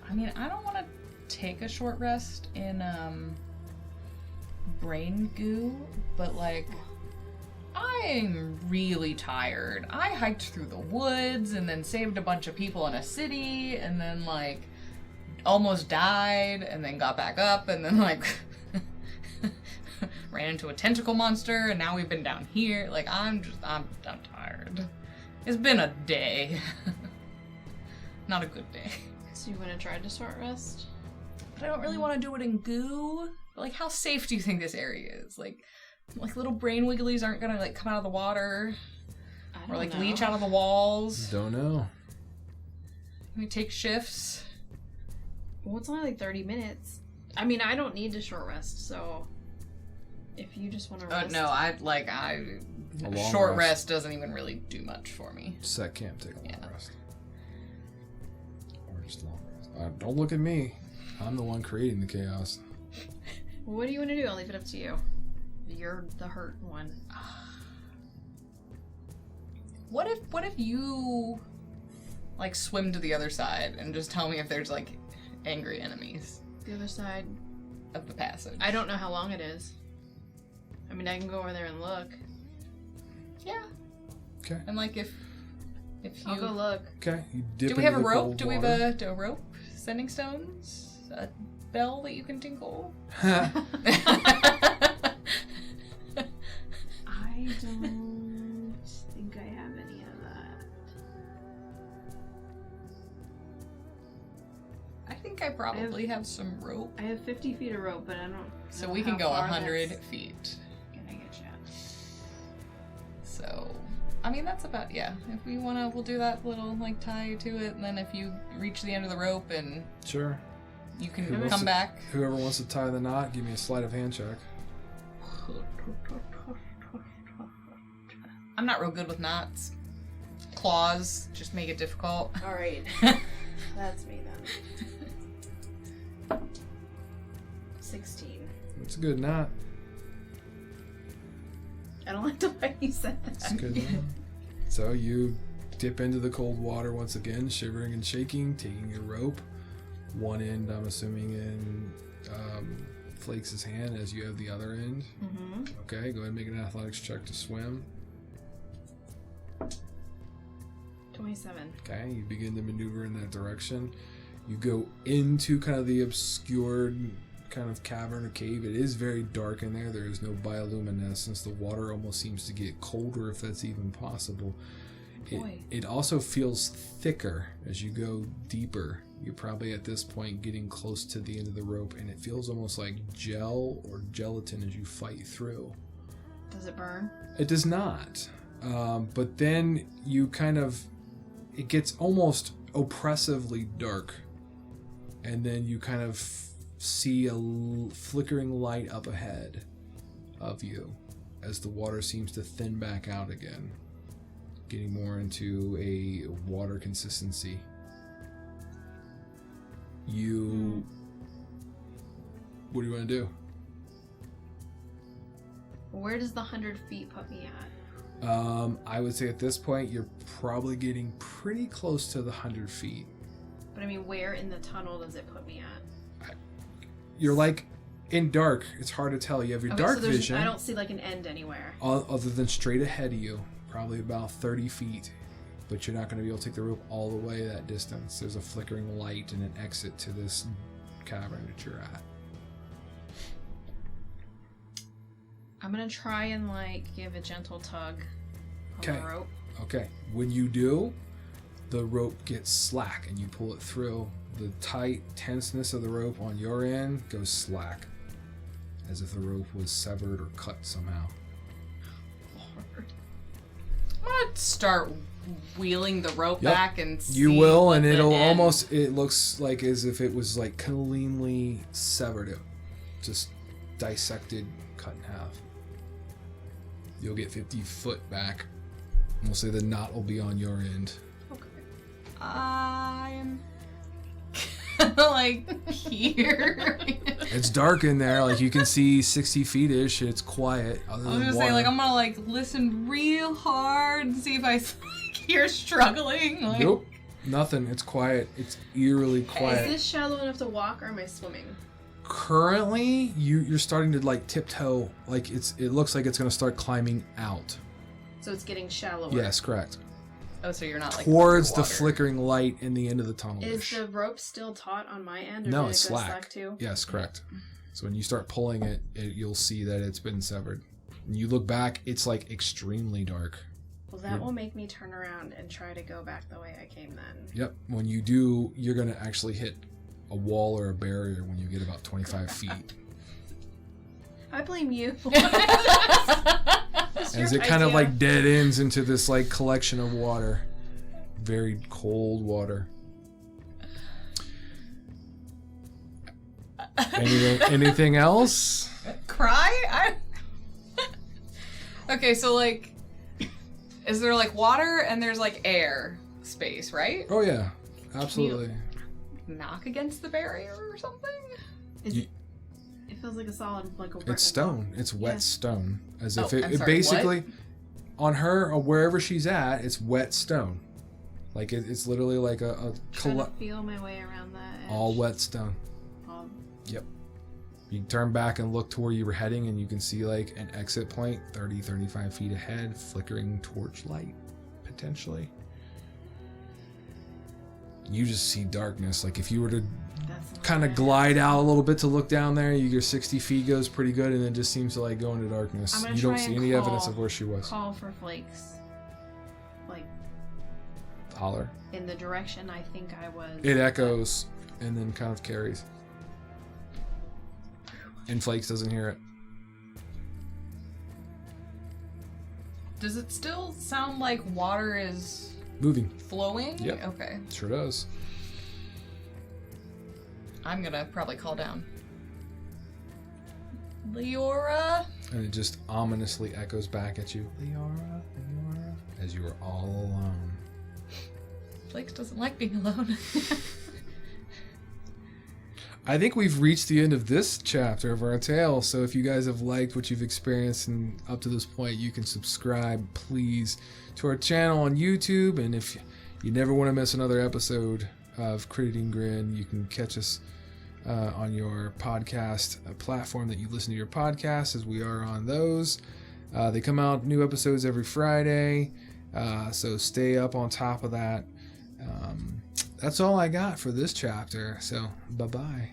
Speaker 3: I mean, I don't want to take a short rest in brain goo, but like I'm really tired. I hiked through the woods and then saved a bunch of people in a city and then, like, almost died and then got back up and then, like, ran into a tentacle monster and now we've been down here. Like, I'm tired. It's been a day. Not a good day.
Speaker 2: So you want to try to short rest?
Speaker 3: But I don't really want to do it in goo. Like, how safe do you think this area is? Like little brain wigglies aren't gonna, like, come out of the water? Or, like, leach out of the walls?
Speaker 1: Don't know.
Speaker 3: We take shifts?
Speaker 2: Well, it's only like 30 minutes. I mean, I don't need to short rest, so if you just want to rest.
Speaker 3: No,
Speaker 1: A
Speaker 3: short
Speaker 1: long
Speaker 3: rest doesn't even really do much for me.
Speaker 1: Set camp, take a long rest. Or just long rest. Don't look at me. I'm the one creating the chaos.
Speaker 2: What do you want to do? I'll leave it up to you. You're the hurt one.
Speaker 3: What if you, like, swim to the other side and just tell me if there's, like, angry enemies?
Speaker 2: The other side
Speaker 3: of the passage.
Speaker 2: I don't know how long it is. I mean, I can go over there and look.
Speaker 3: Yeah.
Speaker 1: Okay.
Speaker 3: And, like, if you...
Speaker 2: I'll go look.
Speaker 1: Okay. You dip
Speaker 3: Do we have a
Speaker 1: into the
Speaker 3: rope?
Speaker 1: cold
Speaker 3: Do we
Speaker 1: water.
Speaker 3: have a rope? Sending stones? A bell that you can tinkle?
Speaker 2: I don't think I have any of that.
Speaker 3: I think I probably have some rope.
Speaker 2: I have 50 feet of rope, but I don't.
Speaker 3: So
Speaker 2: know
Speaker 3: we can
Speaker 2: how
Speaker 3: go
Speaker 2: far
Speaker 3: 100
Speaker 2: that's
Speaker 3: feet.
Speaker 2: gonna get you.
Speaker 3: So, I mean, that's about, yeah. If we want to, we'll do that little, like, tie to it, and then if you reach the end of the rope and
Speaker 1: Sure.
Speaker 3: you can
Speaker 1: Who wants
Speaker 3: come
Speaker 1: to-
Speaker 3: back.
Speaker 1: Whoever wants to tie the knot, give me a sleight of hand check.
Speaker 3: I'm not real good with knots. Claws just make it difficult.
Speaker 2: All right, that's me then. 16.
Speaker 1: It's a good knot.
Speaker 2: I don't like the way you said that.
Speaker 1: It's a good knot. So you dip into the cold water once again, shivering and shaking, taking your rope. One end, I'm assuming, in Flakes' hand as you have the other end.
Speaker 2: Mm-hmm.
Speaker 1: Okay, go ahead and make an athletics check to swim.
Speaker 2: 27.
Speaker 1: Okay, you begin to maneuver in that direction. You go into kind of the obscured kind of cavern or cave. It is very dark in there. There is no bioluminescence. The water almost seems to get colder, if that's even possible. It also feels thicker as you go deeper. You're probably at this point getting close to the end of the rope, and it feels almost like gel or gelatin as you fight through.
Speaker 2: Does it burn?
Speaker 1: It does not. But then you kind of... It gets almost oppressively dark. And then you kind of see a flickering light up ahead of you as the water seems to thin back out again, getting more into a water consistency. What do you want to do?
Speaker 2: Where does the 100 feet put me at?
Speaker 1: I would say at this point you're probably getting pretty close to the 100 feet.
Speaker 2: But I mean, where in the tunnel does it put me at?
Speaker 1: You're like in dark. It's hard to tell. You have your dark vision.
Speaker 2: I don't see like an end anywhere.
Speaker 1: Other than straight ahead of you, probably about 30 feet. But you're not going to be able to take the rope all the way that distance. There's a flickering light and an exit to this cavern that you're at.
Speaker 2: I'm gonna try and like give a gentle tug on the rope.
Speaker 1: Okay. When you do, the rope gets slack and you pull it through. The tight tenseness of the rope on your end goes slack, as if the rope was severed or cut somehow.
Speaker 2: Lord.
Speaker 3: I'm gonna start wheeling the rope back and see.
Speaker 1: You will, and
Speaker 3: what the
Speaker 1: it'll
Speaker 3: end-
Speaker 1: almost, it looks like as if it was like cleanly severed. It just dissected, cut in half. You'll get 50 foot back. We'll say the knot will be on your end.
Speaker 3: Okay. I'm like here.
Speaker 1: It's dark in there. Like you can see 60 feet-ish. It's quiet. Other
Speaker 3: I was
Speaker 1: than
Speaker 3: gonna
Speaker 1: water.
Speaker 3: say, like, I'm gonna like listen real hard and see if I hear struggling. Like,
Speaker 1: Nope. Nothing. It's quiet. It's eerily quiet.
Speaker 2: Is this shallow enough to walk, or am I swimming?
Speaker 1: Currently, you're starting to like tiptoe. Like it looks like it's gonna start climbing out.
Speaker 2: So it's getting shallower.
Speaker 1: Yes, correct.
Speaker 3: Oh, so you're not like
Speaker 1: Towards the
Speaker 3: underwater.
Speaker 1: flickering light in the end of the tunnel.
Speaker 2: Is the rope still taut on my end, or
Speaker 1: No,
Speaker 2: did
Speaker 1: it's
Speaker 2: it go
Speaker 1: slack.
Speaker 2: slack too?
Speaker 1: Yes, correct. So when you start pulling it, you'll see that it's been severed. And you look back, it's like extremely dark.
Speaker 2: Well, that will make me turn around and try to go back the way I came then.
Speaker 1: Yep. When you do, you're going to actually hit a wall or a barrier when you get about 25 feet.
Speaker 2: I blame you.
Speaker 1: As it kind of like dead ends into this like collection of water. Very cold water. Anything else?
Speaker 3: Cry? Okay, so like, is there like water and there's like air space, right?
Speaker 1: Oh yeah, absolutely.
Speaker 3: Knock against the barrier or something?
Speaker 2: It feels like a solid, like a.
Speaker 1: It's stone. It's wet stone. As if
Speaker 3: I'm
Speaker 1: it
Speaker 3: sorry,
Speaker 1: basically,
Speaker 3: what?
Speaker 1: on her or wherever she's at, it's wet stone. Like it's literally like a
Speaker 2: Trying to feel my way around that edge.
Speaker 1: all wet stone. Yep. You turn back and look to where you were heading, and you can see like an exit point 30-35 feet ahead, flickering torch light, potentially. You just see darkness. Like if you were to kind of glide out a little bit to look down there, your 60 feet goes pretty good, and it just seems to like go into darkness. You don't see any evidence of where she was.
Speaker 2: Call for Flakes. Like
Speaker 1: Holler.
Speaker 2: in the direction I think I was.
Speaker 1: It echoes and then kind of carries. And Flakes doesn't hear it.
Speaker 3: Does it still sound like water is
Speaker 1: Moving.
Speaker 3: flowing?
Speaker 1: Yep.
Speaker 3: Okay.
Speaker 1: Sure does.
Speaker 3: I'm gonna probably call down. Liara?
Speaker 1: And it just ominously echoes back at you. Liara, Liara. As you are all alone.
Speaker 3: Flakes doesn't like being alone.
Speaker 1: I think we've reached the end of this chapter of our tale, so if you guys have liked what you've experienced and up to this point, you can subscribe, please, to our channel on YouTube, and if you never want to miss another episode of Crediting Grin, you can catch us on your podcast platform that you listen to your podcasts, as we are on those. They come out new episodes every Friday, so stay up on top of that. That's all I got for this chapter, so bye-bye.